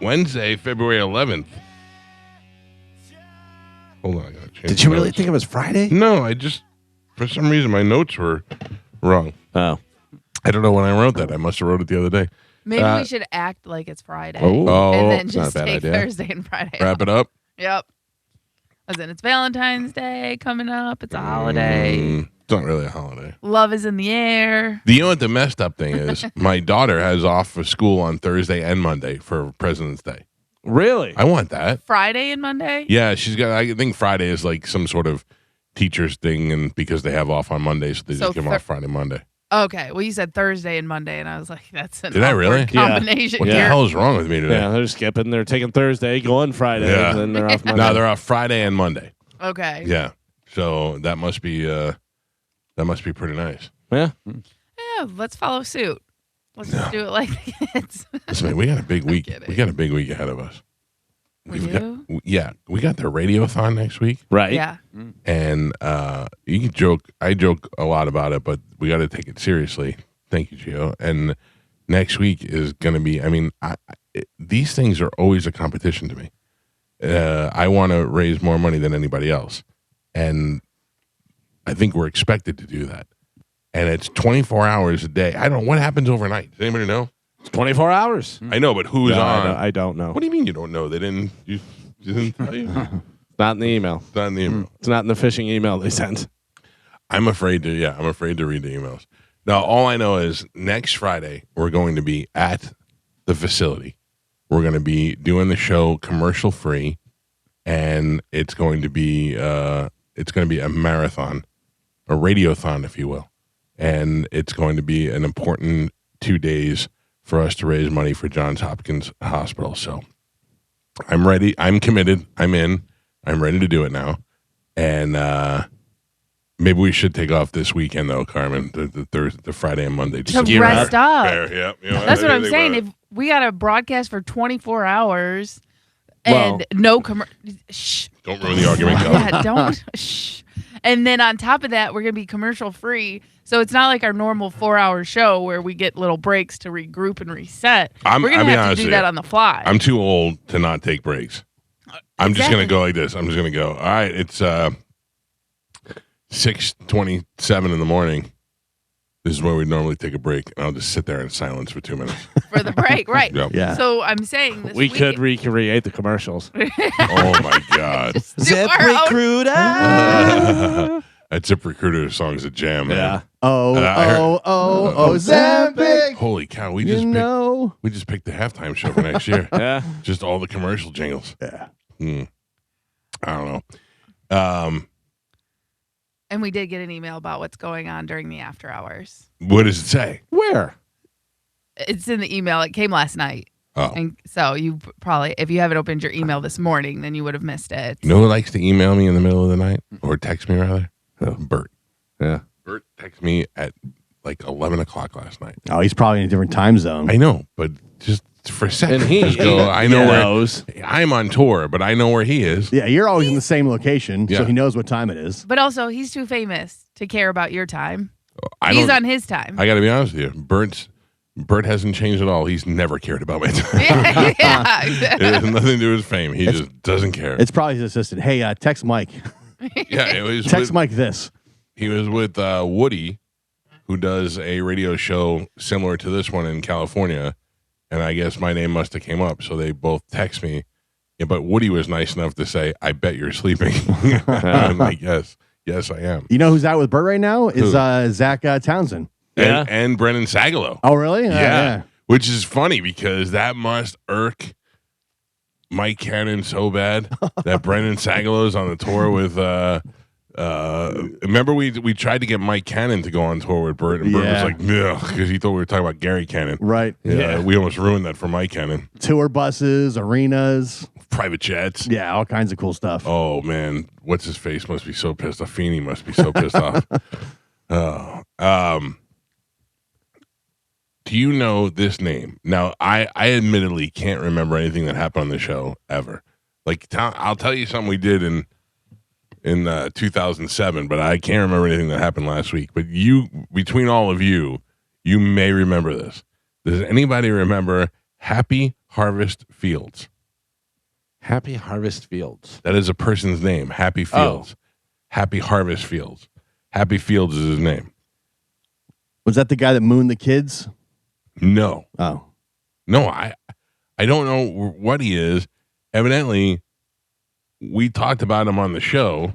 Wednesday, February 11th. Hold on, I gotta change. Did you really think it was Friday? No, for some reason, my notes were wrong. Oh. I don't know when I wrote that. I must have wrote it the other day. Maybe we should act like it's Friday. Oh, and then it's not a just bad take idea. Thursday and Friday. Wrap it up. Yep. As in, it's Valentine's Day coming up. It's a holiday. It's not really a holiday. Love is in the air. You know what the messed up thing is? My daughter has off for school on Thursday and Monday for President's Day. Really? I want that. Friday and Monday? Yeah, she's got. I think Friday is like some sort of teachers thing, and because they have off on Monday, so they just give them off Friday, Monday. Okay. Well, you said Thursday and Monday, and I was like, that's an Did I really? awkward combination. What the here. hell is wrong with me today? Yeah, they're skipping. They're taking Thursday, going Friday, and then they're off Monday. No, they're off Friday and Monday. Okay. Yeah. So that must be pretty nice. Yeah. Yeah, let's follow suit. Let's just do it like the kids. Listen, man, we got a big week. kidding. We got a big week ahead of us. We do? We got the radiothon next week. Right. Yeah. And you can joke. I joke a lot about it, but we got to take it seriously. Thank you, Gio. And next week is going to be. I mean, these things are always a competition to me. I want to raise more money than anybody else, and I think we're expected to do that. And it's 24 hours a day. I don't know what happens overnight. Does anybody know? It's 24 hours. I know, but who is on? I don't know. What do you mean you don't know? They didn't. You didn't tell you? It's not in the email. It's not in the email. It's not in the phishing email they sent. I'm afraid to. Yeah, I'm afraid to read the emails. Now, all I know is next Friday we're going to be at the facility. We're going to be doing the show commercial free, and it's going to be a marathon, a radiothon, if you will, and it's going to be an important 2 days for us to raise money for Johns Hopkins Hospital. So I'm ready. I'm committed. I'm in. I'm ready to do it now, and maybe we should take off this weekend though, Carmen. The Friday and Monday To rest up. Fair, yeah, you know, That's what I'm saying. If we got to broadcast for 24 hours and no shh. Don't ruin the argument, Cal. Yeah, don't. Shh. And then on top of that, we're going to be commercial free. So it's not like our normal 4-hour show where we get little breaks to regroup and reset. We're going to have to do that on the fly. I'm too old to not take breaks. I'm just going to go like this. I'm just going to go, all right, it's 6:27 in the morning. This is where we normally take a break. And I'll just sit there in silence for 2 minutes. For the break, right. Yep. Yeah. So I'm saying this We could recreate the commercials. Oh, my God. ZipRecruiter. That ZipRecruiter song is a jam, man. Yeah. Ozempic. Holy cow. We just picked the halftime show for next year. Yeah. Just all the commercial jingles. Yeah. I don't know. And we did get an email about what's going on during the after hours. What does it say? Where? It's in the email. It came last night. Oh. And so you probably, if you haven't opened your email this morning, then you would have missed it. You know who likes to email me in the middle of the night? Or text me, rather? Bert. Yeah. Bert texted me at like 11 o'clock last night. Oh, he's probably in a different time zone. I know, but just for a second. And he just go, I know where knows. I'm on tour, but I know where he is. Yeah, you're always in the same location, Yeah. so he knows what time it is. But also, he's too famous to care about your time. I He's don't- on his time. I got to be honest with you. Bert hasn't changed at all. He's never cared about my time. yeah, It exactly. has nothing to do with his fame. He just doesn't care. It's probably his assistant. Hey, text Mike. Yeah, it was Text Mike this. He was with Woody, who does a radio show similar to this one in California, and I guess my name must have came up, so they both text me. Yeah, but Woody was nice enough to say, "I bet you're sleeping." I'm like, yes, I am. You know who's out with Bert right now? Is Zach Townsend. And Brendan Sagalow. Oh, really? Yeah. Which is funny because that must irk Mike Cannon so bad that Brendan Sagalow's on the tour with. Remember we tried to get Mike Cannon to go on tour with Bert, and Bert was like, "No," because he thought we were talking about Gary Cannon. Right. Yeah, we almost ruined that for Mike Cannon. Tour buses, arenas, private jets. Yeah, all kinds of cool stuff. Oh man, what's his face must be so pissed off. Feeney must be so pissed off. Do you know this name? Now, I admittedly can't remember anything that happened on the show ever. Like, I'll tell you something we did in 2007, but I can't remember anything that happened last week. But between all of you, you may remember this. Does anybody remember Happy Harvest Fields. Happy Harvest Fields. That is a person's name. Happy Fields. Happy Harvest Fields. Happy Fields is his name. Was that the guy that mooned the kids? No. Oh. No, I don't know what he is. Evidently, we talked about him on the show,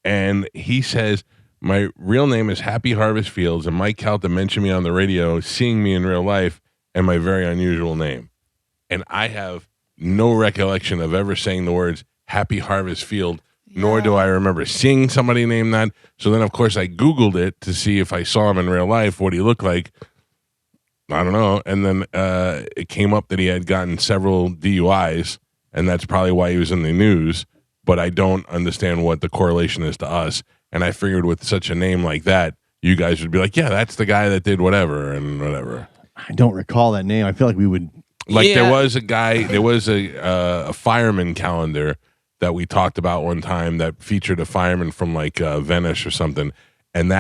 and he says, my real name is Happy Harvest Fields, and Mike Calta mentioned me on the radio, seeing me in real life, and my very unusual name. And I have no recollection of ever saying the words Happy Harvest Field, nor do I remember seeing somebody name that. So then, of course, I Googled it to see if I saw him in real life, what he looked like. I don't know. And then it came up that he had gotten several DUIs, and that's probably why he was in the news. But I don't understand what the correlation is to us. And I figured with such a name like that, you guys would be like, yeah, that's the guy that did whatever and whatever. I don't recall that name. I feel like we would. Like there was a guy, there was a fireman calendar that we talked about one time that featured a fireman from like Venice or something. And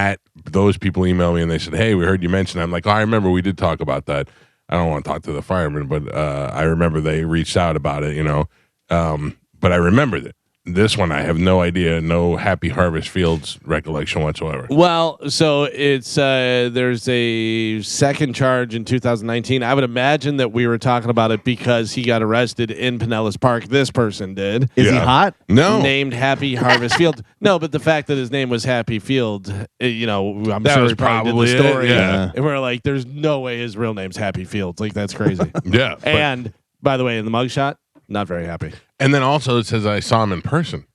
those people emailed me and they said, hey, we heard you mention that. I'm like, I remember we did talk about that. I don't want to talk to the fireman, but I remember they reached out about it, but I remembered it. This one, I have no idea, no Happy Harvest Fields recollection whatsoever. Well, so it's there's a second charge in 2019. I would imagine that we were talking about it because he got arrested in Pinellas Park. This person did. Is he hot? No. Named Happy Harvest Field. No, but the fact that his name was Happy Field, I'm sure he probably did the story. Yeah. And we're like, there's no way his real name's Happy Fields. Like, that's crazy. Yeah. And by the way, in the mugshot, not very happy. And then also it says I saw him in person.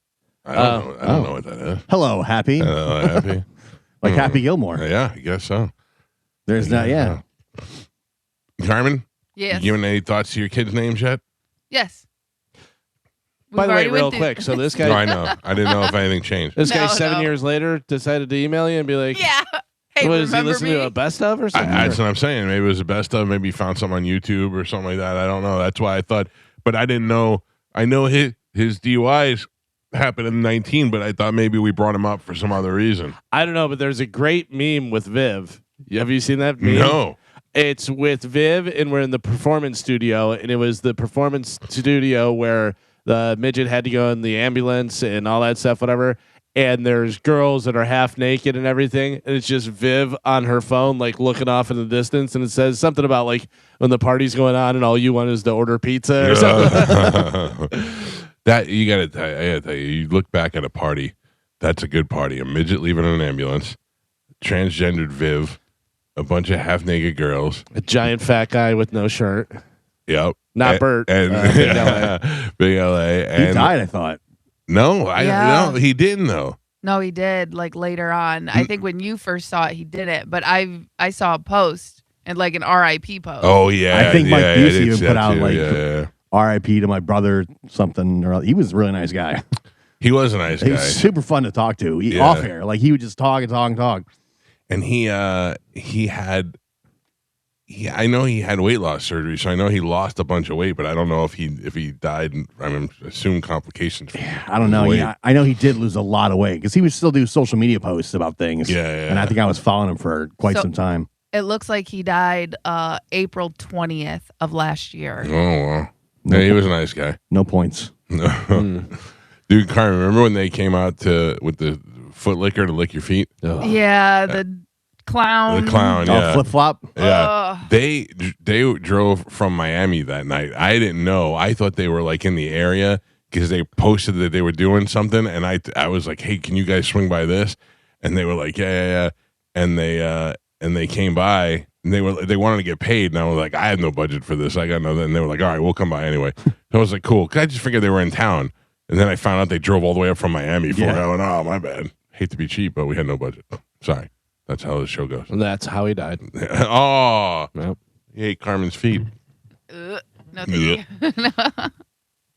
I don't know what that is. Hello, Happy. Happy. Like Happy Gilmore. Yeah, I guess so. There's not, yeah. Carmen? Yes. You given any thoughts to your kids' names yet? Yes. By the way, real quick, so this guy... No, I know. I didn't know if anything changed. This guy 7 years later decided to email you and be like... Yeah. Hey, was he remember listening me? to a best of or something? That's what I'm saying. Maybe it was the best of. Maybe he found something on YouTube or something like that. I don't know. That's why I thought. But I didn't know. I know his DUIs happened in 19, but I thought maybe we brought him up for some other reason. I don't know, but there's a great meme with Viv. Have you seen that meme? No. It's with Viv, and we're in the performance studio, and it was the performance studio where the midget had to go in the ambulance and all that stuff, whatever. And there's girls that are half naked and everything, and it's just Viv on her phone, like looking off in the distance, and it says something about like when the party's going on and all you want is to order pizza or something. That I gotta tell you, you look back at a party, that's a good party. A midget leaving in an ambulance, transgendered Viv, a bunch of half naked girls, A giant fat guy with no shirt. Yep, Not Bert. and Big LA. Big LA. And He died, I thought. No, Yeah. no, he didn't though. No, he did. Like later on, I think when you first saw it, he didn't. But I saw a post and like an RIP post. Oh yeah, I think Mike I Busey did even see put that out too. like R.I.P. to my brother something. Or he was a really nice guy. He was a nice He guy, was super fun to talk to. Yeah. Off air, like he would just talk and talk and talk. and he had. I know he had weight loss surgery, so I know he lost a bunch of weight, but I don't know if he died. I mean, assume complications. From I don't know. weight. Yeah, I know he did lose a lot of weight because he would still do social media posts about things. Yeah. And I think I was following him for quite So- some time. It looks like he died April 20th of last year. Oh, well. Yeah, he was a nice guy. No points. Dude, Carmen, remember when they came out with the foot licker to lick your feet? Yeah, the clown. The clown, yeah. Flip flop. Yeah. They drove from Miami that night. I didn't know. I thought they were like in the area because they posted that they were doing something, and I was like, "Hey, can you guys swing by this?" And they were like, "Yeah." And they came by, and they wanted to get paid, and I was like, "I had no budget for this. I got nothing." And they were like, "All right, we'll come by anyway." So I was like, "Cool." 'Cause I just figured they were in town, and then I found out they drove all the way up from Miami for it. I went, "Oh, my bad. Hate to be cheap, but we had no budget. Sorry." That's how the show goes. And that's how he died. Oh, Yep. you hate Carmen's feet. No, thank you.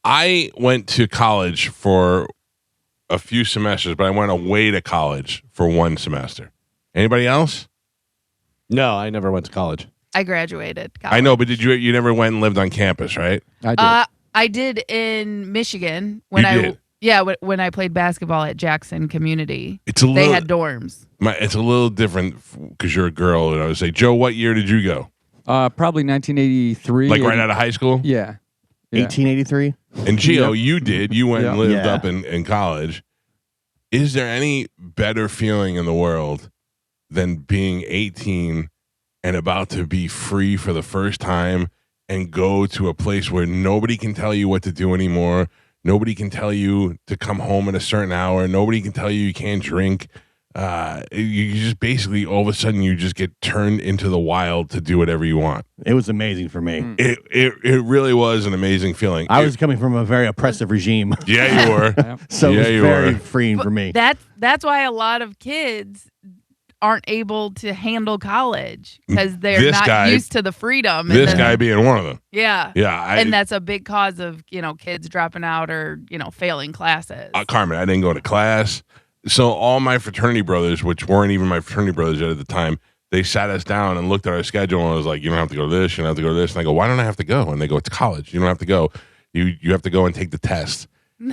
I went to college for a few semesters, but I went away to college for one semester. Anybody else? No, I never went to college. I graduated. I know, but did you never went and lived on campus, right? I did. I did in Michigan when You did? when I played basketball at Jackson Community. It's a They little had dorms. it's a little different because you're a girl, and I would say, Joe, what year did you go? Probably 1983. Like right out of high school? Yeah. 1883. And Gio, you did. You went and lived Yeah. up in college. Is there any better feeling in the world than being 18 and about to be free for the first time and go to a place where nobody can tell you what to do anymore? Nobody can tell you to come home at a certain hour. Nobody can tell you can't drink. You just basically all of a sudden you just get turned into the wild to do whatever you want. It was amazing for me. It really was an amazing feeling. I was coming from a very oppressive regime, Yeah, you were. so Yeah, it was you very were. freeing for me. That's why a lot of kids aren't able to handle college because they're This not guy- used to the freedom. And This then- guy being one of them. yeah. Yeah, And that's a big cause of, kids dropping out or, failing classes. Carmen, I didn't go to class. So all my fraternity brothers, which weren't even my fraternity brothers yet at the time, they sat us down and looked at our schedule and was like, you don't have to go to this, you don't have to go to this. And I go, why don't I have to go? And they go, it's college. You don't have to go. You have to go and take the test.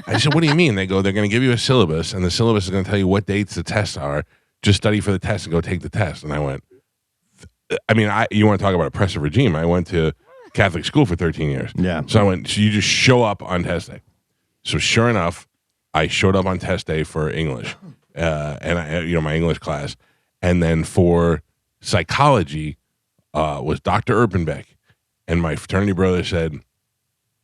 I said, what do you mean? They go, they're going to give you a syllabus, and the syllabus is going to tell you what dates the tests are. Just study for the test and go take the test. And I went, you want to talk about oppressive regime? I went to Catholic school for 13 years. Yeah. So I went, so you just show up on test day. So sure enough, I showed up on test day for English, and my English class, and then for psychology was Dr. Erpenbeck, and my fraternity brother said,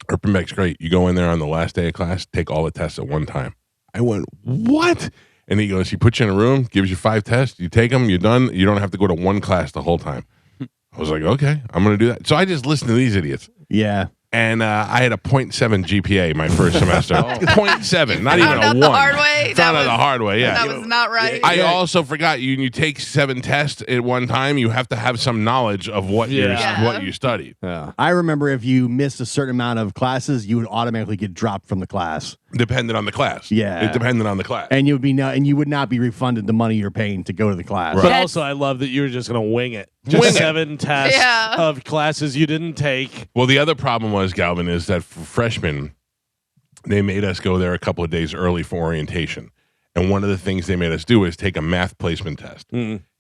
Erpenbeck's great. You go in there on the last day of class, take all the tests at one time. I went, what? And he goes, he puts you in a room, gives you 5 tests, you take them, you're done. You don't have to go to one class the whole time. I was like, okay, I'm going to do that. So I just listened to these idiots. Yeah. And I had a 0.7 GPA my first semester. 0.7, not even Found a out 1. the hard way. Found out the hard way, yeah. That was not right. I also forgot you take 7 tests at one time. You have to have some knowledge of what what you studied. Yeah. I remember if you missed a certain amount of classes, you would automatically get dropped from the class. Depended on the class. Yeah. It depended on the class. And you would not be refunded the money you're paying to go to the class. But also, I love that you were just going to wing it. Just Wing it. 7 tests Yeah. of classes you didn't take. Well, the other problem was, Galvin, is that for freshmen, they made us go there a couple of days early for orientation. And one of the things they made us do is take a math placement test.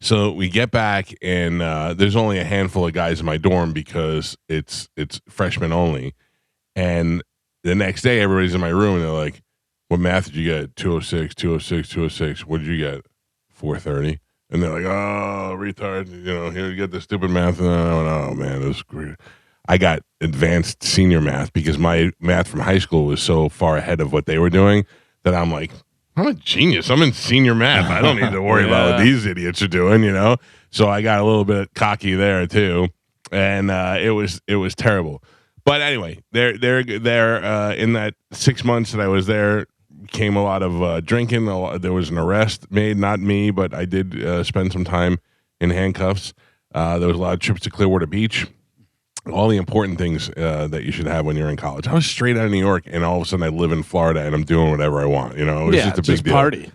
So we get back, and there's only a handful of guys in my dorm because it's freshmen only. And the next day, everybody's in my room, and they're like, what math did you get? 206, 206, 206. What did you get? 430. And they're like, oh, retard, here you get the stupid math. And I went, oh, man, this is great. I got advanced senior math because my math from high school was so far ahead of what they were doing that I'm like, I'm a genius. I'm in senior math. I don't need to worry about what these idiots are doing, So I got a little bit cocky there too, and it was terrible. But anyway, there in that 6 months that I was there came a lot of drinking. There was an arrest made, not me, but I did spend some time in handcuffs. There was a lot of trips to Clearwater Beach. All the important things that you should have when you're in college. I was straight out of New York, and all of a sudden I live in Florida, and I'm doing whatever I want. It was just a big deal. Party.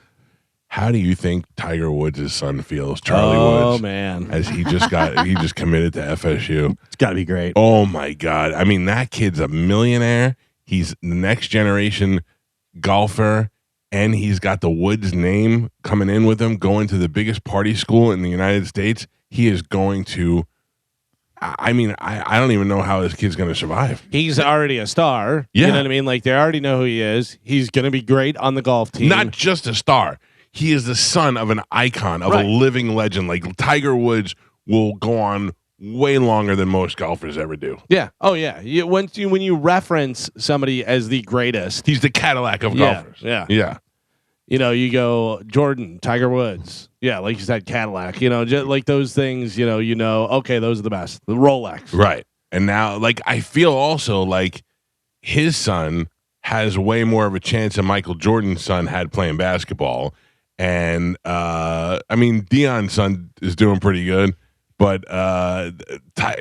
How do you think Tiger Woods' son feels, Charlie Oh, Woods? man. As he just committed to FSU. It's got to be great. Oh my God! I mean, that kid's a millionaire. He's the next generation golfer, and he's got the Woods name coming in with him, going to the biggest party school in the United States. He is going to. I mean, I don't even know how this kid's going to survive. He's already a star. Yeah. You know what I mean? Like, they already know who he is. He's going to be great on the golf team. Not just a star. He is the son of an icon, of a living legend. Like, Tiger Woods will go on way longer than most golfers ever do. Yeah. Oh, yeah. When you reference somebody as the greatest, He's the Cadillac of golfers. Yeah. Yeah. You go Jordan, Tiger Woods. Yeah, like you said, Cadillac. Just like those things, okay, those are the best. The Rolex. Right. And now, like, I feel also like his son has way more of a chance than Michael Jordan's son had playing basketball. And, I mean, Deion's son is doing pretty good. But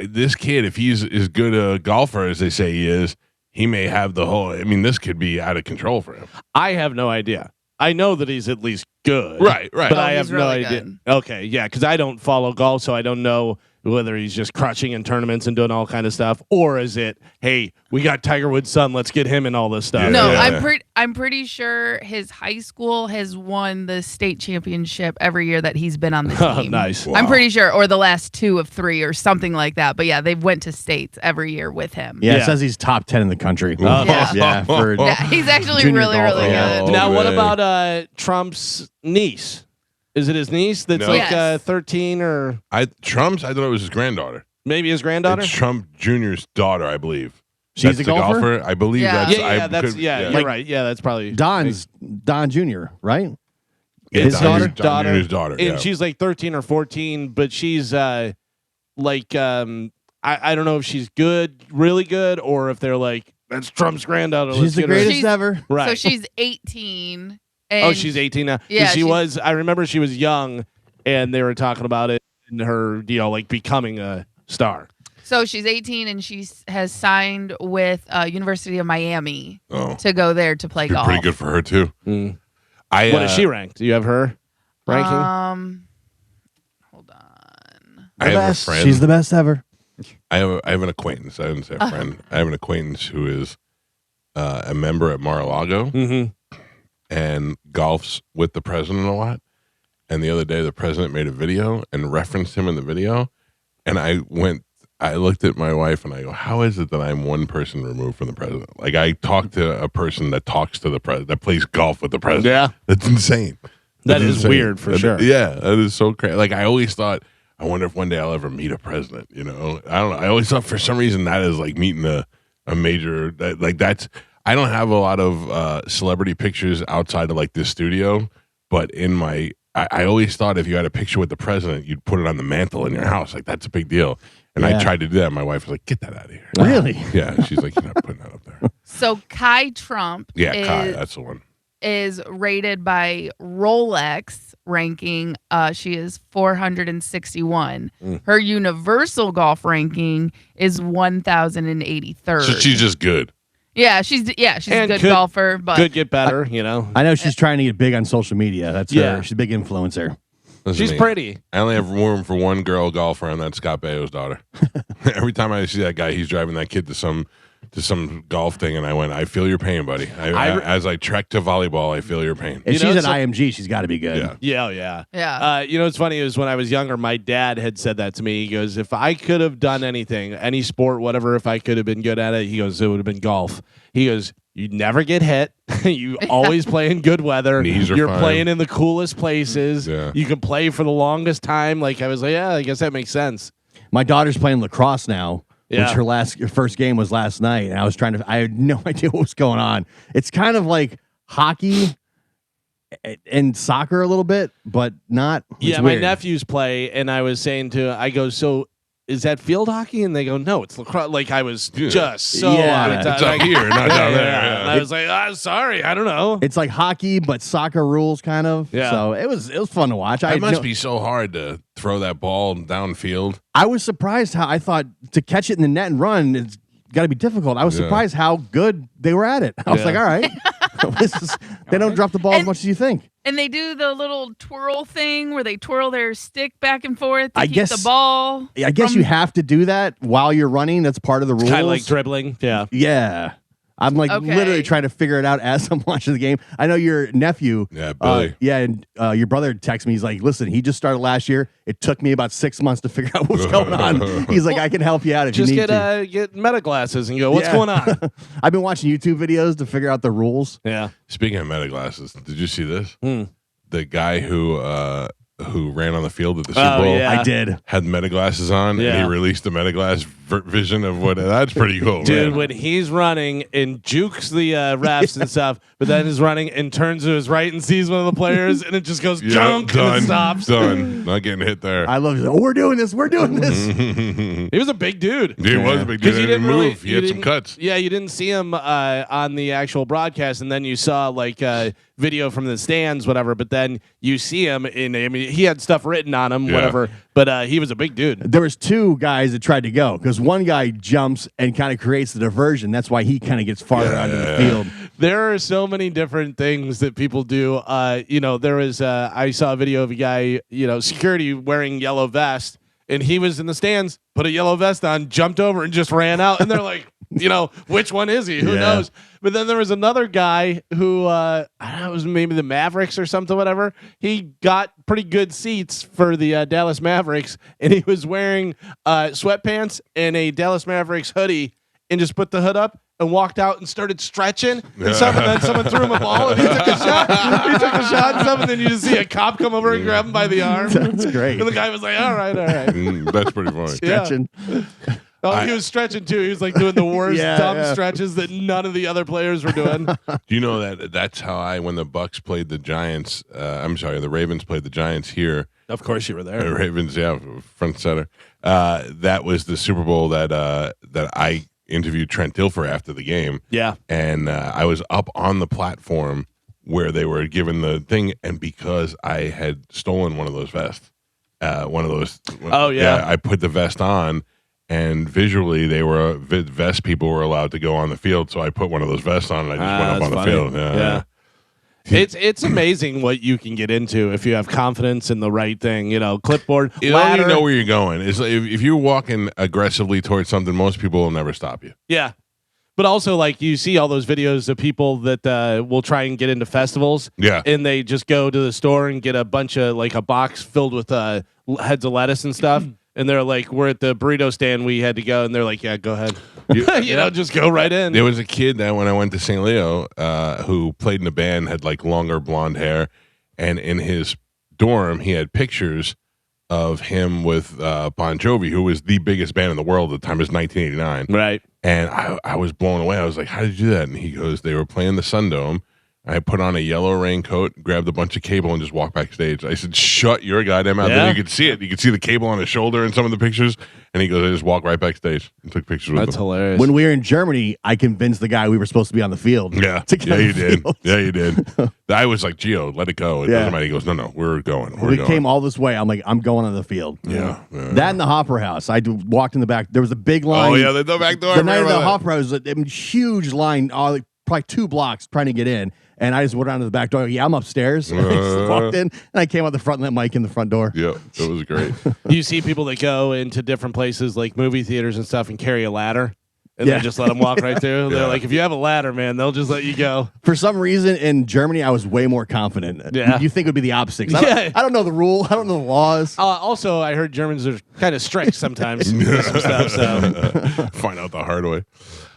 this kid, if he's as good a golfer as they say he is, he may have the whole. I mean, this could be out of control for him. I have no idea. I know that he's at least good. Right. But I he's have no really idea. good. Okay, yeah, because I don't follow golf, so I don't know whether he's just crushing in tournaments and doing all kind of stuff, or is it, hey, we got Tiger Woods' son, let's get him in all this stuff? No, Yeah. I'm pretty sure his high school has won the state championship every year that he's been on the team. Oh, nice. Wow. I'm pretty sure, or the last 2 of 3 or something like that. But yeah, they've went to states every year with him. Yeah, Yeah. it says he's top 10 in the country. Oh. Yeah. For Yeah, he's actually Junior really, golf. really Oh. good. Now, what man. about Trump's niece? Is it his niece that's No. like Yes. 13 or Trump's, I thought it was his granddaughter. maybe his granddaughter? It's Trump Jr.'s daughter, I believe. She's That's a the golfer? I believe Yeah. that's. You're Like, right. Yeah, that's probably Don Jr., right? yeah, his Don daughter? Jr.'s daughter. And Yeah. she's like 13 or 14, but she's I don't know if she's good, really good, or if they're like, that's Trump's granddaughter. She's let's the get her. greatest She's- ever. Right. So she's 18. Oh, And she's 18 now. 'Cause Yeah, she she's- was. I remember she was young, and they were talking about it and her, like becoming a star. So she's 18 and she has signed with University of Miami Oh, to go there to play golf. pretty good for her too. Mm. I What is she ranked? Do you have her ranking? Hold on. I have a Best. friend. She's the best ever. I have an acquaintance. I didn't say a friend. I have an acquaintance who is a member at Mar-a-Lago Mm-hmm. and golfs with the president a lot. And the other day, the president made a video and referenced him in the video. And I looked at my wife and I go, how is it that I'm one person removed from the president? Like, I talked to a person that talks to the president, that plays golf with the president. Yeah. That's insane. That That's is insane. weird for sure. Yeah, that is so crazy. Like, I always thought, I wonder if one day I'll ever meet a president, I don't know. I always thought for some reason that is like meeting a major, I don't have a lot of celebrity pictures outside of like this studio, but I always thought if you had a picture with the president, you'd put it on the mantle in your house. Like, that's a big deal. And I Yeah. tried to do that. My wife was like, get that out of here. Really? Yeah. She's like, you're not putting that up there. So Kai Trump Yeah, is, Kai, that's the one. is rated by Rolex ranking. She is 461. Her universal golf ranking is 1,083rd. So she's just good. she's a And good could- golfer, but Could get better, I know she's trying to get big on social media. That's Yeah. her. She's a big influencer. Listen she's to me. pretty. I only have room for one girl golfer, and that's Scott Baio's daughter. Every time I see that guy, he's driving that kid to some golf thing, and I feel your pain, buddy. As I trek to volleyball, I feel your pain. If You know, she's at so- IMG, she's got to be good. Yeah. Yeah, yeah. yeah. What's funny is when I was younger, my dad had said that to me. He goes, if I could have done anything, any sport, whatever, if I could have been good at it, he goes, it would have been golf. He goes, you never get hit. You always play in good weather. Knees are You're fine. playing in the coolest places. Yeah. You can play for the longest time. Like, I was like, yeah, I guess that makes sense. My daughter's playing lacrosse now, Yeah. which her first game was last night, and I had no idea what was going on. It's kind of like hockey and soccer a little bit, but not. It's Yeah, my weird. nephews play, and I was saying I go, so is that field hockey? And they go, no, it's lacrosse. Like, I was just so Yeah. out of time. It's up here, not down there. Yeah. And I was like, sorry, I don't know. It's like hockey, but soccer rules, kind of. Yeah. So it was fun to watch. It must be so hard to throw that ball downfield. I was surprised how I thought to catch it in the net and run, it's got to be difficult. I was Yeah. surprised how good they were at it. I was Yeah. like, all right, they don't drop the ball as much as you think. And they do the little twirl thing where they twirl their stick back and forth to I keep guess- the ball. I guess from- you have to do that while you're running. That's part of the rules. Kind of like dribbling. Yeah. Yeah. I'm like Okay. literally trying to figure it out as I'm watching the game. I know your nephew. Yeah, Billy. And your brother texted me. He's like, listen, he just started last year. It took me about 6 months to figure out what's going on. He's like, I can help you out if Just you need to. get meta glasses and go, what's Yeah. going on? I've been watching YouTube videos to figure out the rules. Yeah. Speaking of meta glasses, did you see this? Hmm. The guy who ran on the field at the Super Bowl yeah. I did. had meta glasses on, Yeah. and he released the meta glass vision of what. That's pretty cool, Dude, man. when he's running and jukes the refs and stuff, but then is running and turns to his right and sees one of the players, and it just goes Yeah, junk and done, it stops. done. Not getting hit there. I love it. Oh, we're doing this. We're doing this. He was a big dude. Dude, it was a big dude. Because He you didn't didn't move. He had some didn't- cuts. Yeah, you didn't see him on the actual broadcast, and then you saw like video from the stands, whatever. But then you see him, and I mean, he had stuff written on him, Yeah. whatever. But he was a big dude. There was two guys that tried to go because one guy jumps and kind of creates the diversion. That's why he kind of gets farther onto the field. There are so many different things that people do. There was I saw a video of a guy, security wearing yellow vest, and he was in the stands, put a yellow vest on, jumped over, and just ran out. And they're like, which one is he? Who knows? But then there was another guy who, I don't know, it was maybe the Mavericks or something, whatever. He got pretty good seats for the Dallas Mavericks, and he was wearing sweatpants and a Dallas Mavericks hoodie, and just put the hood up and walked out and started stretching. And then someone threw him a ball, and he took a shot. He took a shot and stuff, and then you just see a cop come over and grab him by the arm. That's great. And the guy was like, all right. That's pretty funny. Stretching. Oh, he was stretching too. He was like doing the worst dumb stretches that none of the other players were doing. Do you know that's how when the Bucks played the Giants, the Ravens played the Giants here. Of course you were there. The Ravens, front center. That was the Super Bowl that I interviewed Trent Dilfer after the game. Yeah. And I was up on the platform where they were given the thing, and because I had stolen one of those vests, I put the vest on. And visually, they were vest people were allowed to go on the field, so I put one of those vests on and I just went up on the field. Yeah. It's amazing what you can get into if you have confidence in the right thing. Clipboard, ladder. You know where you're going. It's like if you're walking aggressively towards something, most people will never stop you. Yeah. But also, like, you see all those videos of people that will try and get into festivals. Yeah. And they just go to the store and get a bunch of, like, a box filled with heads of lettuce and stuff. And they're like, we're at the burrito stand, we had to go. And they're like, yeah, go ahead. Just go right in. There was a kid that when I went to St. Leo who played in a band, had like longer blonde hair. And in his dorm, he had pictures of him with Bon Jovi, who was the biggest band in the world at the time. It was 1989. Right. And I was blown away. I was like, how did you do that? And he goes, they were playing the Sundome. I put on a yellow raincoat, grabbed a bunch of cable, and just walked backstage. I said, shut your goddamn mouth. Then you could see it. You could see the cable on his shoulder in some of the pictures. And he goes, I just walked right backstage and took pictures with him. That's hilarious. When we were in Germany, I convinced the guy we were supposed to be on the field. Yeah. You did. Yeah, you did. I was like, Gio, let it go. It doesn't matter. He goes, no, we're going. We came all this way. I'm like, I'm going on the field. Yeah. That and the Hopper House. I walked in the back. There was a big line. Oh, yeah, the back door. The night of the Hopper House, a huge line, probably 2 blocks trying to get in. And I just went down to the back door. Yeah, I'm upstairs. I just walked in, and I came out the front and let Mike in the front door. Yeah, it was great. You see people that go into different places like movie theaters and stuff and carry a ladder. And they just let them walk right through. They're like, if you have a ladder, man, they'll just let you go. For some reason, in Germany, I was way more confident. Yeah. You think it would be the opposite. I don't know the rule. I don't know the laws. Also, I heard Germans are kind of strict sometimes. Some stuff, so. Find out the hard way.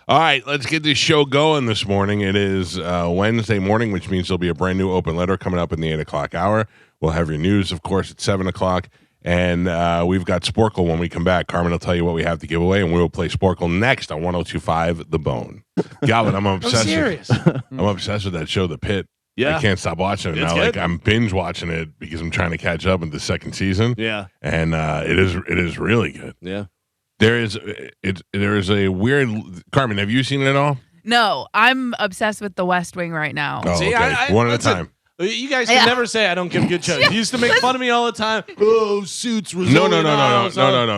All right, let's get this show going this morning. It is Wednesday morning, which means there'll be a brand new open letter coming up in the 8 o'clock hour. We'll have your news, of course, at 7 o'clock. And we've got Sporkle when we come back. Carmen will tell you what we have to give away, and we'll play Sporkle next on 102.5 The Bone. Galvin, I'm obsessed. I'm obsessed with that show, The Pit. Yeah. I can't stop watching it now. Good. Like I'm binge watching it because I'm trying to catch up with the second season. Yeah. And it is really good. Yeah. There is a weird. Carmen, have you seen it at all? No, I'm obsessed with The West Wing right now. Oh, See, okay. One at a time. You guys can never say I don't give good shows. You used to make fun of me all the time. Oh, Suits was No.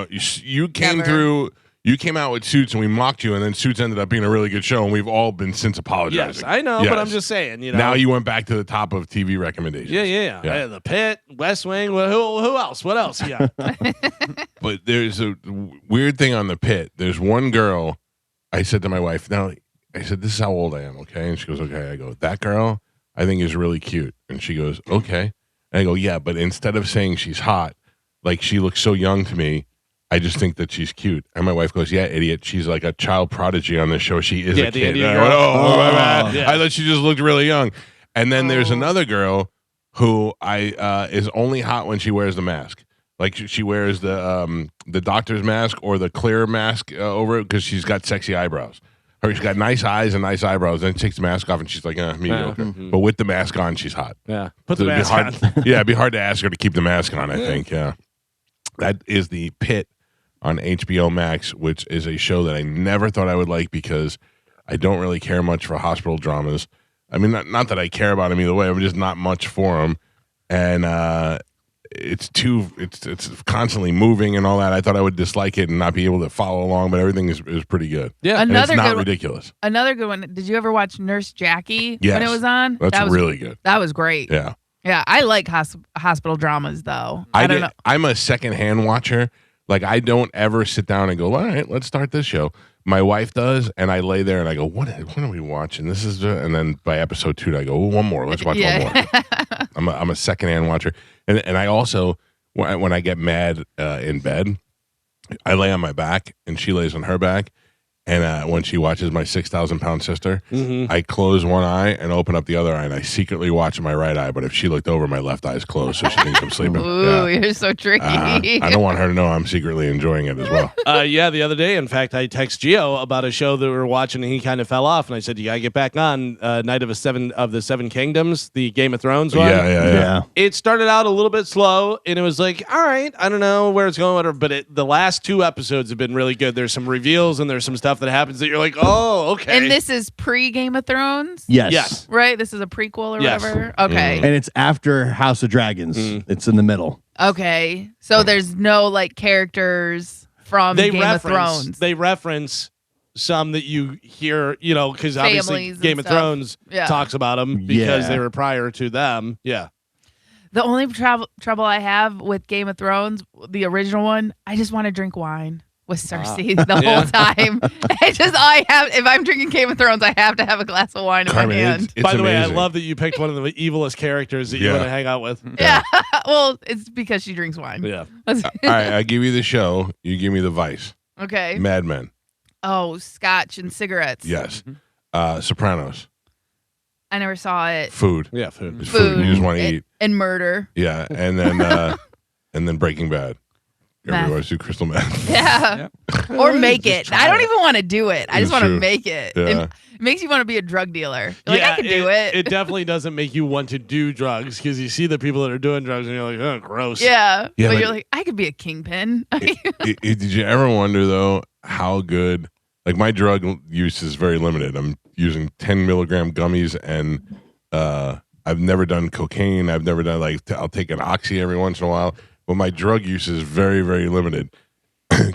You came Never. through. You came out with Suits, and we mocked you, and then Suits ended up being a really good show, and we've all been since apologizing. Yes, I know, but I'm just saying. Now you went back to the top of TV recommendations. Yeah. The Pit, West Wing. Who else? What else? Yeah. But there's a weird thing on The Pit. There's one girl. I said to my wife, now I said, this is how old I am, okay? And she goes, okay. I go, that girl I think is really cute. And she goes, okay. And I go, yeah, but instead of saying she's hot, like she looks so young to me, I just think that she's cute. And my wife goes, yeah, idiot. She's like a child prodigy on this show. She is a kid. Indian I girl. went, my bad. Yeah. I thought she just looked really young. And then there's another girl who is only hot when she wears the mask. Like she wears the doctor's mask or the clear mask over it because she's got sexy eyebrows. She's got nice eyes and nice eyebrows. Then she takes the mask off and she's like, mediocre. But with the mask on, she's hot. Yeah. Put the mask on. on. Yeah, it'd be hard to ask her to keep the mask on, I think. Yeah. That is The Pit on HBO Max, which is a show that I never thought I would like because I don't really care much for hospital dramas. I mean, not that I care about them either way. I'm just not much for them. And it's constantly moving and all that. I thought I would dislike it and not be able to follow along, but everything is pretty good. Yeah. And it's not ridiculous. Another good one. Did you ever watch Nurse Jackie Yes. when it was on? That's really good. That was great. Yeah. Yeah, I like hospital dramas though. I don't know. I'm a secondhand watcher. Like I don't ever sit down and go, all right, let's start this show. My wife does, and I lay there and I go, what are we watching? This is, and then by episode 2, I go, one more. Let's watch one more. I'm a secondhand watcher, and I also when I get mad in bed, I lay on my back and she lays on her back. And when she watches my 6,000-pound sister, I close one eye and open up the other eye, and I secretly watch my right eye. But if she looked over, my left eye is closed, so she thinks I'm sleeping. Ooh, you're so tricky. I don't want her to know I'm secretly enjoying it as well. The other day, in fact, I text Gio about a show that we were watching, and he kind of fell off. And I said, "You gotta get back on Night of the Seven Kingdoms, the Game of Thrones one." Yeah. It started out a little bit slow, and it was like, all right, I don't know where it's going, whatever. But the last 2 episodes have been really good. There's some reveals, and there's some stuff that happens that you're like, oh, okay. And this is pre-Game of Thrones? Yes. Right? This is a prequel or Yes. whatever? Okay. And it's after House of Dragons. It's in the middle. Okay. So there's no like characters from Game of Thrones. They reference some that you hear, because obviously Families and Game of stuff. Thrones Yeah. talks about them because Yeah. they were prior to them. Yeah. The only trouble I have with Game of Thrones, the original one, I just want to drink wine with Cersei the whole time. If I'm drinking Game of Thrones, I have to have a glass of wine in Carmen, my hand. it's By the way, I amazing. love that you picked one of the evilest characters that you Yeah. want to hang out with. Yeah. Well, it's because she drinks wine. Yeah. All right, I give you the show. You give me the Vice. Okay. Mad Men. Oh, scotch and cigarettes. Yes. Sopranos. I never saw it. Food. Yeah, food. It's food. You just want to eat. And murder. Yeah, and then Breaking Bad. Everybody Meth. wants to do crystal meth. Yeah. Or make it. I don't even want to do it. I It's just want to true. make it. Yeah. It makes you want to be a drug dealer. You're like, I can do it. It definitely doesn't make you want to do drugs because you see the people that are doing drugs and you're like, oh, gross. Yeah. Yeah, But like- you're like, I could be a kingpin. Did you ever wonder though how good? Like my drug use is very limited. I'm using 10 milligram gummies, and I've never done cocaine. I've never done I'll take an oxy every once in a while, but my drug use is very, very limited.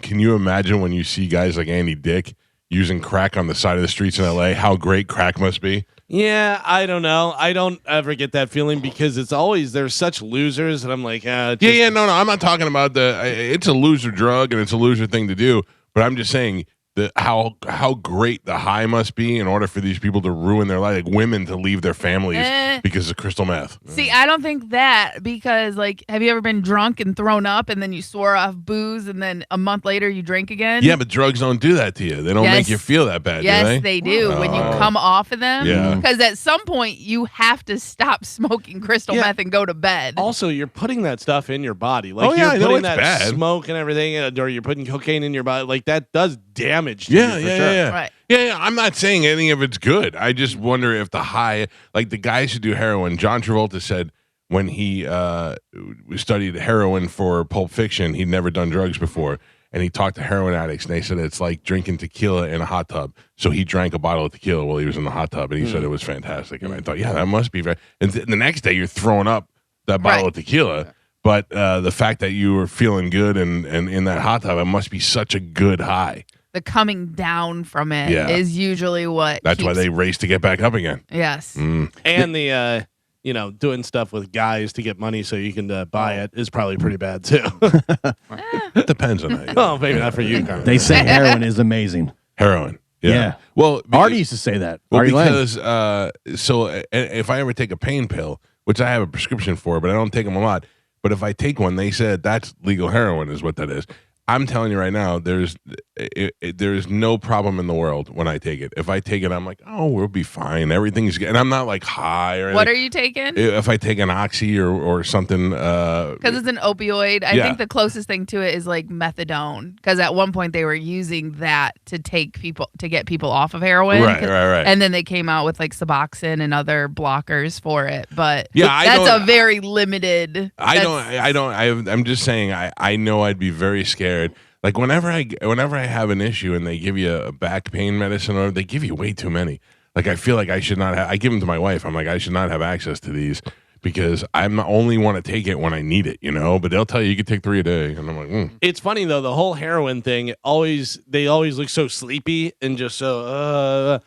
Can you imagine when you see guys like Andy Dick using crack on the side of the streets in LA? How great crack must be. Yeah, I don't know. I don't ever get that feeling because it's always there's such losers, and I'm like, No. I'm not talking about it's a loser drug and it's a loser thing to do, but I'm just saying how great the high must be in order for these people to ruin their life, like women to leave their families because of crystal meth. See, I don't think that because, like, have you ever been drunk and thrown up and then you swore off booze and then a month later you drink again? Yeah, but drugs don't do that to you. They don't Yes. make you feel that bad, Yes, do they? they do. When you come off of them, Yeah. because at some point you have to stop smoking crystal Yeah. meth and go to bed. Also, you're putting that stuff in your body. Like Oh, yeah, I you're know putting it's that bad. smoke and everything, or you're putting cocaine in your body. Like that does damage to you for sure. Right. Yeah, I'm not saying any of it's good. I just wonder if the high, like the guys who do heroin, John Travolta said when he studied heroin for Pulp Fiction, he'd never done drugs before. And he talked to heroin addicts, and they said it's like drinking tequila in a hot tub. So he drank a bottle of tequila while he was in the hot tub, and he said it was fantastic. And I thought, yeah, that must be very. And the next day, you're throwing up that bottle Right. of tequila. But the fact that you were feeling good and in that hot tub, it must be such a good high. The coming down from it Yeah. is usually what. That's why keeps- they race to get back up again. Yes. Mm. And the doing stuff with guys to get money so you can buy it is probably pretty bad too. It depends on that. Well, maybe not for you, Carmen. They say heroin is amazing. Heroin. Yeah. Yeah. Well, Artie used to say that. well, Artie Lang. because if I ever take a pain pill, which I have a prescription for, but I don't take them a lot. But if I take one, they said that's legal heroin is what that is. I'm telling you right now, there's no problem in the world when I take it. If I take it, I'm like, oh, we'll be fine. Everything's good. And I'm not like high or anything. What are you taking? If I take an oxy or something. Because it's an opioid. I Yeah. think the closest thing to it is like methadone. Because at one point they were using that to get people off of heroin. Right. And then they came out with like Suboxone and other blockers for it. But Yeah, I that's don't- a very limited. I'm just saying, I know I'd be very scared. Like whenever I have an issue and they give you a back pain medicine, or they give you way too many. Like I feel like I should not have. I give them to my wife. I'm like, I should not have access to these because I'm only want to take it when I need it, But they'll tell you can take 3 a day, and I'm like, It's funny though, the whole heroin thing. They always look so sleepy and just so.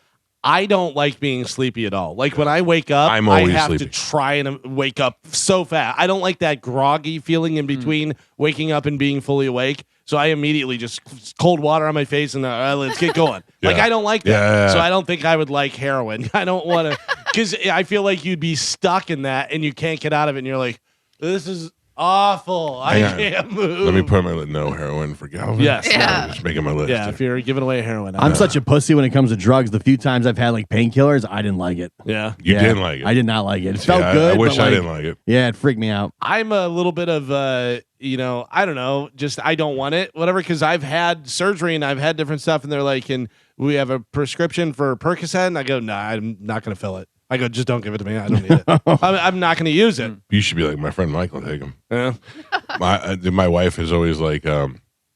I don't like being sleepy at all. Like when I wake up, I'm always I have sleepy. to try and wake up so fast. I don't like that groggy feeling in between waking up and being fully awake. So I immediately just cold water on my face and let's get going. Like, Yeah. I don't like that. Yeah. So I don't think I would like heroin. I don't want to, because I feel like you'd be stuck in that and you can't get out of it. And you're like, this is awful. I Hang on. can't move. Let me put my no heroin for Galvin. Yes. Yeah. Just making my list. Yeah, if you're giving away heroin. I'm such a pussy when it comes to drugs. The few times I've had like painkillers, I didn't like it. Yeah. You Yeah, didn't like it. I did not like it. It felt Yeah, good. I wish but, I didn't like it. Yeah, it freaked me out. I'm a little bit of, I don't know, just I don't want it, whatever, because I've had surgery and I've had different stuff, and they're like, and we have a prescription for Percocet, and I go, nah, I'm not going to fill it. I go, just don't give it to me. I don't need it. I'm not going to use it. You should be like my friend Michael. Take him. Yeah. My wife is always like,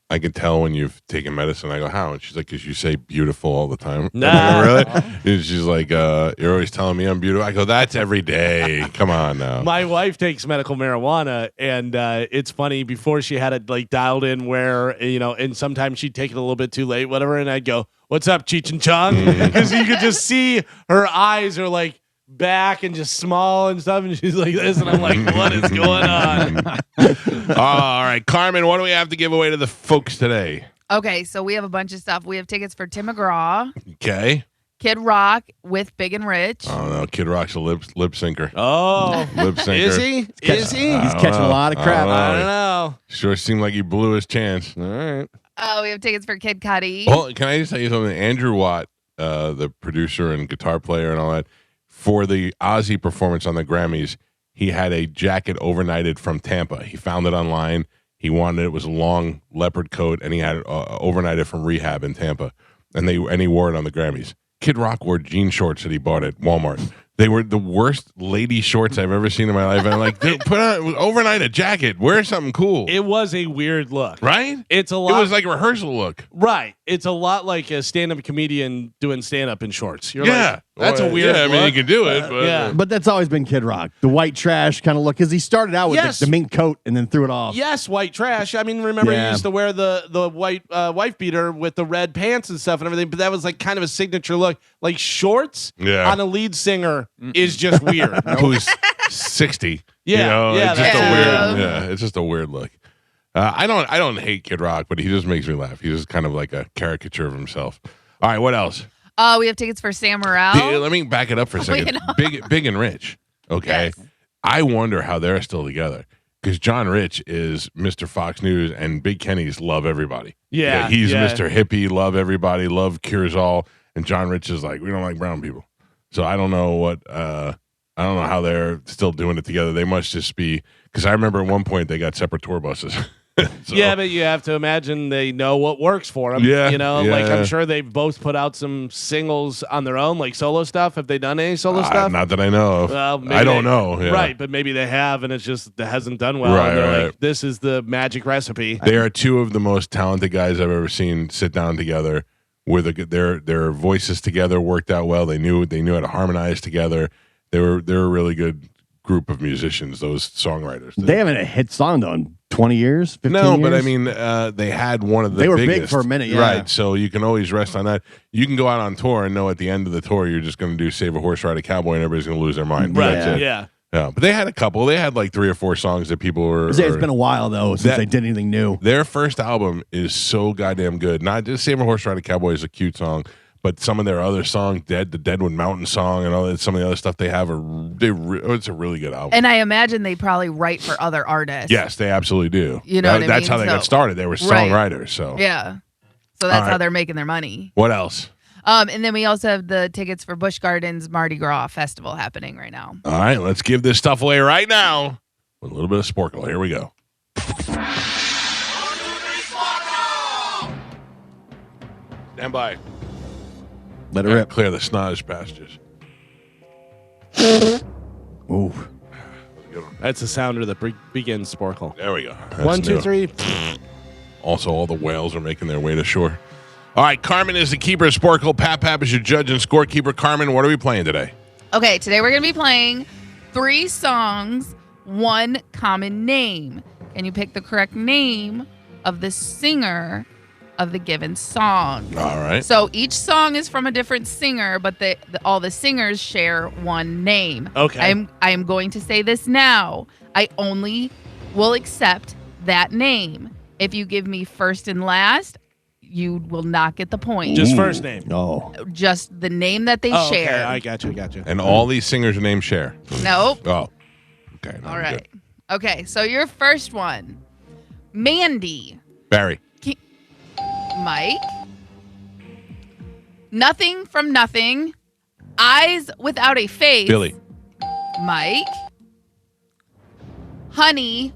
I can tell when you've taken medicine. I go, how? And she's like, because you say beautiful all the time. Nah. I go, really? And she's like, you're always telling me I'm beautiful. I go, that's every day. Come on now. My wife takes medical marijuana, and it's funny. Before she had it like dialed in where, and sometimes she'd take it a little bit too late, whatever, and I'd go, what's up, Cheech and Chong? Because you could just see her eyes are like back and just small and stuff, and she's like this, and I'm like, what is going on? All right, Carmen, what do we have to give away to the folks today? Okay, so we have a bunch of stuff. We have tickets for Tim McGraw, Okay. Kid Rock with Big and Rich. Oh no, Kid Rock's a lip syncer. Oh, Lip syncer. is he? Is he? I He's don't catching know. a lot of crap. I I don't don't know. know. Sure seemed like he blew his chance. All right. We have tickets for Kid Cudi. Well, can I just tell you something? Andrew Watt, the producer and guitar player and all that, for the Ozzy performance on the Grammys, he had a jacket overnighted from Tampa. He found it online. He wanted it was a long leopard coat, and he had it overnighted from rehab in Tampa, and he wore it on the Grammys. Kid Rock wore jean shorts that he bought at Walmart. They were the worst lady shorts I've ever seen in my life. And I'm like, dude, put on overnight a jacket. Wear something cool. It was a weird look. Right? It's a It lot. was like a rehearsal look. Right. It's a lot like a stand-up comedian doing stand-up in shorts. You're Yeah. like, that's a Or- weird Yeah, I mean, look. you can do it. But, yeah. But that's always been Kid Rock, the white trash kind of look. Because he started out with Yes. the mink coat and then threw it off. Yes, white trash. I mean, remember he Yeah. used to wear the white wife beater with the red pants and stuff and everything, but that was like kind of a signature look. Like shorts Yeah. on a lead singer is just weird. Who's 60. Yeah, You know, yeah, it's just that's a true. weird. Yeah, it's just a weird look. I don't hate Kid Rock, but he just makes me laugh. He's just kind of like a caricature of himself. All right, what else? We have tickets for Sam Morril. Let me back it up for a second. know. Big and Rich. Okay. Yes. I wonder how they're still together. Because John Rich is Mr. Fox News and Big Kenny's love everybody. Yeah, he's yeah. Mr. Hippie, love everybody, love cures all. And John Rich is like, we don't like brown people. So I don't know what I don't know how they're still doing it together. They must just be because I remember at one point they got separate tour buses. So- Yeah, but you have to imagine they know what works for them. Yeah, like yeah. I'm sure they've both put out some singles on their own, like solo stuff. Have they done any solo stuff? Not that I know of. Well, maybe I don't they- know. Yeah. Right, but maybe they have, and it's just it hasn't done well. Right, and they're right. like, this is the magic recipe. They are two of the most talented guys I've ever seen sit down together. Where their voices together worked out well. They knew how to harmonize together. They're a really good group of musicians. Those songwriters. They haven't a hit song though in 20 years, 15 No, years. but I mean, they had one of the They were big biggest. for a minute, yeah. Right, so you can always rest on that. You can go out on tour and know at the end of the tour you're just going to do Save a Horse, Ride a Cowboy, and everybody's going to lose their mind. Right, That's it. yeah. Yeah, but they had a couple. They had like 3 or 4 songs that people were. it's been a while though since That- they did anything new. Their first album is so goddamn good. Not just Save a Horse, Ride a Cowboy is a cute song, but some of their other songs, the Deadwood Mountain song, and all that, some of the other stuff they have it's a really good album. And I imagine they probably write for other artists. Yes, they absolutely do. You know what I That's mean? how they got So- started. They were Right. songwriters. So Yeah. So All that's right. how they're making their money. what else? And then we also have the tickets for Busch Gardens Mardi Gras Festival happening right now. All right, let's give this stuff away right now with a little bit of Sporkle. Here we go. Stand by. Let it rip. Clear the snottage passages. Ooh. That's the sounder that begins Sporkle. There we go. That's 1, 2, new. 3. Also, all the whales are making their way to shore. All right, Carmen is the keeper of Sporkle. Pap is your judge and scorekeeper. Carmen, what are we playing today? Okay, today we're going to be playing 3 songs, 1 common name. Can you pick the correct name of the singer of the given song? All right. So each song is from a different singer, but all the singers share one name. Okay. I am going to say this now. I only will accept that name. If you give me first and last, you will not get the point. Just first name. Oh. Just the name that they Oh, okay. share. I got you. And all these singers are named Cher. Nope. Oh. Okay. no, All I'm right. good. Okay, so your first one. Mandy. Barry. Mike. Nothing from Nothing. Eyes Without a Face. Billy. Mike. Honey.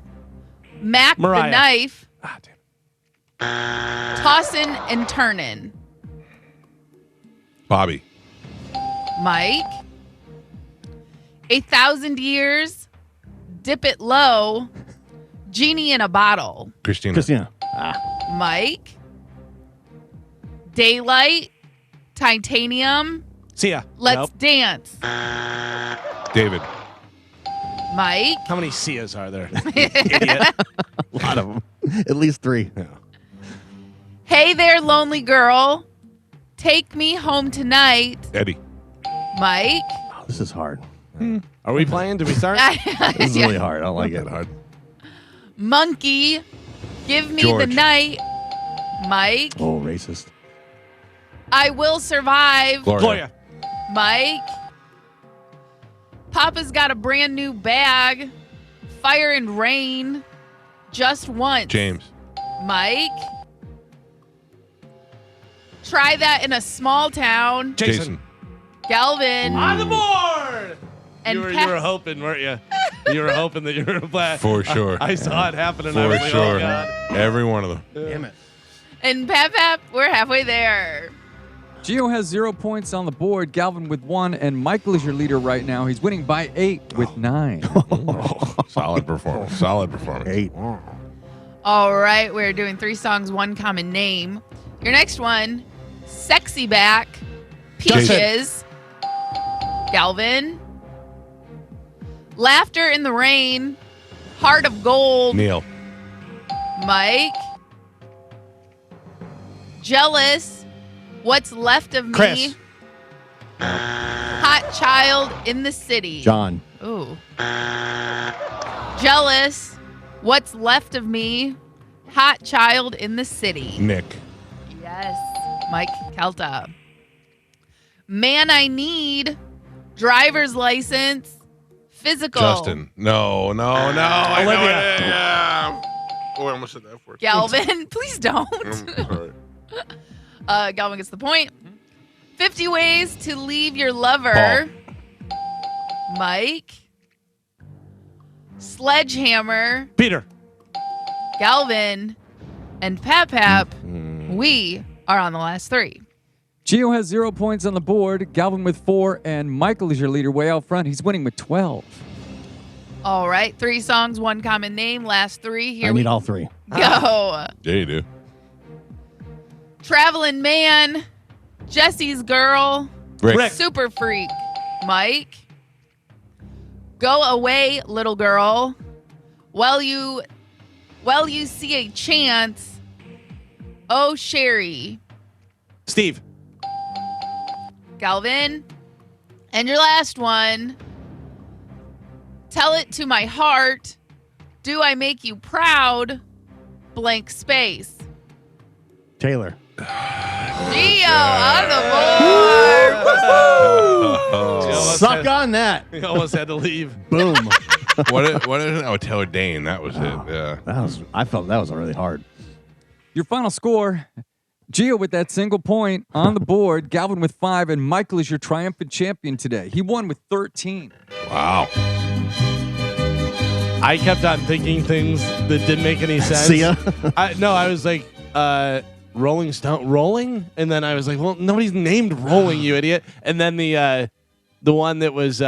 Mac Mariah. the Knife. Ah, damn. Tossin' and Turnin'. Bobby. Mike. 1,000 Years. Dip It Low. Genie in a Bottle. Christina. Mike. Daylight. Titanium. See ya. Let's Nope. Dance. David. Mike. How many Sias are there? Idiot. A lot of them. At least 3. Hey There, Lonely Girl. Take Me Home Tonight. Eddie. Mike. Oh, this is hard. Are we playing? Did we start? This is really hard. I don't like Not it. that hard. Monkey. Give Me George. the Night. Mike. Oh, racist. I Will Survive. Gloria. Mike. Papa's Got a Brand New Bag. Fire and Rain. Just Once. James. Mike. Try That in a Small Town. Jason. Galvin. On the board. And you were Pat- hoping, weren't you? You were hoping that you were black. For sure. I saw it happening. I For was like, sure. Oh, God. Every one of them. Damn it. And Pap, we're halfway there. Gio has 0 points on the board. Galvin with 1, and Michael is your leader right now. He's winning by 8 with 9. Solid performance. Solid performance. 8. All right, we're doing 3 songs, 1 common name. Your next one, Sexy Back, Peaches, Galvin, Laughter in the Rain, Heart of Gold, Neil. Mike, Jealous, What's Left of Me, Chris. Hot Child in the City. John. Ooh. Jealous, What's Left of Me, Hot Child in the City. Nick. Yes. Mike Calta. Man I Need, Driver's License, Physical. Justin. No. I know Olivia. it. Yeah. Oh, I almost said that for Galvin, please don't. Sorry. Galvin gets the point. 50 Ways to Leave Your Lover. Mike. Sledgehammer. Peter. Galvin. And Pap. We are on the last 3. Gio has 0 points on the board. Galvin with 4, and Michael is your leader way out front. He's winning with 12. All right. 3 songs, 1 common name. Last 3. Here I we need all 3. go. Yeah, you do. Traveling Man. Jesse's Girl. Rick. Super Freak. Mike. Go Away, Little Girl. Well, you see a chance. Oh, Sherry. Steve. Galvin. And your last one. Tell It to My Heart. Do I Make You Proud? Blank space. Taylor. Gio on the board. Suck on that. You almost had to leave. Boom. What is it? Oh, Taylor Dane. That was it. Yeah. I felt that was really hard. Your final score, Gio with that single point on the board, Galvin with 5, and Michael is your triumphant champion today. He won with 13. Wow. I kept on thinking things that didn't make any sense. See ya. I was like, Rolling Stone, Rolling? And then I was like, well, nobody's named Rolling, you idiot. And then the one that was,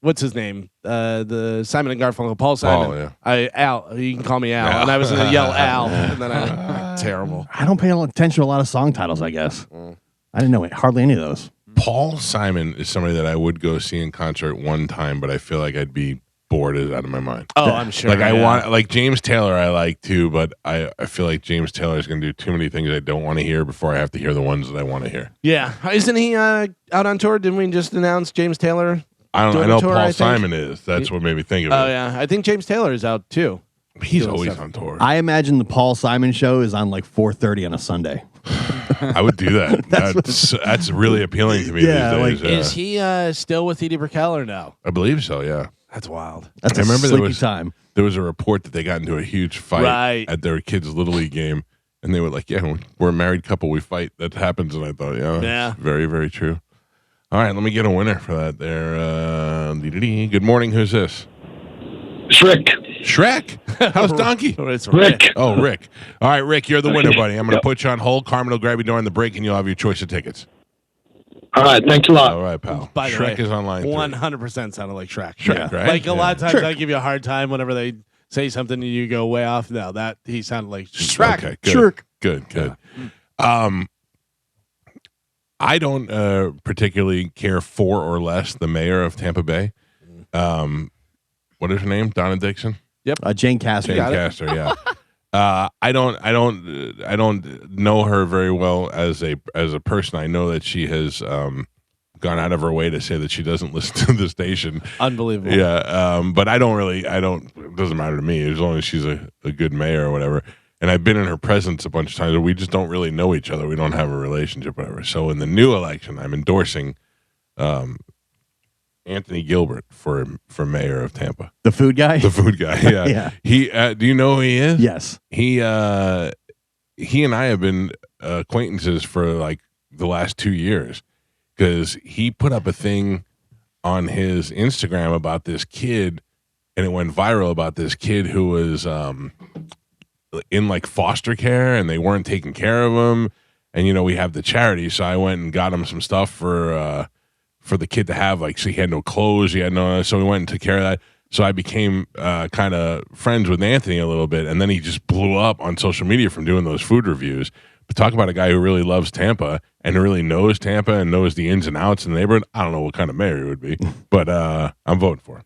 what's his name? The Simon and Garfunkel, Paul Simon. Oh, yeah. Al, you can call me Al. Yeah. And I was going to yell Al. And then I, terrible. I don't pay attention to a lot of song titles, I guess. I didn't know hardly any of those. Paul Simon is somebody that I would go see in concert one time, but I feel like I'd be bored out of my mind. Oh, I'm sure. Like I yeah. want, like James Taylor, I like too, but I feel like James Taylor is going to do too many things I don't want to hear before I have to hear the ones that I want to hear. Yeah. Isn't he out on tour? Didn't we just announce James Taylor? I don't know. I Doing know a tour, I Paul think. Simon is. That's what made me think of Oh, it. yeah. I think James Taylor is out too. He's doing always stuff. on tour. I imagine the Paul Simon show is on like 4:30 on a Sunday. I would do that. That's really appealing to me Yeah, these days. like, Is he still with Edie Brickell or no? I believe so. Yeah. That's wild. That's I a remember sleepy time. there was a report that they got into a huge fight Right. at their kids' little league game, and they were like, "Yeah, we're a married couple. We fight. That happens." And I thought, yeah, it's very, very true. All right, let me get a winner for that. There. Good morning. Who's this? Shrek. How's Donkey? It's Rick. Oh, Rick. All right, Rick, you're the winner, buddy. I'm going to put you on hold. Carmen will grab you during the break, and you'll have your choice of tickets. All right, thanks a lot. All right, pal. By the Shrek way, is on line 100% sounded like Shrek. Shrek, right? Like a lot of times Shrek. I give you a hard time whenever they say something and you go way off. No, that he sounded like Shrek. Okay, good. Shrek. Good. I don't particularly care for or less the mayor of Tampa Bay. What is her name? Donna Dixon? Jane Castor. Jane Castor, yeah. I don't know her very well as a person. I know that she has gone out of her way to say that she doesn't listen to the station. Unbelievable. Yeah, but it doesn't matter to me as long as she's a good mayor or whatever. And I've been in her presence a bunch of times, and we just don't really know each other. We don't have a relationship, whatever. So in the new election, I'm endorsing Anthony Gilbert for mayor of Tampa. The food guy? The food guy, yeah. Yeah. He, do you know who he is? Yes. He and I have been acquaintances for like the last 2 years because he put up a thing on his Instagram about this kid, and it went viral about this kid who was in like foster care, and they weren't taking care of him. And we have the charity, so I went and got him some stuff for the kid to have. Like, so he had no clothes, so we went and took care of that. So I became kind of friends with Anthony a little bit, and then he just blew up on social media from doing those food reviews. But talk about a guy who really loves Tampa and really knows Tampa and knows the ins and outs in the neighborhood. I don't know what kind of mayor he would be, but I'm voting for him.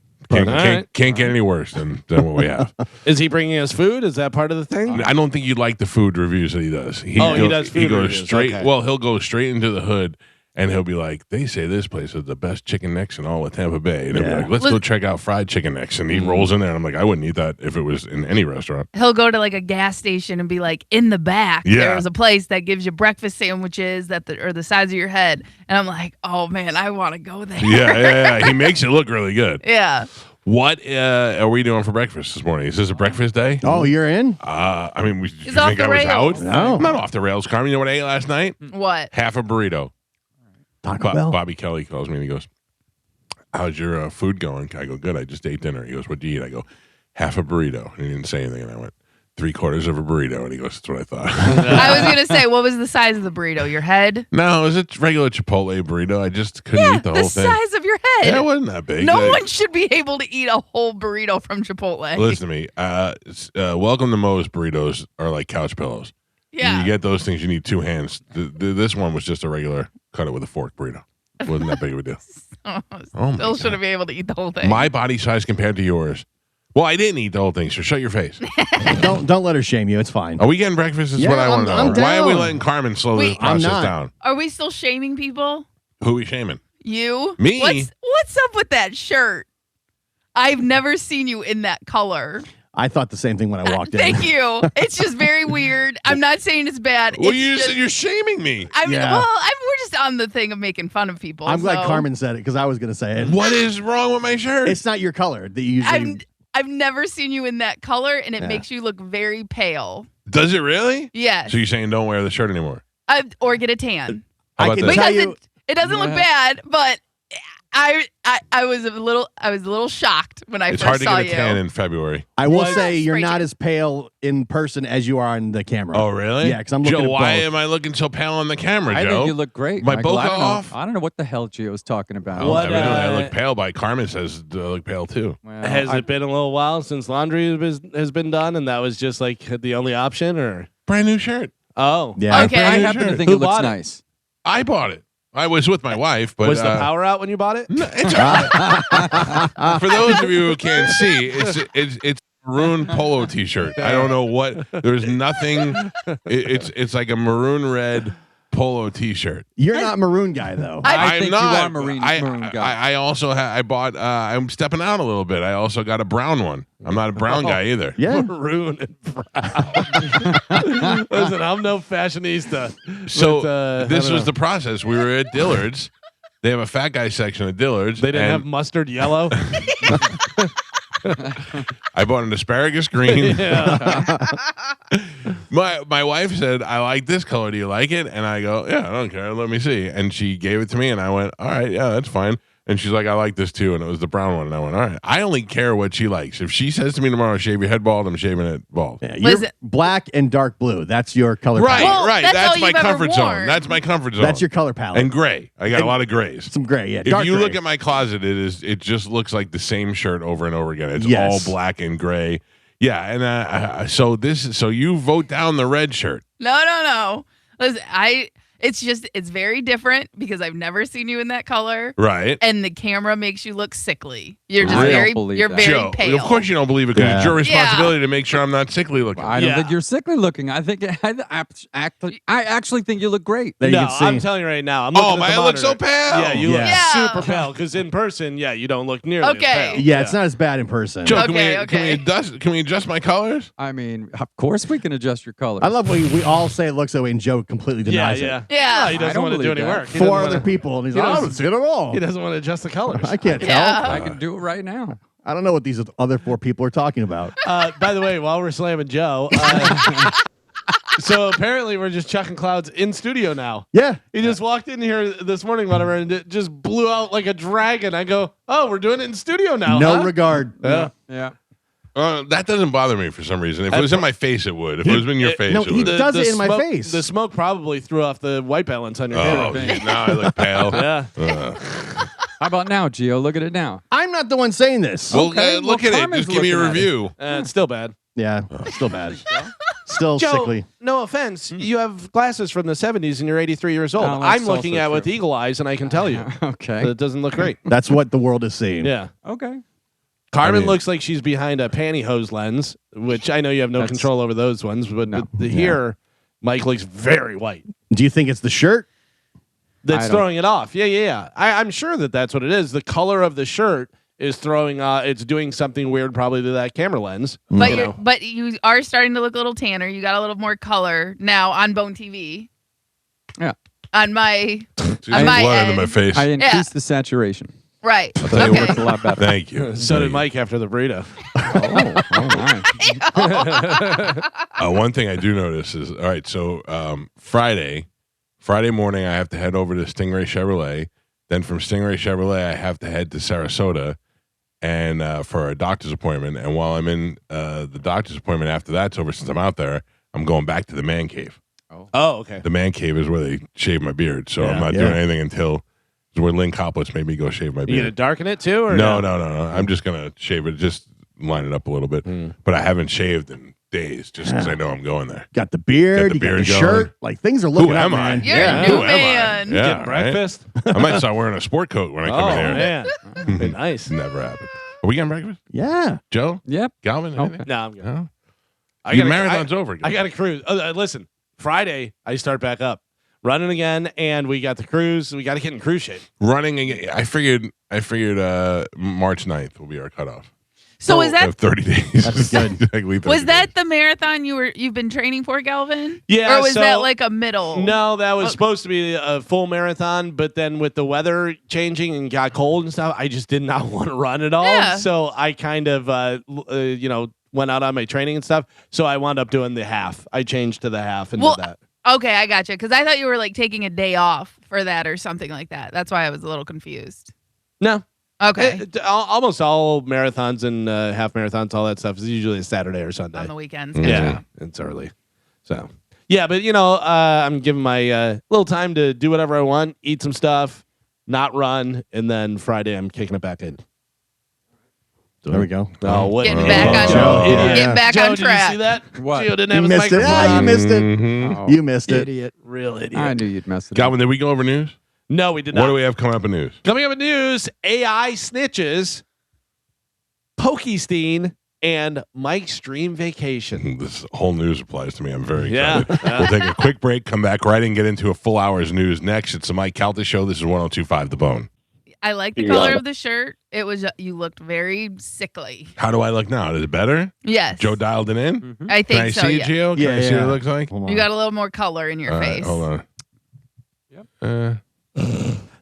Can't get any worse than what we have. Is he bringing us food? Is that part of the thing? I don't think you'd like the food reviews that he does. He does food He goes reviews, straight. okay. Well, he'll go straight into the hood, and he'll be like, "They say this place is the best chicken necks in all of Tampa Bay." And he'll be like, "Let's go check out fried chicken necks." And he rolls in there, and I'm like, "I wouldn't eat that if it was in any restaurant." He'll go to like a gas station and be like, in the back, Yeah. there's a place that gives you breakfast sandwiches that are the size of your head. And I'm like, oh man, I want to go there. Yeah. He makes it look really good. Yeah. What are we doing for breakfast this morning? Is this a breakfast day? Oh, you're in? I mean, did you off think the I was rails. out? No. I'm not off the rails, Carmen. You know what I ate last night? What? Half a burrito. Taco Bell? Bobby Kelly calls me and he goes, "How's your food going?" I go, "Good. I just ate dinner." He goes, "What'd you eat?" I go, "Half a burrito." And he didn't say anything. And I went, 3/4 of a burrito. And he goes, "That's what I thought." I was going to say, what was the size of the burrito? Your head? No, it was a regular Chipotle burrito. I just couldn't eat the whole thing. size of your head. Yeah, it wasn't that big. No one should be able to eat a whole burrito from Chipotle. Listen to me. Welcome to Moe's burritos are like couch pillows. Yeah. You get those things, you need two hands. This one was just a regular cut it with a fork burrito. Wasn't that big of a deal. Oh, my still God. shouldn't be able to eat the whole thing. My body size compared to yours. Well, I didn't eat the whole thing, so shut your face. Don't let her shame you. It's fine. Are we getting breakfast? Is Yeah, what I want to know. I'm Why are we down. letting Carmen slow this Wait. I'm process not. down? Are we still shaming people? Who are we shaming? You? Me? What's up with that shirt? I've never seen you in that color. I thought the same thing when I walked in. Thank you. It's just very weird. I'm not saying it's bad. Well, It's just- you're shaming me. I mean, Yeah. we're just on the thing of making fun of people. I'm glad so Carmen said it because I was going to say it. What is wrong with my shirt? It's not your color that you usually. I've never seen you in that color, and it Yeah. makes you look very pale. Does it really? Yes. So you're saying don't wear the shirt anymore? Or get a tan. How I about can that? tell Because you. it doesn't look bad, but I was a little shocked when I It's first hard to saw get a you. tan in February. I will What? say you're Spray not tan. as pale in person as you are on the camera. Oh, really? Yeah, 'cause I'm looking Joe, at why both. am I looking so pale on the camera, I Joe? think you look great. My Michael. bokeh I don't know- off? I don't know what the hell Gio's talking about. Oh, What, evidently I look pale. By Carmen says I look pale too. Well, Has I- it been a little while since laundry has been done, and that was just like the only option, or Brand new shirt. oh, Yeah. Okay. I happen to Sure. think Who it looks bought it? nice. I bought it. I was with my wife, but was the power out when you bought it? No, it's for those of you who can't see, it's a maroon polo T-shirt. I don't know what. There's nothing. It's like a maroon red polo T-shirt. You're not maroon guy though. I I'm think not. you are maroon guy. I also I bought. I'm stepping out a little bit. I also got a brown one. I'm not a brown guy either. yeah. Maroon and brown. Listen, I'm no fashionista. So but, this I was don't the process. We were at Dillard's. They have a fat guy section at Dillard's. know. They didn't and have mustard yellow. I bought an asparagus green. Yeah. My wife said, "I like this color. Do you like it?" And I go, "Yeah, I don't care. Let me see." And she gave it to me, and I went, "All right, yeah, that's fine." And she's like, "I like this too." And it was the brown one. And I went, "All right." I only care what she likes. If she says to me tomorrow, "Shave your head bald," I'm shaving it bald. Yeah, you're Listen. black and dark blue. That's your color Right, palette. Well, right. that's That's all my you've ever comfort zone. worn. That's my comfort zone. That's your color palette. and gray. I got a lot of grays. some gray. Yeah. If dark you gray. look at my closet, it just looks like the same shirt over and over again. It's Yes. all black and gray. Yeah, and so you vote down the red shirt. No. Listen, it's very different because I've never seen you in that color, Right. and the camera makes you look sickly. You're just I don't very, believe you're that. very Joe, pale. of course you don't believe it because it's Yeah. your responsibility to make sure I'm not sickly looking. I don't Yeah. think you're sickly looking. I think I actually think you look great. There you No, can see. I'm telling you right now. I'm looking Oh, at man, the I look so monitor. pale. Yeah, you Yeah. look super pale because in person, you don't look nearly as Okay. pale. yeah, it's not as bad in person. Joe, Okay. can we adjust my colors? I mean, of course we can adjust your colors. I love when we all say it looks that way, and Joe completely Yeah, denies it. Yeah. No, he I doesn't don't want to do believe any that. work. He Four doesn't other wanna- people, and he's he like, I doesn't- haven't seen it all. He doesn't want to adjust the colors. I can't tell. Yeah. I can do it right now. I don't know what these other four people are talking about. By the way, while we're slamming Joe, so apparently we're just chucking clouds in studio now. Yeah. He just walked in here this morning, whatever, and it just blew out like a dragon. I go, "Oh, we're doing it in studio now." No huh? regard. Yeah. Yeah. That doesn't bother me for some reason. If it was in my face, it would. If it was in your face, no, it he would. does it in my smoke- face. The smoke probably threw off the white balance on your Oh, hair. now I look pale. Yeah. How about now, Gio? Look at it now. I'm not the one saying this. Well, Okay, look well, at it. Carmen's Just give me a looking at it. review. It's still bad. Yeah, still bad. Still Joe, sickly. no offense. You have glasses from the 70s and you're 83 years old. Oh, that's I'm looking also at with true. eagle eyes and I can tell you Okay. that it doesn't look great. That's what the world is seeing. Yeah. Okay. Carmen mean- looks like she's behind a pantyhose lens, which I know you have no That's- control over those ones, but No. here, Mike looks very white. Do you think it's the shirt? That's I don't- throwing it off. Yeah. I'm sure that that's what it is. The color of the shirt is throwing. It's doing something weird, probably to that camera lens. But but you are starting to look a little tanner. You got a little more color now on Bone TV. Yeah. On my She's On my blood into end. my face. I increased the saturation. right. I'll tell you Okay. what's a lot better. Thank you. So did Thank Mike after the burrito. Oh, nice. you. One thing I do notice is, all right, so Friday morning, I have to head over to Stingray Chevrolet. Then from Stingray Chevrolet, I have to head to Sarasota and for a doctor's appointment. And while I'm in the doctor's appointment after that's over, since I'm out there, I'm going back to the man cave. Oh, okay. The man cave is where they shave my beard. So I'm not Yeah. doing anything until it's where Lynn Coplitz made me go shave my You gonna beard. darken it too, or No. I'm just going to shave it, just line it up a little bit. But I haven't shaved in days just because I know I'm going there. Got the beard, Got the you got beard the going. shirt. Like things are looking Who up, am I? man. You're yeah. a new Who am I? man. Yeah, Getting breakfast. right? I might start wearing a sport coat when I come Oh in here. man, Be nice. Never happened. Are we getting breakfast? Yeah. Joe? Yep. Galvin? Okay. Anything? No, I'm good. No? I Your gotta- marathon's over. I got to cruise. Listen, Friday I start back up running again, and we got the cruise. We got to get in cruise shape. Running again. I figured March 9th will be our cutoff. So is We that have 30 days. That's good. Exactly 30 was that days. the marathon you've been training for, Galvin? Yeah, Or was so- that like a middle? No, that was Oh. supposed to be a full marathon, but then with the weather changing and got cold and stuff, I just did not want to run at all. Yeah. So I kind of, went out on my training and stuff. So I wound up doing the half. I changed to the half and Well, did that. Okay, I gotcha. Because I thought you were like taking a day off for that or something like that. That's why I was a little confused. No. Okay. Almost all marathons and half marathons, all that stuff is usually a Saturday or Sunday. On the weekends. Yeah, Gotcha. it's early. So, yeah, but I'm giving my little time to do whatever I want, eat some stuff, not run, and then Friday I'm kicking it back in. There we go. Oh, what? Getting back on Joe, idiot. Getting back Joe, on track. Did you see that? What? Gio didn't You have his missed it. microphone Ah, you on. missed it. Mhm. You missed it. Idiot. Real idiot. I knew you'd mess it up. Galvin, did we go over news? No, we did What not. do we have coming up in news? Coming up in news, AI snitches, Pokestein, and Mike's Dream Vacation. This whole news applies to me. I'm very Yeah. excited. We'll take a quick break, come back right and get into a full hour's news next. It's the Mike Calta Show. This is 102.5 The Bone. I like the Yeah. color of the shirt. It was you looked very sickly. How do I look now? Is it better? Yes. Joe dialed it in? I Can I think so. see it, Yeah. Gio? Can I see what it looks like? Hold on. You got a little more color in your All right, face. hold on. Yep.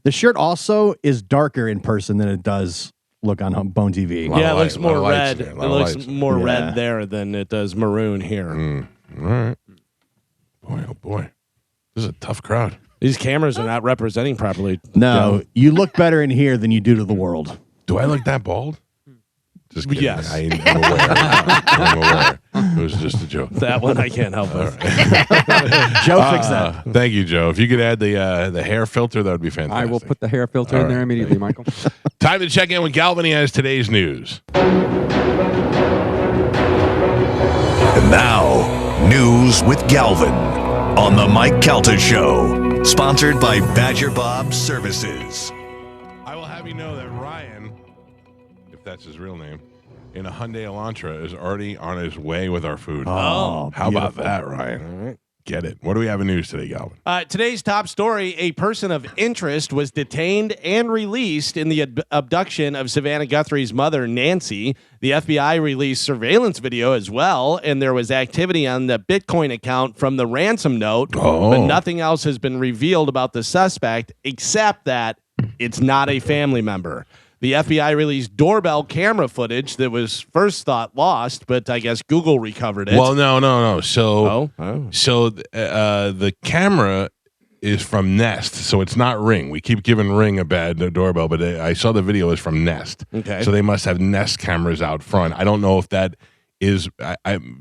The shirt also is darker in person than it does look on Bone TV. Lot Yeah, of it looks light, lot more of lights red. in It there, lot of looks lights. more Yeah. red there than it does maroon here. All right. Boy, oh boy. This is a tough crowd. These cameras are not representing properly. No, you look better in here than you do to the world. Do I look that bald? Just kidding. Yes. I'm aware. I'm aware. It was just a joke. That one I can't help All with. right. Joe, fix that. Thank you, Joe. If you could add the hair filter, that would be fantastic. I will put the hair filter All in there right. immediately, Michael. Time to check in with Galvin. He has today's news. And now, news with Galvin on the Mike Calta Show, sponsored by Badger Bob Services. I will have you know that Ryan, if that's his real name, in a Hyundai Elantra is already on his way with our food. Oh, How about beautiful. that, Ryan? Get it. What do we have in news today, Galvin? Today's top story, a person of interest was detained and released in the abduction of Savannah Guthrie's mother, Nancy. The FBI released surveillance video as well, and there was activity on the Bitcoin account from the ransom note, but nothing else has been revealed about the suspect except that it's not a family member. The FBI released doorbell camera footage that was first thought lost, but I guess Google recovered it. Well, no. So, Oh. the camera is from Nest, so it's not Ring. We keep giving Ring a bad doorbell, but I saw the video is from Nest. Okay. So they must have Nest cameras out front. I don't know if that is.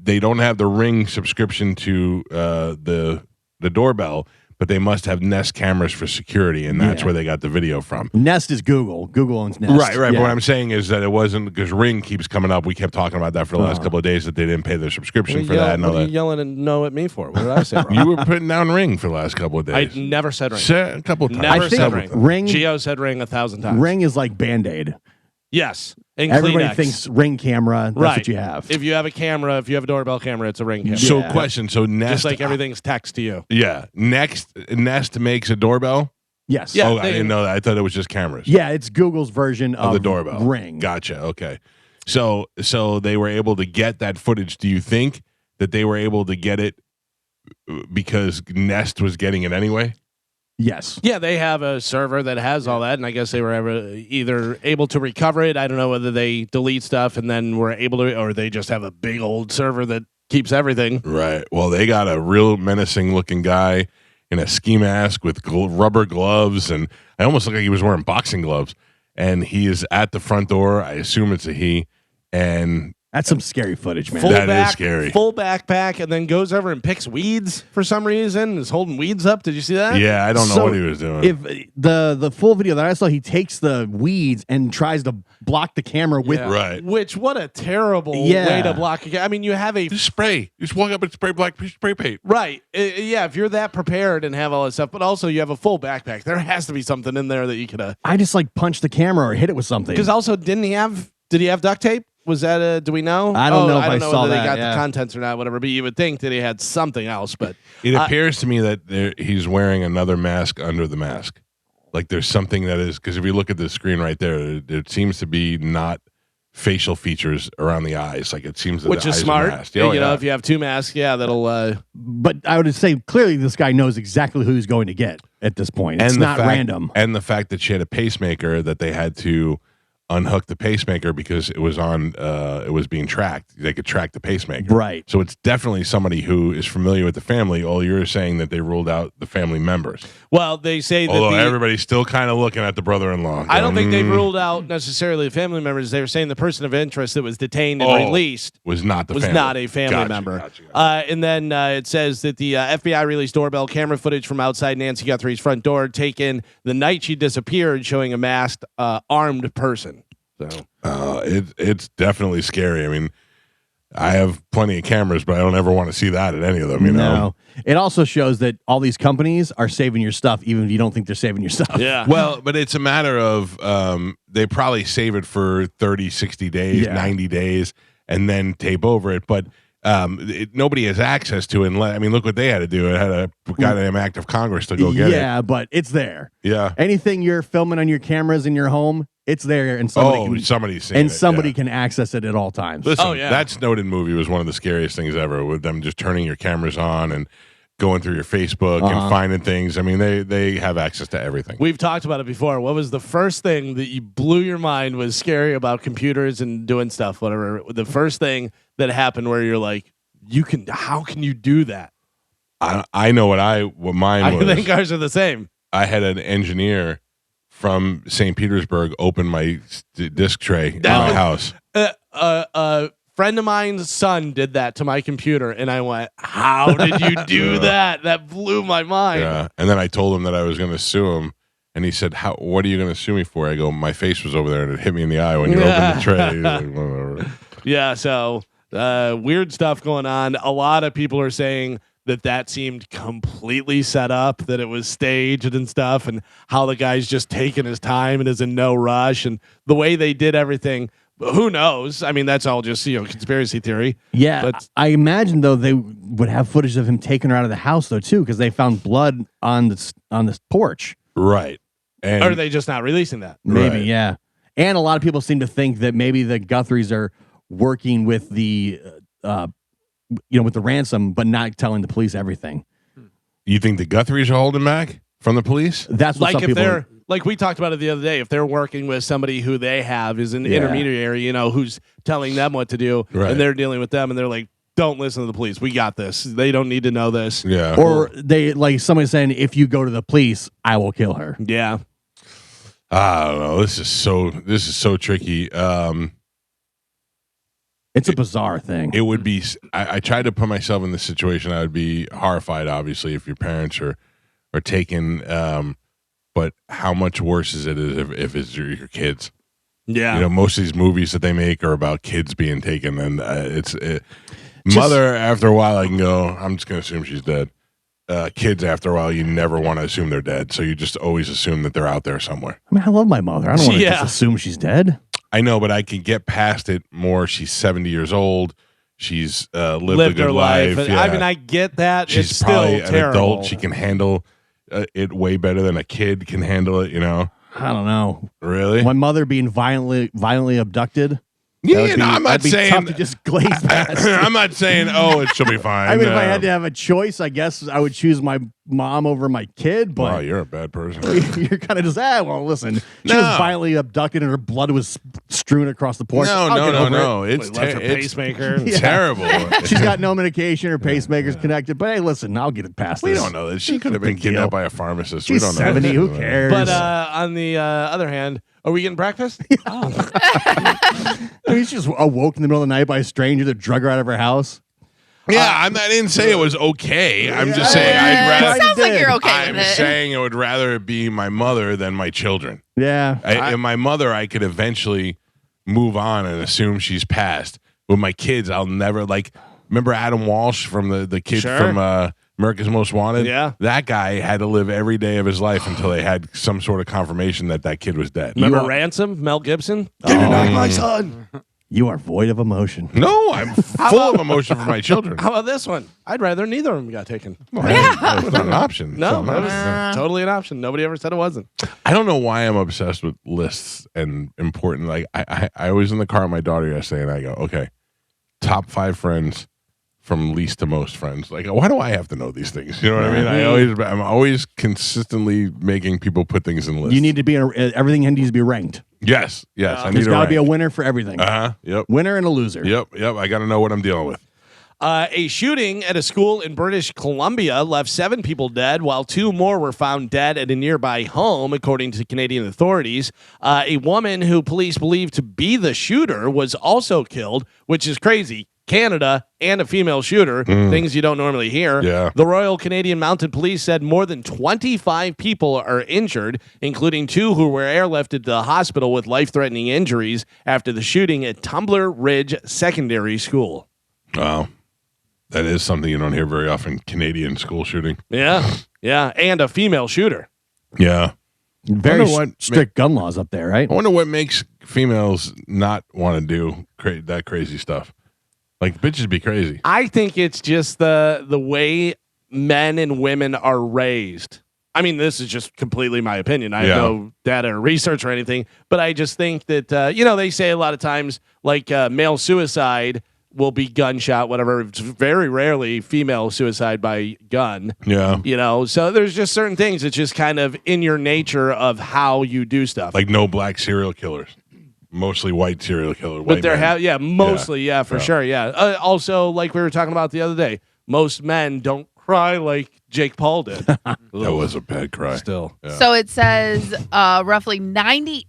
They don't have the Ring subscription to the doorbell, but they must have Nest cameras for security, and that's Yeah. where they got the video from. Nest is Google. Google owns Nest. Right. Yeah. But what I'm saying is that it wasn't because Ring keeps coming up. We kept talking about that for the last couple of days that they didn't pay their subscription for that and all What are you that. yelling and no at me for? What did I say wrong? You were putting down Ring for the last couple of I days. never said ring. Said a couple of times. Never I think said ring. Ring- Gio said ring 1,000 times. Ring is like Band-Aid. Yes. And Everybody Kleenex. thinks Ring camera. That's right. what you have. If you have a camera, if you have a doorbell camera, it's a ring camera. So Yeah. question. So Nest, Just like everything's text to you. Yeah. Nest makes a doorbell. Yes. Yeah. Oh, I didn't know that. I thought it was just cameras. Yeah, it's Google's version Of of the doorbell. Ring. Gotcha. Okay. So they were able to get that footage. Do you think that they were able to get it because Nest was getting it anyway? Yes. Yeah, they have a server that has all that, and I guess they were either able to recover it. I don't know whether they delete stuff and then were able to, or they just have a big old server that keeps everything. Right. Well, they got a real menacing looking guy in a ski mask with rubber gloves, and I almost looked like he was wearing boxing gloves. And he is at the front door. I assume it's a he. And That's some scary footage, man. Full That is back, scary. Full backpack, and then goes over and picks weeds for some reason. Is holding weeds up. Did you see that? yeah, I don't know So, what he was doing. If the full video that I saw, he takes the weeds and tries to block the camera with. Yeah. Right. Which what a terrible Yeah. way to block. I mean, you have a Just spray. You just walk up and spray black spray paint. right. Yeah, if you're that prepared and have all that stuff, but also you have a full backpack. There has to be something in there that you could. I just like punch the camera or hit it with something. Because also, did he have duct tape? Was that do we know? I don't know if I don't know saw whether that, they got yeah. the contents or not, whatever. But you would think that he had something else. But It appears to me that he's wearing another mask under the mask. Like there's something that is, because if you look at the screen right there, there seems to be not facial features around the eyes. Like it seems that which the is eyes are smart. masked. Oh, you know, yeah. if you have two masks, yeah, that'll. But I would say clearly this guy knows exactly who he's going to get at this point. It's the not fact- random. And the fact that she had a pacemaker that they had to unhook the pacemaker because it was on it was being tracked. They could track the pacemaker. Right. So it's definitely somebody who is familiar with the family. Oh, you're saying that they ruled out the family members. Well, they say that Although the, everybody's still kind of looking at the brother-in-law. I don't think they've Mm, ruled out necessarily the family members. They were saying the person of interest that was detained and Oh, released was not the was family. not a family Gotcha, member. gotcha. And then it says that the FBI released doorbell camera footage from outside Nancy Guthrie's front door taken the night she disappeared, showing a masked, armed person. So It's definitely scary. I mean, I have plenty of cameras, but I don't ever want to see that at any of them. You know. No. It also shows that all these companies are saving your stuff, even if you don't think they're saving your stuff. yeah, Well, but it's a matter of they probably save it for 30, 60 days, Yeah. 90 days, and then tape over it. But nobody has access to it. I mean, look what they had to do. It had a goddamn act of Congress to go get it. Yeah, but it's there. Yeah. Anything you're filming on your cameras in your home, it's there, and somebody's seen it. somebody can access it at all times. Listen, that Snowden movie was one of the scariest things ever, with them just turning your cameras on and going through your Facebook and finding things. I mean, they have access to everything. We've talked about it before. What was the first thing that you blew your mind was scary about computers and doing stuff, whatever? The first thing that happened where you're like, how can you do that? I know what mine was. I think ours are the same. I had an engineer from St. Petersburg open my disc tray in my house. A friend of mine's son did that to my computer, and I went, how did you do that? That blew my mind. Yeah. And then I told him that I was going to sue him. And he said, what are you going to sue me for? I go, my face was over there and it hit me in the eye when you opened the tray. He's like, whatever. Yeah, so weird stuff going on. A lot of people are saying that seemed completely set up, that it was staged and stuff, and how the guy's just taking his time and is in no rush, and the way they did everything. Who knows? I mean, that's all just conspiracy theory. Yeah, but I imagine though they would have footage of him taking her out of the house though too, because they found blood on this porch. Right. And are they just not releasing that? Maybe, Right. yeah. And a lot of people seem to think that maybe the Guthries are working with the with the ransom, but not telling the police everything. You think the Guthries are holding back from the police? That's what some Like if people they're like we talked about it the other day, if they're working with somebody who they have is an intermediary, who's telling them what to do, Right. and they're dealing with them, and they're like, don't listen to the police. We got this. They don't need to know this. Yeah. or they like somebody saying, if you go to the police, I will kill her. Yeah. I don't know. This is so tricky. It's a bizarre thing. It would be. I tried to put myself in this situation. I would be horrified, obviously, if your parents are taken. But how much worse is it if it's your kids? Yeah. Most of these movies that they make are about kids being taken, and mother. After a while, I can go. I'm just going to assume she's dead. Kids, after a while, you never want to assume they're dead, so you just always assume that they're out there somewhere. I mean, I love my mother. I don't want to just assume she's dead. I know, but I can get past it more. She's 70 years old. She's lived a good her life. Yeah. I mean, I get that. She's it's probably still an terrible. adult. She can handle it way better than a kid can handle it. I don't know. Really? My mother being violently abducted. Yeah, no, I'm not that'd be saying. tough to just glaze past. I'm not saying. She'll be fine. I mean, if I had to have a choice, I guess I would choose my mom over my kid. But wow, you're a bad person. you're kind of just well. Listen, she was violently abducted and her blood was strewn across the porch. No. It's Left her pacemaker. terrible. She's got no medication. Her pacemaker's connected. But hey, listen, I'll get it past We this. don't know that she could have been kidnapped by a pharmacist. She's we don't 70. know. Who cares? But on the other hand, are we getting breakfast? I mean, she just awoke in the middle of the night by a stranger that drug her out of her house. Yeah, I didn't say it was okay. I'm just saying I'd rather. It sounds like you're okay I'm with it. saying I would rather it be my mother than my children. Yeah. And my mother, I could eventually move on and assume she's passed. With my kids, I'll never remember Adam Walsh from the kid Sure. from America's Most Wanted? Yeah. That guy had to live every day of his life until they had some sort of confirmation that kid was dead. Remember Ransom, Mel Gibson? Give me back my son. You are void of emotion. No, I'm full of emotion for my children. How about this one? I'd rather neither of them got taken. Well, it's not an option. No, It's not that an was option. totally an option. Nobody ever said it wasn't. I don't know why I'm obsessed with lists and important. Like I was in the car with my daughter yesterday, and I go, okay, top 5 friends from least to most friends. Like, why do I have to know these things? You know what I mean? I'm always consistently making people put things in lists. You need to be everything needs to be ranked. Yes. I need There's a got to be a rank. winner for everything. Yep. Winner and a loser. Yep. I got to know what I'm dealing with. A shooting at a school in British Columbia left 7 people dead, while 2 more were found dead at a nearby home, according to Canadian authorities. A woman who police believe to be the shooter was also killed, which is crazy. Canada and a female shooter, things you don't normally hear. Yeah. The Royal Canadian Mounted Police said more than 25 people are injured, including 2 who were airlifted to the hospital with life-threatening injuries after the shooting at Tumbler Ridge Secondary School. Wow. That is something you don't hear very often. Canadian school shooting. Yeah, and a female shooter. Yeah. Very Wonder what strict gun laws up there, right? I wonder what makes females not want to do that crazy stuff. Like bitches be crazy. I think it's just the way men and women are raised. I mean, this is just completely my opinion. I have no data or research or anything, but I just think that they say a lot of times like male suicide will be gunshot, whatever. It's very rarely female suicide by gun. Yeah. So there's just certain things. It's just kind of in your nature of how you do stuff. Like no black serial killers. Mostly white serial killer. But there mostly, for sure, yeah. Also, like we were talking about the other day, most men don't cry like Jake Paul did. That was a bad cry. Still. Yeah. So it says roughly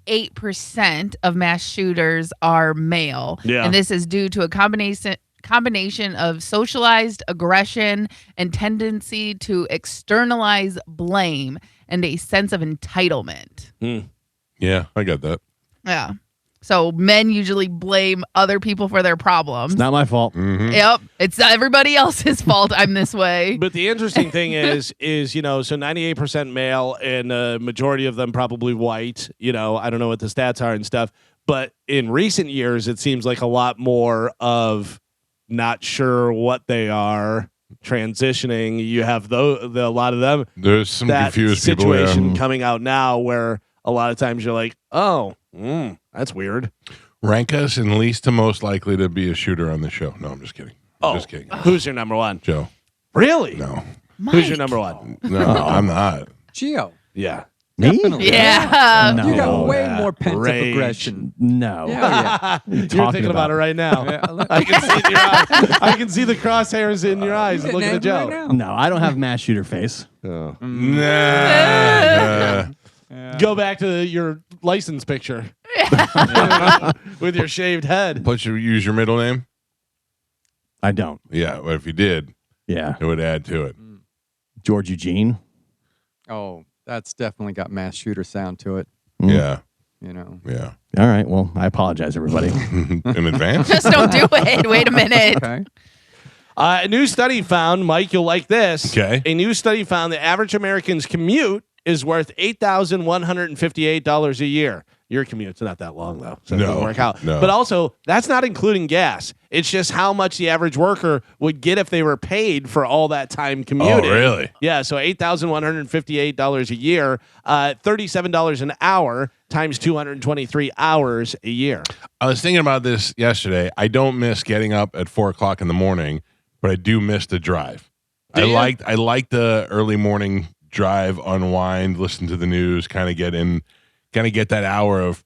98% of mass shooters are male. Yeah. And this is due to a combination of socialized aggression and tendency to externalize blame and a sense of entitlement. Yeah, I got that. Yeah. So men usually blame other people for their problems. It's not my fault. Mm-hmm. Yep. It's everybody else's fault I'm this way. But the interesting thing is so 98% male and a majority of them probably white. I don't know what the stats are and stuff. But in recent years, it seems like a lot more of not sure what they are, transitioning. You have a lot of them. There's some that confused situation people. coming out now where a lot of times you're like, oh, that's weird. Rank us in least to most likely to be a shooter on the show. No, I'm just kidding. I'm just kidding. Who's your number one? Joe. Really? No. Who's your number one? No, I'm not. Gio. Yeah. Me? Definitely. Yeah. No. You got way Yeah. more pent-up Rage. aggression. No. Yeah, You're talking thinking about about? it right now. yeah. I can see it in your eyes. I can see the crosshairs in your eyes looking at Joe. Right now. No, I don't have mass shooter face. Nah. Go back to your license picture with your shaved head. Plus, you use your middle name. I don't. Yeah, but if you did, Yeah. it would add to it. George Eugene. Oh, that's definitely got mass shooter sound to it. Yeah, Yeah. All right. Well, I apologize, everybody. in advance. Just don't do it. Wait a minute. Okay. A new study found, Mike, you'll like this. Okay. A new study found the average American's commute is worth $8,158 a year. Your commute's not that long, though, so it No, doesn't work out. no. But also, that's not including gas. It's just how much the average worker would get if they were paid for all that time commuting. Oh, really? Yeah, so $8,158 a year, $37 an hour times 223 hours a year. I was thinking about this yesterday. I don't miss getting up at 4 o'clock in the morning, but I do miss the drive. Do you? I like the early morning drive, unwind, listen to the news, kind of get that hour of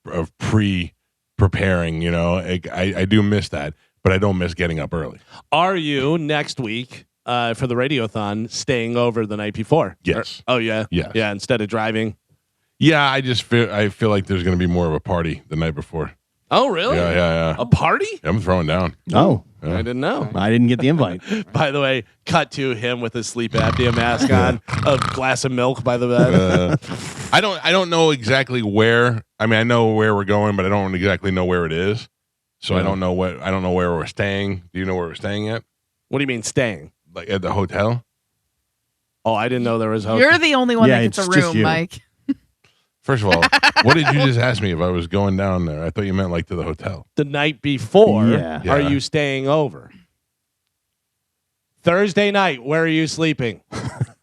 preparing. I do miss that, but I don't miss getting up early. Are you next week for the Radiothon staying over the night before? Yes. Oh yeah. Yes. Yeah. Instead of driving. Yeah, I feel like there's going to be more of a party the night before. Oh really? Yeah. A party? I'm throwing down. Oh, I didn't know. I didn't get the invite. By the way, cut to him with his sleep apnea mask on, a glass of milk by the bed. I don't know exactly where. I mean, I know where we're going, but I don't exactly know where it is. So I don't know where we're staying. Do you know where we're staying at? What do you mean staying? Like at the hotel? Oh, I didn't know there was a You're the only one Yeah, that gets a it's just room, you. Mike. First of all, what did you just ask me if I was going down there? I thought you meant like to the hotel. the night before. Yeah. Are Yeah. you staying over? Thursday night, where are you sleeping?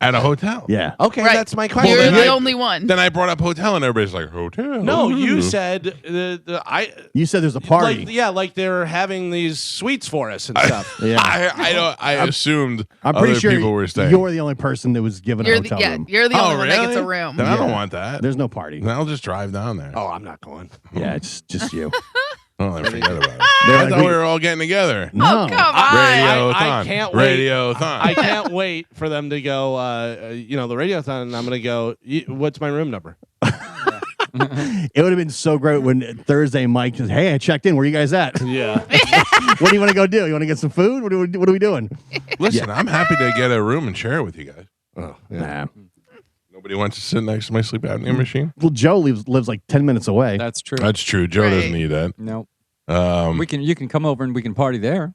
At a hotel. Yeah. Okay, Right. that's my question. You're then the I- only one. Then I brought up hotel and everybody's like, hotel? No, you Ooh. said You said there's a party. like they're having these suites for us and stuff. Yeah. I assumed I'm pretty other sure people were staying. you're the only person that was given a You're the, hotel yeah, room. you're the Oh, only one that gets a really? room. Then I don't Yeah. want that. There's no party. Then I'll just drive down there. Oh, I'm not going. Yeah, it's just you. Oh, I forgot about it. They're I like, thought we- we were all getting together. No. Oh, come on. Radiothon. I can't wait. Radiothon. I can't wait for them to go. The Radiothon. And I'm gonna go. What's my room number? It would have been so great when Thursday Mike says, "Hey, I checked in. Where you guys at? Yeah. What do you want to go do? You want to get some food? What are we doing?" Listen, I'm happy to get a room and share it with you guys. Oh, Nah. Nobody wants to sit next to my sleep apnea machine. Well, Joe lives like 10 minutes away. That's true. That's true. Joe Right. doesn't need that. No. You You can come over and we can party there.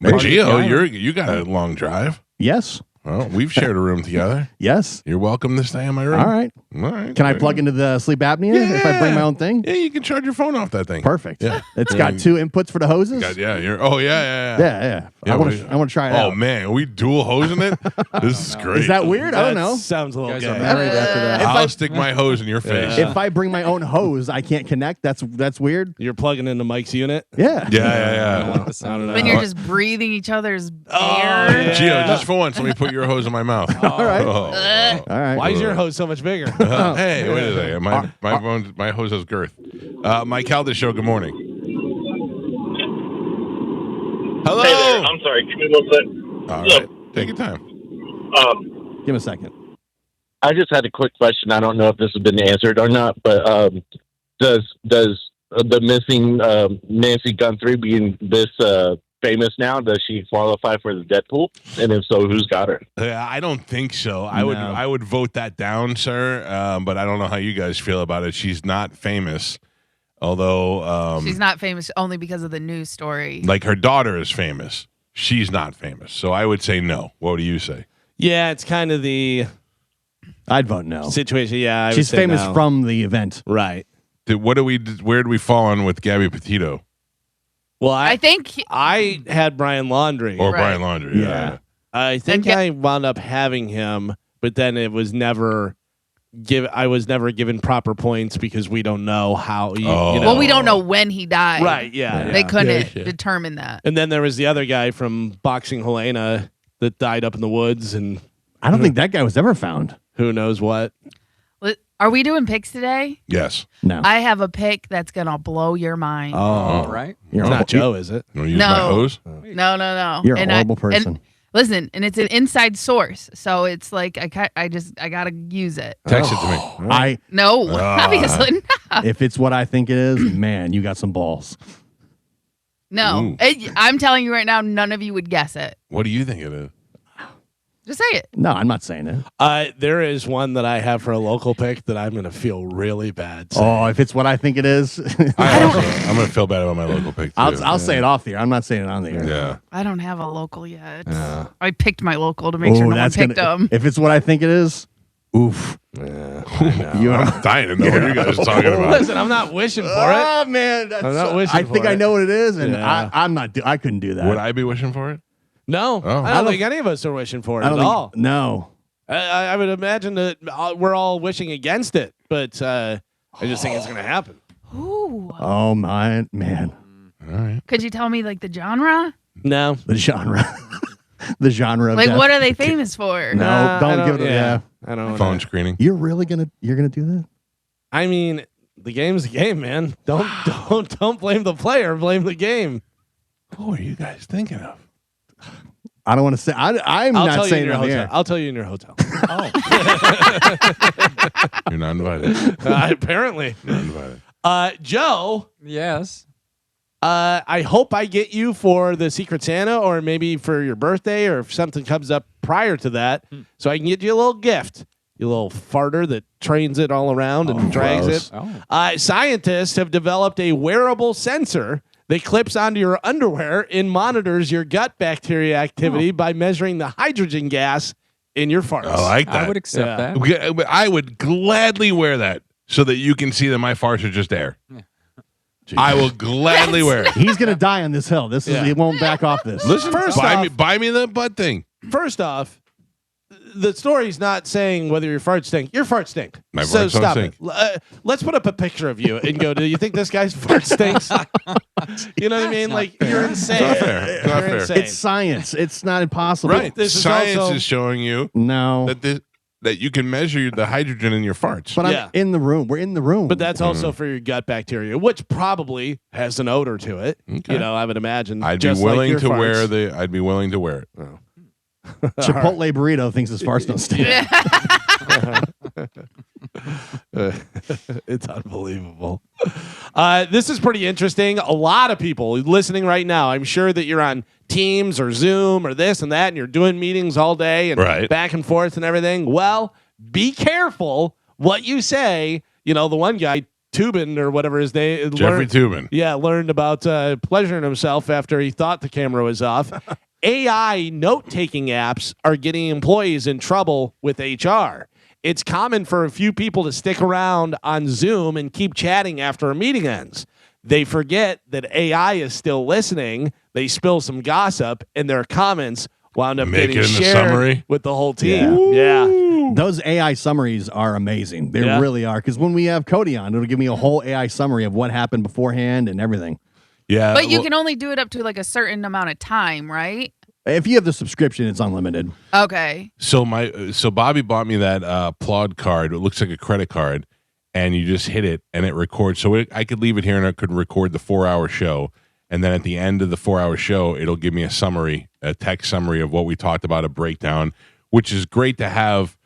but Party Gio, guy. you got a long drive. Yes. Well, we've shared a room together. Yes. You're welcome to stay in my room. All right. All right. Can I plug into the sleep apnea if I bring my own thing? Yeah, you can charge your phone off that thing. Perfect. Yeah. It's got 2 inputs for the hoses. Yeah, you're. Oh yeah. Yeah. Yeah, I want to try it out. Oh man, are we dual hosing it? This is great. Is that weird? I don't know. Sounds a little You guys gay. are married after that. I'll stick my hose in your face. If I bring my own hose, I can't connect. That's weird. You're plugging into Mike's unit. Yeah. Yeah. I don't know. When you're just breathing each other's air. yeah. Gio, just for once, let me put your hose in my mouth. All right. Oh. All right. Why is your hose so much bigger? Hey, wait a second. My hose has girth. Mike Calta show. Good morning. Hello. Hey there. I'm sorry. Give me 1 sec. All right. Take your time. Give me a second. I just had a quick question. I don't know if this has been answered or not, but does the missing Nancy Guthrie being this famous now, does she qualify for the Deadpool? And if so, who's got her? I don't think so. No. I would vote that down, sir. But I don't know how you guys feel about it. She's not famous, although She's not famous only because of the news story. like her daughter is famous. She's not famous, so I would say no. What do you say? Yeah, it's kind of the I'd vote no. situation. Yeah, I would She's say famous no. from the event. Right. Where did we fall on with Gabby Petito Well, I think I had Brian Laundrie. or Right. Brian Laundrie? Yeah. I think And I wound up having him, but then it was never I was never given proper points because we don't know how. You know. well, we don't know when he died. Right. Yeah. They yeah. couldn't Yeah. determine that. And then there was the other guy from Boxing Helena that died up in the woods, and I don't think that guy was ever found. who knows what. Are we doing picks today? Yes. No. I have a pick that's gonna blow your mind. All right. You're It's a- not Joe, is it? You want to use No. my hose? No. You're a And horrible person. And listen, and it's an inside source, so it's like I gotta use it. Text it to me. I No, obviously not. if it's what I think it is, man, you got some balls. No, Ooh. I'm telling you right now, none of you would guess it. What do you think it is? Just say it. No, I'm not saying it. There is one that I have for a local pick that I'm going to feel really bad. Oh, if it's what I think it is, I'm going to feel bad about my local pick, too. I'll say it off the air. I'm not saying it on the air. Yeah. I don't have a local yet. I picked my local to make sure Oh, no one that's picked gonna. them. If it's what I think it is, oof. You are. I'm dying to know what you guys are talking about. Listen, I'm not wishing for it. Oh man, that's I'm not wishing I think for I it. know what it is, and Yeah. I'm not. I couldn't do that. Would I be wishing for it? No, Oh. I don't think any of us are wishing for it I at don't think, all. No. I would imagine that we're all wishing against it, but I just think it's going to happen. Ooh. Oh my man, All right. Could you tell me like the genre? No. the genre, the genre. Of Like death. what are they famous for? No, I don't give it. Yeah. I don't Phone wanna- screening. You're really gonna do that? I mean, the game's the game, man. Don't blame the player, blame the game. Who are you guys thinking of? I don't want to say. I'm I'll not tell you in saying your it on the hotel. air. I'll tell you in your hotel. You're not invited. Apparently. Not invited. Joe, Yes. I hope I get you for the Secret Santa or maybe for your birthday or if something comes up prior to that so I can get you a little gift. You little farter that trains it all around and drags gross. it. Scientists have developed a wearable sensor that clips onto your underwear and monitors your gut bacteria activity by measuring the hydrogen gas in your farts. I like that. I would accept Yeah. that. I would gladly wear that so that you can see that my farts are just air. I will gladly wear it. He's gonna die on this hill. This is. Yeah. He won't back off this. Listen, First buy off- me the butt thing. First off, the story's not saying whether your farts stink. Your farts stink. My so farts don't stop stink. it. Let's put up a picture of you and go, do you think this guy's fart stinks? You know what I mean? Like, you're insane. It's not fair. It's not You're fair. insane. It's science. It's not impossible. Right. This is Science also- is showing you No. that you can measure the hydrogen in your farts. But Yeah. I'm in the room. We're in the room. But that's also for your gut bacteria, which probably has an odor to it. Okay. You know, I would imagine. I'd be just like willing your to wear farts. I'd be willing to wear it. Chipotle burrito thinks his farts don't stink. It's unbelievable. This is pretty interesting. A lot of people listening right now, I'm sure that you're on Teams or Zoom or this and that, and you're doing meetings all day and Right. back and forth and everything. Well, be careful what you say. You know, the one guy, Tubin or whatever his name, Jeffrey Tubin. learned about pleasuring himself after he thought the camera was off. AI note-taking apps are getting employees in trouble with HR. It's common for a few people to stick around on Zoom and keep chatting after a meeting ends. They forget that AI is still listening. They spill some gossip, and their comments wound up Make getting it in the shared summary? with the whole team. Yeah. Those AI summaries are amazing. They Yeah. really are. Because when we have Cody on, it'll give me a whole AI summary of what happened beforehand and everything. Yeah. But you well, can only do it up to like a certain amount of time, right? If you have the subscription, it's unlimited. Okay. So Bobby bought me that Applaud card. It looks like a credit card, and you just hit it and it records. So I could leave it here and I could record the 4-hour show, and then at the end of the 4-hour show, it'll give me a summary, a text summary of what we talked about, a breakdown, which is great to have.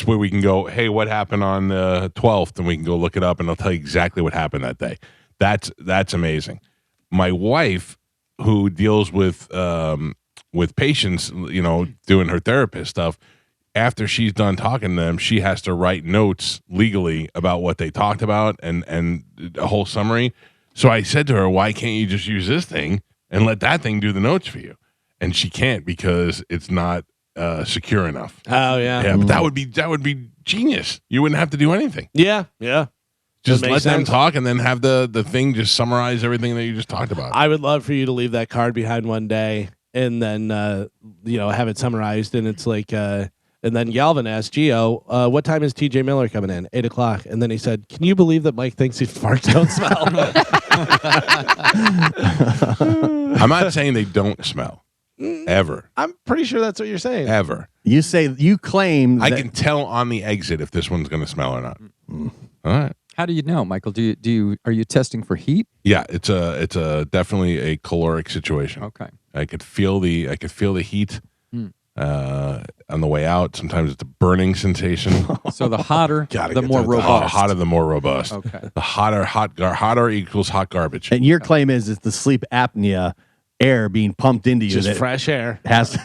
Where we can go, hey, what happened on the 12th, and we can go look it up, and I'll tell you exactly what happened that day. That's amazing. My wife, who deals with patients, doing her therapist stuff, after she's done talking to them, she has to write notes legally about what they talked about and a whole summary. So I said to her, why can't you just use this thing and let that thing do the notes for you? And she can't because it's not secure enough. Oh, yeah. Yeah, but that would be genius. You wouldn't have to do anything. Yeah. Yeah. Just That let makes them sense. talk and then have the thing just summarize everything that you just talked about. I would love for you to leave that card behind one day and then, have it summarized. And it's like, and then Galvin asked Gio, what time is TJ Miller coming in? 8:00. And then he said, can you believe that Mike thinks his farts don't smell? I'm not saying they don't smell. Ever. I'm pretty sure that's what you're saying. Ever. You claim I that can tell on the exit if this one's going to smell or not. All right. How do you know, Michael? Are you testing for heat? Yeah, it's a definitely a caloric situation. Okay. I could feel the heat on the way out. Sometimes it's a burning sensation. So the hotter, Gotta the get more to it. robust. The hotter, the more robust. Okay. The hotter equals hot garbage. and your claim is it's the sleep apnea air being pumped into you Just that fresh air. has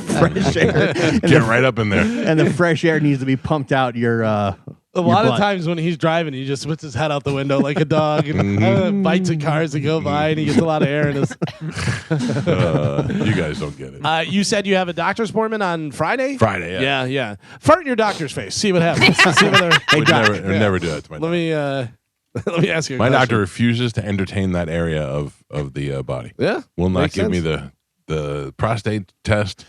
fresh air. Get right up in there. And the fresh air needs to be pumped out your A lot butt. of times when he's driving, he just puts his head out the window like a dog and bites at cars that go by, and he gets a lot of air in his. You guys don't get it. You said you have a doctor's appointment on Friday? Friday, yeah. Yeah. Fart in your doctor's face. See what happens. See whether. We'd never do that to my Let doctor. me let me ask you a My question. doctor refuses to entertain that area of the body. Yeah. Will not makes give me sense. the prostate test.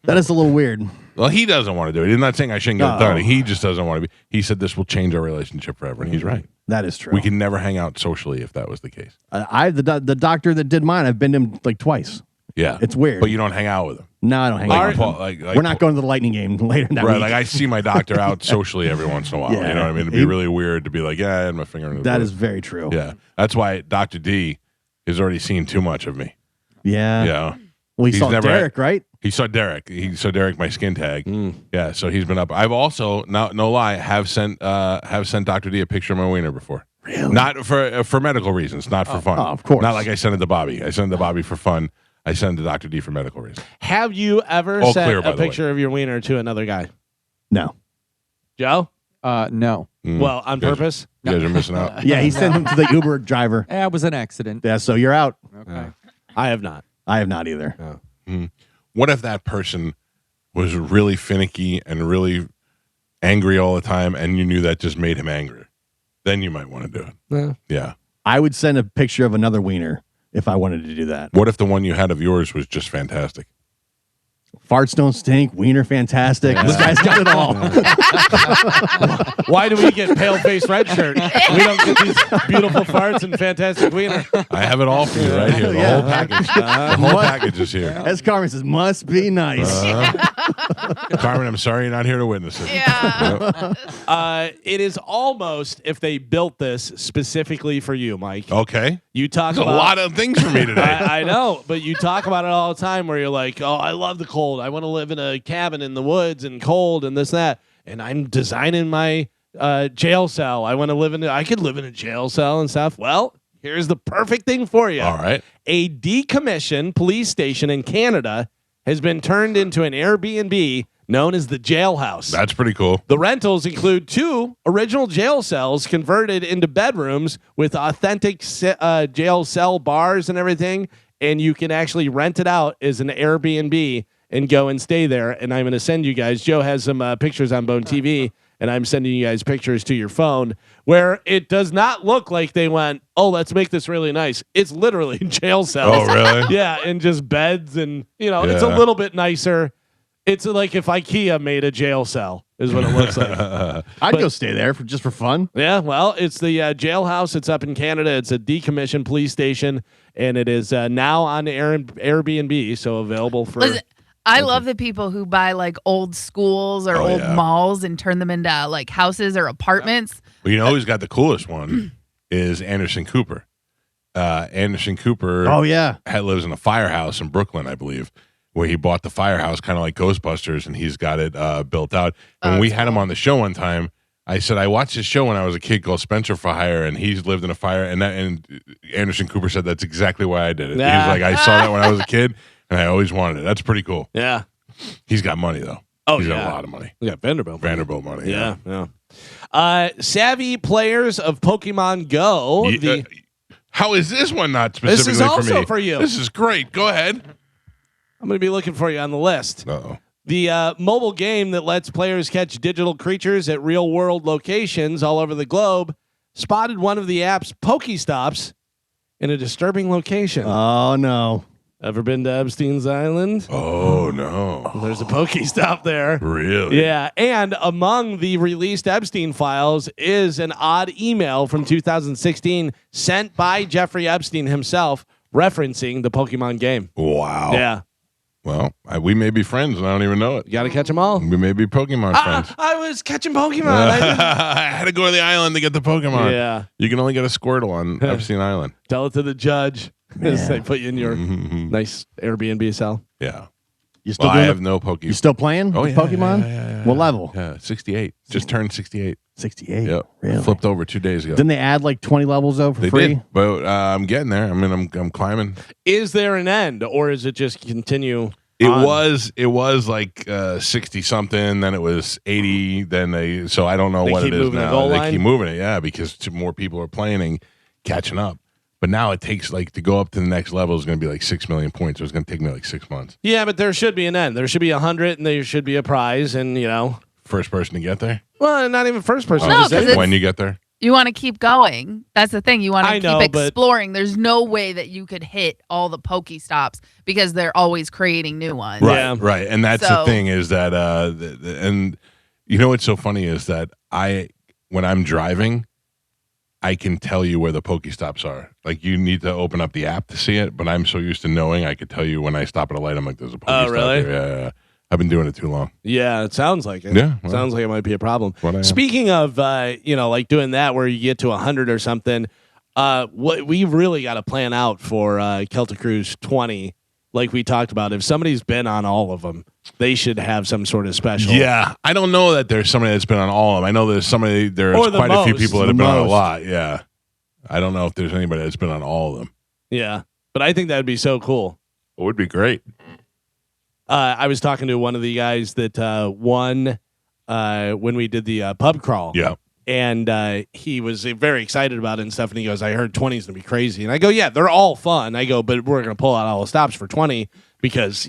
That is a little weird. Well, he doesn't want to do it. He's not saying I shouldn't get it No. done. He just doesn't want to be. He said this will change our relationship forever, and he's right. That is true. We can never hang out socially if that was the case. the doctor that did mine, I've been to him like twice. Yeah, It's weird. but you don't hang out with him. No, I don't hang Like, out. with Paul- him. like We're not going to the Lightning game later that Right, week. like I see my doctor out socially every once in a while. Yeah. You know what I mean? It'd be He- really weird to be like, yeah, I had my finger in the That door. is very true. Yeah, that's why Dr. D has already seen too much of me. Yeah. Yeah, Well, he He's saw never Derek, right? he saw Derek. He saw Derek, my skin tag. Yeah, so he's been up. I've also, no lie, have sent Dr. D a picture of my wiener before. Really? Not for medical reasons, not for fun. oh, of course. Not like I sent it to Bobby. I sent it to Bobby for fun. I sent it to Dr. D for medical reasons. Have you ever All sent clear, by a the way. picture of your wiener to another guy? No. Joe? No. Well, on Guys- purpose? You guys are missing out. Yeah, he sent him to the Uber driver. It was an accident. Yeah, so you're out. Okay. I have not. I have not either. What if that person was really finicky and really angry all the time, and you knew that just made him angry? Then you might want to do it. Yeah. Yeah. I would send a picture of another wiener if I wanted to do that. What if the one you had of yours was just fantastic? Farts don't stink. Wiener fantastic. This guy's got it all. Why do we get pale face red shirt? We don't get these beautiful farts and fantastic wiener. I have it all for you right here. The Yeah. whole package. The whole package is here. As Carmen says, must be nice. Carmen, I'm sorry you're not here to witness it. Yeah. It is almost if they built this specifically for you, Mike. Okay. You talk There's a about lot of things for me today. I know, but you talk about it all the time where you're like, oh, I love the cold. I want to live in a cabin in the woods and cold and this, that. And I'm designing my jail cell. I want to live I could live in a jail cell and stuff. Well, here's the perfect thing for you. All right. A decommissioned police station in Canada has been turned into an Airbnb known as the jailhouse. That's pretty cool. The rentals include 2 original jail cells converted into bedrooms with authentic jail cell bars and everything. and you can actually rent it out as an Airbnb and go and stay there. And I'm going to send you guys. Joe has some pictures on Bone TV, and I'm sending you guys pictures to your phone where it does not look like they went, oh, let's make this really nice. It's literally jail cells. Oh, really? Yeah, and just beds, and it's a little bit nicer. It's like if IKEA made a jail cell, is what it looks like. I'd go stay there just for fun. Yeah, well, it's the jailhouse. It's up in Canada. It's a decommissioned police station, and it is now on Airbnb, so available for. Listen, I love the people who buy like old schools or old malls and turn them into like houses or apartments. Well, you know who's got the coolest one is Anderson Cooper. Anderson Cooper. Oh yeah, lives in a firehouse in Brooklyn, I believe, where he bought the firehouse, kind of like Ghostbusters, and he's got it built out. And when we had him on the show one time, I said I watched his show when I was a kid called Spencer for Hire, and he's lived in a fire. And Anderson Cooper said that's exactly why I did it. He was like, I saw that when I was a kid, and I always wanted it. That's pretty cool. Yeah, he's got money though. Oh, he's got a lot of money. Yeah, Vanderbilt money. Yeah. Savvy players of Pokemon Go. How is this one not specifically This is also for me? for you. This is great. Go ahead. I'm going to be looking for you on the list. Uh-oh. The mobile game that lets players catch digital creatures at real-world locations all over the globe spotted one of the app's Pokestops in a disturbing location. Oh no. Ever been to Epstein's Island? Oh, no. There's a Pokestop there. Really? Yeah, and among the released Epstein files is an odd email from 2016 sent by Jeffrey Epstein himself referencing the Pokemon game. Wow. Yeah. Well, we may be friends, and I don't even know it. You got to catch them all. We may be Pokemon friends. I was catching Pokemon. I had to go to the island to get the Pokemon. Yeah. You can only get a Squirtle on Epstein Island. Tell it to the judge as they put you in your nice Airbnb cell. Yeah. You still I have no Pokemon. You still playing with Pokemon? Yeah. What level? Yeah, 68. Just turned 68. 68. Yep. Really? Flipped over 2 days ago. Didn't they add like 20 levels though for They free? did, but I'm getting there. I mean, I'm climbing. Is there an end, or is it just continue? It on? was like 60 something, then it was 80, then so I don't know They what keep it is moving the now. goal They line? keep moving it, yeah, because more people are playing and catching up. But now it takes like to go up to the next level is going to be like 6 million points. So it's going to take me like 6 months. Yeah, but there should be an end. There should be 100, and there should be a prize, and First person to get there? well, not even first person. No, just 'cause anyone. it's- When you get there? You want to keep going. That's the thing. You want I to know, keep but- exploring. There's no way that you could hit all the Pokestops because they're always creating new ones. Right, Yeah. right. And that's the So- thing is that, and you know what's so funny is that when I'm driving, I can tell you where the Pokestops are. Like you need to open up the app to see it, but I'm so used to knowing I could tell you when I stop at a light. I'm like, there's a Pokestop. Oh, really? Here. Yeah. I've been doing it too long. Yeah, it sounds like it. Yeah, well. Sounds like it might be a problem. What I am. Speaking of, like doing that where you get to 100 or something, what we've really got to plan out for Calta Cruise 20, like we talked about. If somebody's been on all of them, they should have some sort of special. Yeah, I don't know that there's somebody that's been on all of them. I know there's Or the quite a few most. people that The have been on a most. lot. Yeah, I don't know if there's anybody that's been on all of them. Yeah. But I think that'd be so cool. It would be great. I was talking to one of the guys that won when we did the pub crawl. Yeah. And he was very excited about it and stuff. And he goes, I heard 20 is going to be crazy. And I go, yeah, they're all fun. I go, but we're going to pull out all the stops for 20 because,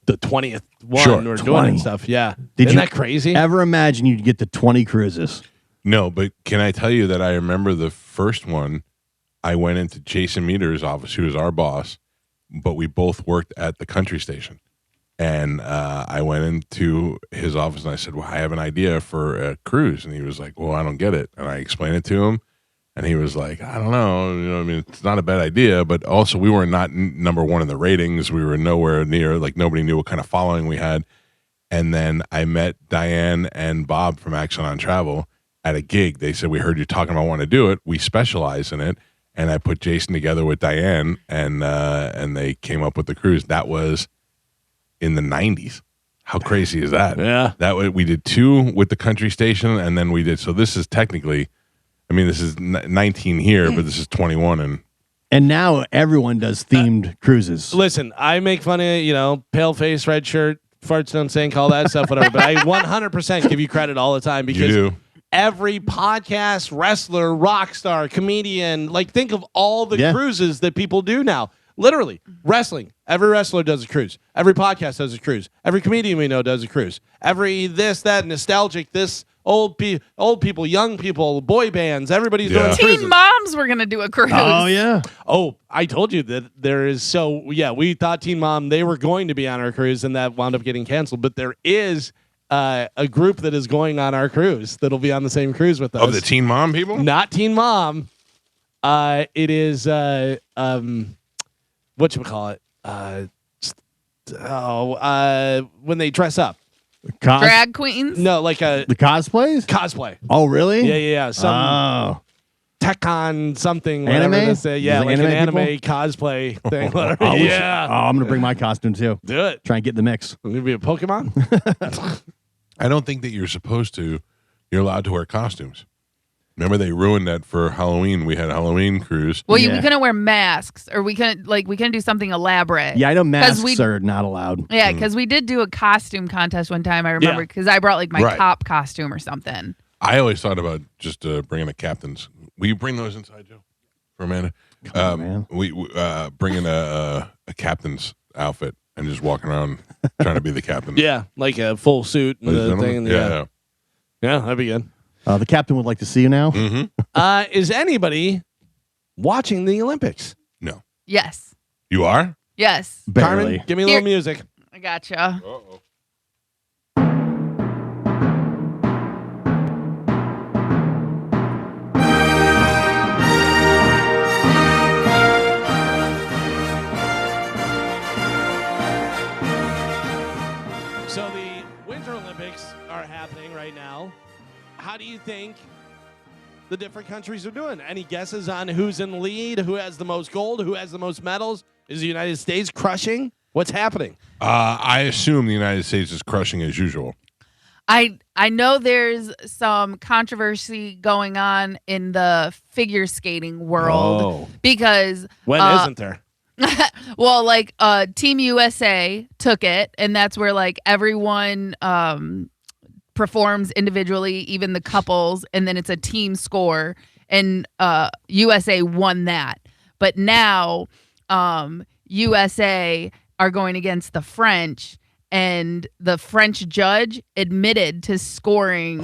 the 20th one Sure. we're doing 20. and stuff. Yeah. Did Isn't you that crazy? ever imagine you'd get to 20 cruises? No, but can I tell you that I remember the first one, I went into Jason Meter's office, who was our boss, but we both worked at the country station. And I went into his office and I said, well, I have an idea for a cruise. And he was like, well, I don't get it. And I explained it to him. And he was like, I don't know. I mean, it's not a bad idea. But also, we were not number one in the ratings. We were nowhere near, like, nobody knew what kind of following we had. And then I met Diane and Bob from Action on Travel at a gig. They said, we heard you talking about wanting to do it. We specialize in it. And I put Jason together with Diane, and they came up with the cruise. That was in the 90s. How crazy is that? Yeah. That way we did 2 with the country station, and then we did. So this is technically, I mean, this is 19 here, but this is 21. And now everyone does themed cruises. Listen, I make fun of, pale face, red shirt, farts don't stink, all that stuff, whatever. But I 100% give you credit all the time You because do. every podcast, wrestler, rock star, comedian, like think of all the Yeah. cruises that people do now. Literally, wrestling. Every wrestler does a cruise. Every podcast does a cruise. Every comedian we know does a cruise. Every this, that, nostalgic, this, old people, young people, boy bands, everybody's Yeah. doing cruises. Teen moms were gonna do a cruise. Oh yeah. Oh, I told you that there is. So yeah, we thought Teen Mom, they were going to be on our cruise, and that wound up getting canceled. But there is a group that is going on our cruise that'll be on the same cruise with us. Of the Teen Mom people? Not Teen Mom. It is whatchamacallit? When they dress up. Drag queens. No, like a The cosplays? cosplay. Oh, really? Yeah. Some Oh. Tech-Con something. Whatever Anime? this is. Yeah, Is it like an anime anime cosplay thing. Whatever. Oh, Yeah. I'm gonna bring my costume too. Do it. Try and get in the mix. Maybe be a Pokemon. I don't think that you're supposed to. You're allowed to wear costumes. Remember, they ruined that for Halloween. We had a Halloween cruise. Well, Yeah. we couldn't wear masks, or we couldn't do something elaborate. Yeah, I know masks we- are not allowed. Yeah, because we did do a costume contest one time. I remember Yeah. because I brought like my Right. cop costume or something. I always thought about just bringing a captain's. Will you bring those inside, Joe? For Amanda? on, man. We bringing a captain's outfit and just walking around trying to be the captain. Yeah, like a full suit and Ladies and the gentlemen. thing. Yeah. Yeah, that'd be good. The captain would like to see you now. Mm-hmm. Is anybody watching the Olympics? No. Yes, You are? yes. Barely. Carmen, give me a little music. I gotcha. Uh-oh. So the Winter Olympics are happening right now. How do you think the different countries are doing? Any guesses on who's in the lead? Who has the most gold? Who has the most medals? Is the United States crushing? What's happening? I assume the United States is crushing as usual. I know there's some controversy going on in the figure skating world Oh. because When isn't there? well, like Team USA took it, and that's where like everyone performs individually, even the couples, and then it's a team score, and USA won that. But now USA are going against the French, and the French judge admitted to scoring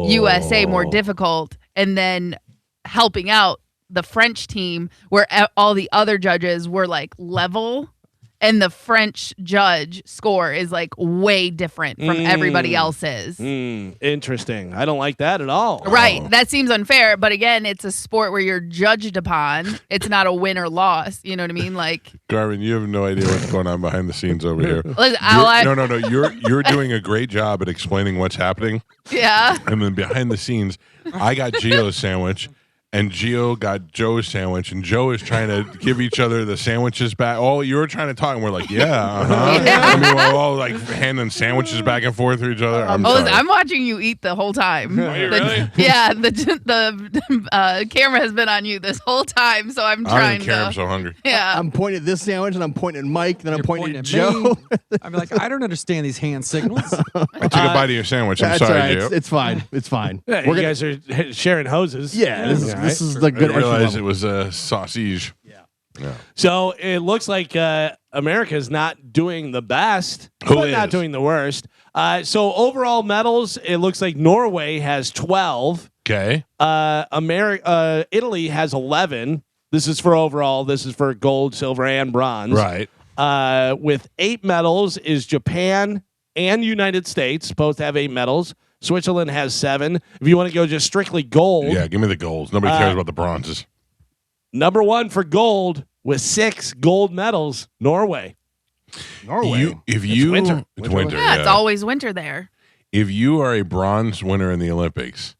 USA more difficult, and then helping out the French team where all the other judges were like level, and the French judge score is like way different from everybody else's. Interesting. I don't like that at all. Right. That seems unfair. But again, it's a sport where you're judged upon. It's not a win or loss. You know what I mean? Like, Garvin, you have no idea what's going on behind the scenes over here. listen, all No. You're doing a great job at explaining what's happening. yeah. And then behind the scenes, I got Gio's sandwich, and Gio got Joe's sandwich, and Joe is trying to give each other the sandwiches back. Oh, you were trying to talk, and we're like, yeah, uh-huh. Yeah. I mean, we're all like handing sandwiches back and forth to each other. I'm Oh, sorry. listen, I'm watching you eat the whole time. Are you really? Yeah, the camera has been on you this whole time, so I'm I don't trying even care. to. I'm so hungry. Yeah. I'm pointing at this sandwich, and I'm pointing at Mike, then I'm You're pointing at me. Joe. I'm like, I don't understand these hand signals. I took a bite of your sandwich. I'm That's sorry, all right. Gio. It's fine. It's fine. Yeah, We're you gonna, guys are sharing hoses. yeah, this is All this right. is the I good didn't realize entry it level. was a sausage. So it looks like America's not doing the best, Who but not is? doing the worst. So overall medals, it looks like Norway has 12. Okay. Italy has 11. This is for overall. This is for gold, silver, and bronze. Right. With 8 medals is Japan and United States. Both have 8 medals. Switzerland has 7. If you want to go just strictly gold, Yeah, give me the golds. Nobody cares about the bronzes. number 1 for gold with 6 gold medals, Norway. Norway. If you, winter. it's Winter winter. Yeah, it's always winter there. If you are a bronze winner in the Olympics,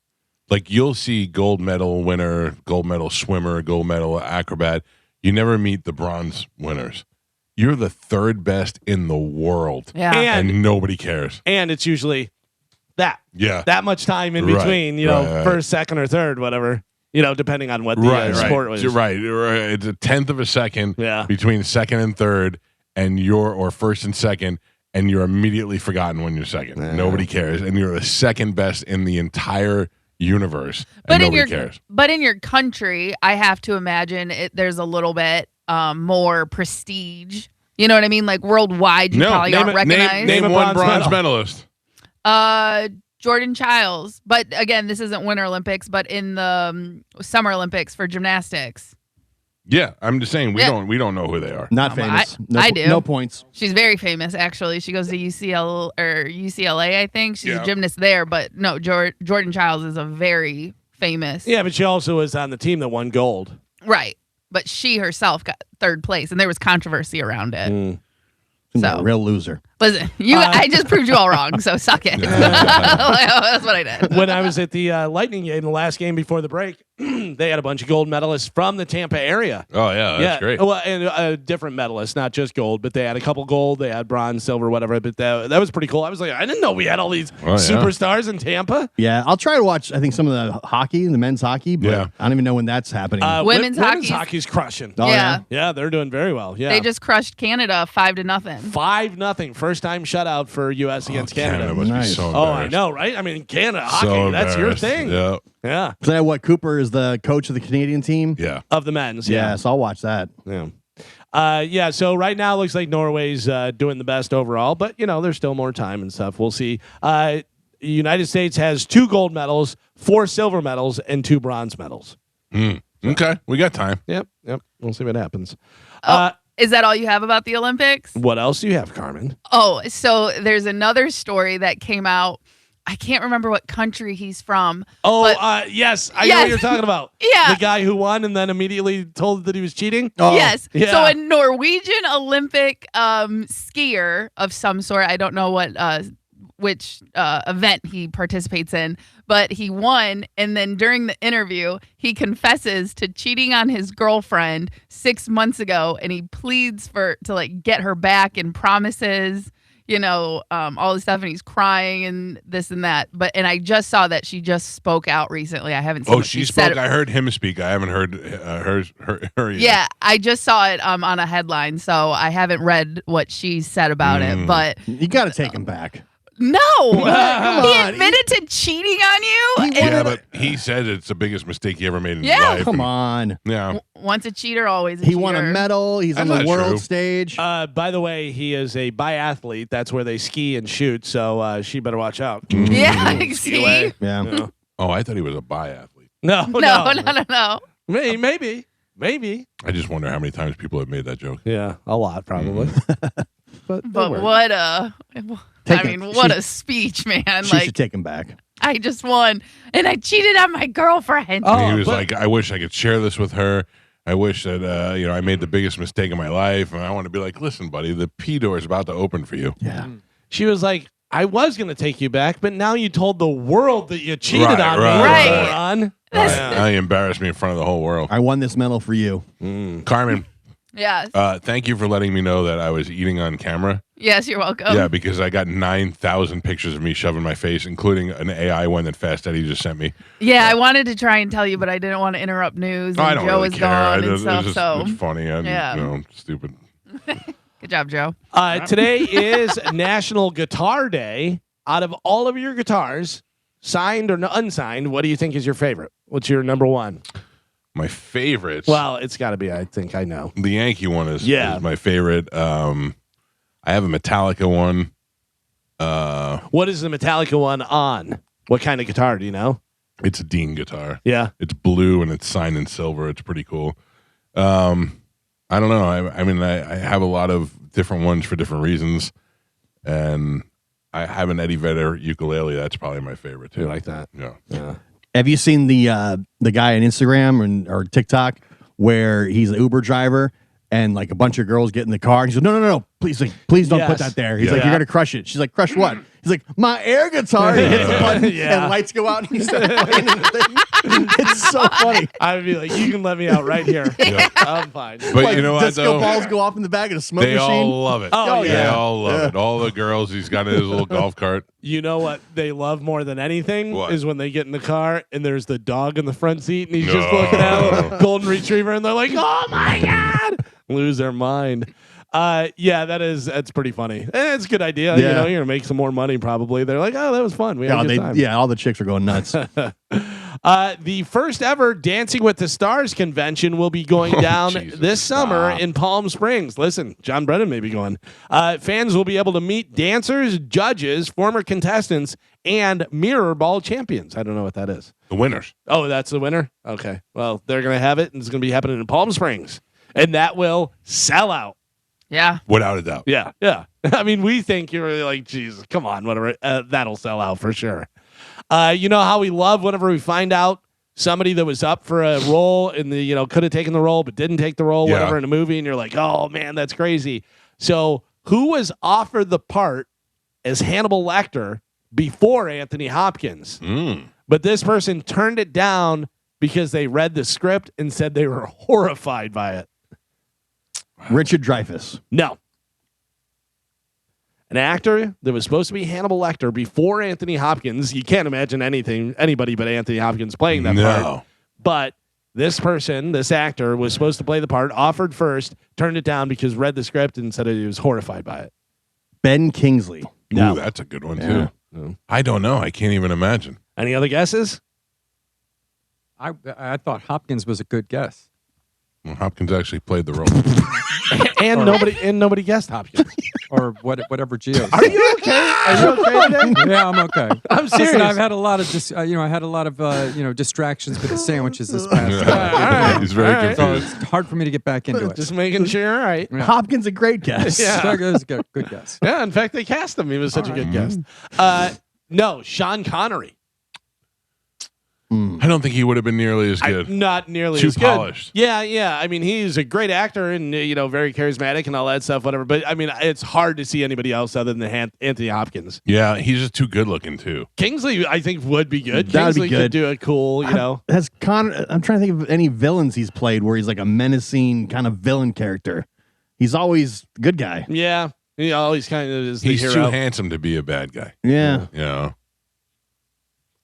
like you'll see gold medal winner, gold medal swimmer, gold medal acrobat. You never meet the bronze winners. You're the 3rd best in the world. Yeah. And nobody cares. and it's usually Yeah. that much time in Right, between, you know, right. first, second, or third, whatever, you know, depending on what the sport was. You're right. It's a 10th of a second Yeah. between second and third, and or first and second, and you're immediately forgotten when you're second. Nobody cares, and you're the 2nd best in the entire universe, and But in nobody your cares. but in your country, I have to imagine there's a little bit more prestige. You know what I mean? Like worldwide, you probably name got recognized. Name one bronze medalist. Jordan Childs. But again, this isn't Winter Olympics, but in the Summer Olympics for gymnastics. Yeah, I'm just saying we don't know who they are. Not famous. I do. No points. She's very famous, actually. She goes to UCLA, I think. She's a gymnast there, but no, Jordan Childs is a very famous. Yeah, but she also was on the team that won gold. Right. But she herself got third place, and there was controversy around it. She's a real loser. Listen, I just proved you all wrong, so suck it. That's what I did. When I was at the Lightning game, the last game before the break, they had a bunch of gold medalists from the Tampa area. Oh, yeah, that's great. Well, and different medalists, not just gold, but they had a couple gold. They had bronze, silver, whatever. But that was pretty cool. I was like, I didn't know we had all these superstars in Tampa. Yeah, I'll try to watch, I think, some of the hockey, the men's hockey, but I don't even know when that's happening. Women's hockey's crushing. Oh, Yeah, they're doing very well. Yeah. They just crushed Canada 5-0. 5-0. First time shutout for U.S. against Canada. Must be so I know, right? I mean, Canada hockey, that's your thing. Yeah. Yeah. Is that what Cooper is the coach of the Canadian team? Yeah. Of the men's. Yeah, so I'll watch that. Yeah. So right now it looks like Norway's doing the best overall, but there's still more time and stuff. We'll see. The United States has 2 gold medals, 4 silver medals, and 2 bronze medals. Okay, we got time. Yep. We'll see what happens. Is that all you have about the Olympics? What else do you have, Carmen? Oh, so there's another story that came out. I can't remember what country he's from. Oh, yes. I know what you're talking about. Yeah. The guy who won and then immediately told that he was cheating? Oh. Yes. Yeah. So a Norwegian Olympic skier of some sort, I don't know what which event he participates in, but he won, and then during the interview he confesses to cheating on his girlfriend 6 months ago, and he pleads to like get her back and promises all this stuff, and he's crying and this and that. And I just saw that she just spoke out recently. I haven't seen what she said. spoke. I heard him speak. I haven't heard her yet. Yeah, I just saw it on a headline, so I haven't read what she said about it. But You got to take him back. no, he on. admitted to cheating on you. Yeah, but he said it's the biggest mistake he ever made in his Yeah. life. Come on. Yeah. Once a cheater, always a He cheater. won a medal. He's on That's the not world true. stage. By the way, he is a biathlete. That's where they ski and shoot, so she better watch out. Yeah, see? Yeah. Oh, I thought he was a biathlete. No. No. Maybe. I just wonder how many times people have made that joke. Yeah, a lot probably. But What a speech, man. She should take him back. I just won, and I cheated on my girlfriend. Oh, And he was but- like, I wish I could share this with her. I wish that I made the biggest mistake of my life, and I want to be like, listen, buddy, the P door is about to open for you. Yeah. She was like, I was going to take you back, but now you told the world that you cheated Right, on me. right. moron. Now you embarrassed me in front of the whole world. I won this medal for you. Carmen, Yes. thank you for letting me know that I was eating on camera. Yes, you're welcome. Yeah, because I got 9,000 pictures of me shoving my face, including an AI one that Fast Eddie just sent me. Yeah, I wanted to try and tell you, but I didn't want to interrupt news. And I don't Joe really was care. gone and It's stuff. just, So it's funny. I'm Yeah. Stupid. good job, Joe. Today is National Guitar Day. Out of all of your guitars, signed or unsigned, what do you think is your favorite? What's your number one? My favorites. Well, it's got to be, I think I know. the Yankee one is Yeah. my favorite. I have a Metallica one. What is the Metallica one on? What kind of guitar do you know? It's a Dean guitar. Yeah. It's blue and it's signed in silver. It's pretty cool. I don't know. I have a lot of different ones for different reasons, and I have an Eddie Vedder ukulele. That's probably my favorite too. You like that? Yeah. Have you seen the guy on Instagram or TikTok where he's an Uber driver and like a bunch of girls get in the car and he's like, no, please don't Yes. put that there. He's Yeah. like, you're gonna crush it. She's like, crush what? He's like, my air guitar. He hits the button Yeah. and lights go out and he starts playing the thing. It's so funny. I would be like, you can let me out right here. Yeah. I'm fine. But Like, you know what disco though? balls go off in the back of a smoke They machine. all love it. Oh, They yeah. all love it. All the girls. He's got in his little golf cart. You know what they love more than anything What? is when they get in the car and there's the dog in the front seat and he's just No. looking at a golden retriever and they're like, "Oh my god!" Lose their mind. Yeah, that's pretty funny. It's a good idea. Yeah. You're gonna make some more money probably. They're like, "Oh, that was fun. We had a good time." All the chicks are going nuts. The first ever Dancing with the Stars convention will be going down Jesus, this summer stop. in Palm Springs. Listen, John Brennan may be going. Fans will be able to meet dancers, judges, former contestants, and mirror ball champions. I don't know what that is. The winners. Oh, that's the winner? Okay. Well, they're going to have it, and it's going to be happening in Palm Springs. And that will sell out. Yeah. Without a doubt. Yeah, yeah. I mean, we think you're really like, Jesus, come on, whatever. That'll sell out for sure. You know how we love whenever we find out somebody that was up for a role and could have taken the role but didn't take the role, Yeah. whatever, in a movie, and you're like, oh man, that's crazy. So who was offered the part as Hannibal Lecter before Anthony Hopkins? But this person turned it down because they read the script and said they were horrified by it. Richard Dreyfuss. No. An actor that was supposed to be Hannibal Lecter before Anthony Hopkins. You can't imagine anybody but Anthony Hopkins playing that part. No. But this person, this actor, was supposed to play the part, offered first, turned it down because read the script and said he was horrified by it. Ben Kingsley. No. Ooh, that's a good one, Yeah. too. No. I don't know. I can't even imagine. Any other guesses? I thought Hopkins was a good guess. Well, Hopkins actually played the role. and nobody guessed Hopkins. Or whatever Gio. Are you okay? Are you okay today? Yeah, I'm okay. I'm serious. Listen, I've had a lot of distractions with the sandwiches this past. right. He's very All right. So confused. it's hard for me to get back into it. Just making sure you're all right. Yeah. Hopkins, a great guess. Yeah. That was a good guess. Yeah, in fact, they cast him. He was such a good guest. No, Sean Connery. I don't think he would have been nearly as good. Not nearly Too as good. polished. Yeah, yeah. I mean, he's a great actor and very charismatic and all that stuff, whatever. But I mean, it's hard to see anybody else other than Anthony Hopkins. Yeah, he's just too good looking, too. Kingsley, I think, would be good. That would be Kingsley good. could do a cool, Has Connor? I'm trying to think of any villains he's played where he's like a menacing kind of villain character. He's always a good guy. Yeah. He always kind of is the He's hero. too handsome to be a bad guy. Yeah. You know?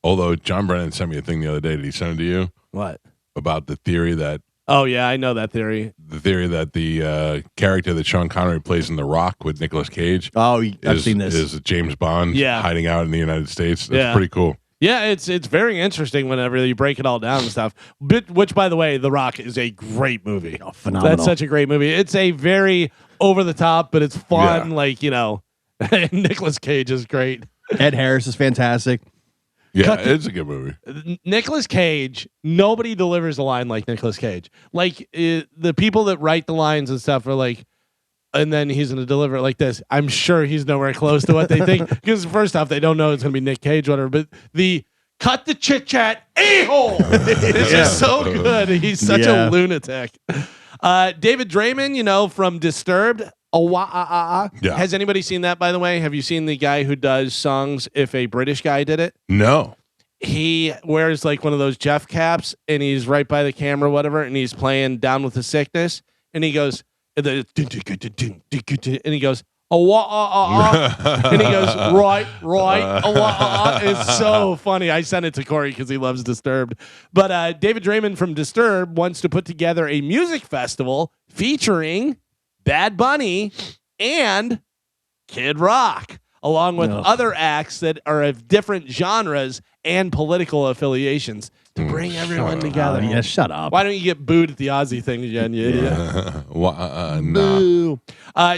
Although John Brennan sent me a thing the other day. Did he send it to you? What? About the theory that Oh, yeah, I know that theory. the character that Sean Connery plays in The Rock with Nicolas Cage Oh, I've seen this. is James Bond Yeah. hiding out in the United States. That's Yeah. pretty cool. Yeah, it's very interesting whenever you break it all down and stuff. Which, by the way, The Rock is a great movie. Oh, phenomenal. That's such a great movie. It's a very over the top, but it's fun. Yeah. Nicolas Cage is great. Ed Harris is fantastic. Yeah, it's a good movie. Nicolas Cage, nobody delivers a line like Nicolas Cage. Like the people that write the lines and stuff are like, and then he's going to deliver it like this. I'm sure he's nowhere close to what they think because first off, they don't know it's going to be Nick Cage, whatever. But the cut the chit chat a-hole. It's just so good. He's such a lunatic. David Draymond, from Disturbed. Yeah. Has anybody seen that, by the way? Have you seen the guy who does songs if a British guy did it? No. He wears like one of those Jeff caps and he's right by the camera, whatever, and he's playing Down with the Sickness. And he goes, and he goes, and he goes, right. It's so funny. I sent it to Corey because he loves Disturbed. But David Draymond from Disturbed wants to put together a music festival featuring Bad Bunny and Kid Rock, along with other acts that are of different genres and political affiliations to bring everyone together. Yeah, shut up. Why don't you get booed at the Aussie thing again, you idiot? Nah. Boo.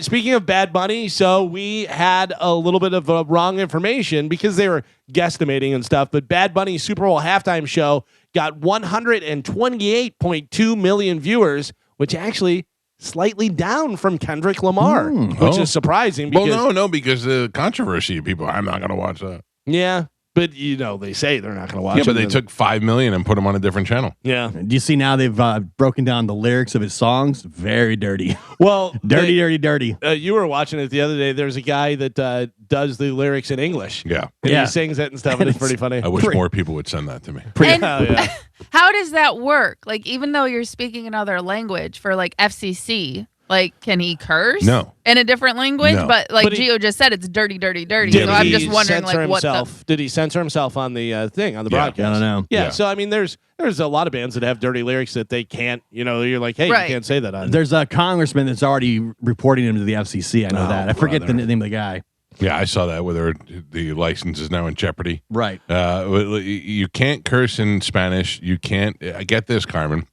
Speaking of Bad Bunny, so we had a little bit of wrong information because they were guesstimating and stuff, but Bad Bunny's Super Bowl halftime show got 128.2 million viewers, which actually slightly down from Kendrick Lamar, which is surprising. Because, because the controversy, people, I'm not going to watch that. yeah, but they say they're not going to watch it. Yeah, but they took 5 million and put them on a different channel. Yeah. Do you see now they've broken down the lyrics of his songs? Very dirty. Well, dirty. You were watching it the other day. There's a guy that does the lyrics in English. Yeah. And Yeah. he sings it and stuff, and it's pretty funny. I wish more people would send that to me. And yeah. how does that work? Like, even though you're speaking another language for like FCC, like, can he curse? No. In a different language? No. But like But he- Gio just said, it's dirty. Did So I'm he just wondering, censor like, what the... himself? Did he censor himself on the thing, on the Yeah. broadcast? I don't know. Yeah, Yeah. so I mean, there's a lot of bands that have dirty lyrics that they can't, you're like, hey, Right. you can't say that on. There's a congressman that's already reporting him to the FCC. I know Oh, that. I forget the brother. name of the guy. Yeah, I saw that where the license is now in jeopardy. Right. You can't curse in Spanish. You can't. I get this, Carmen.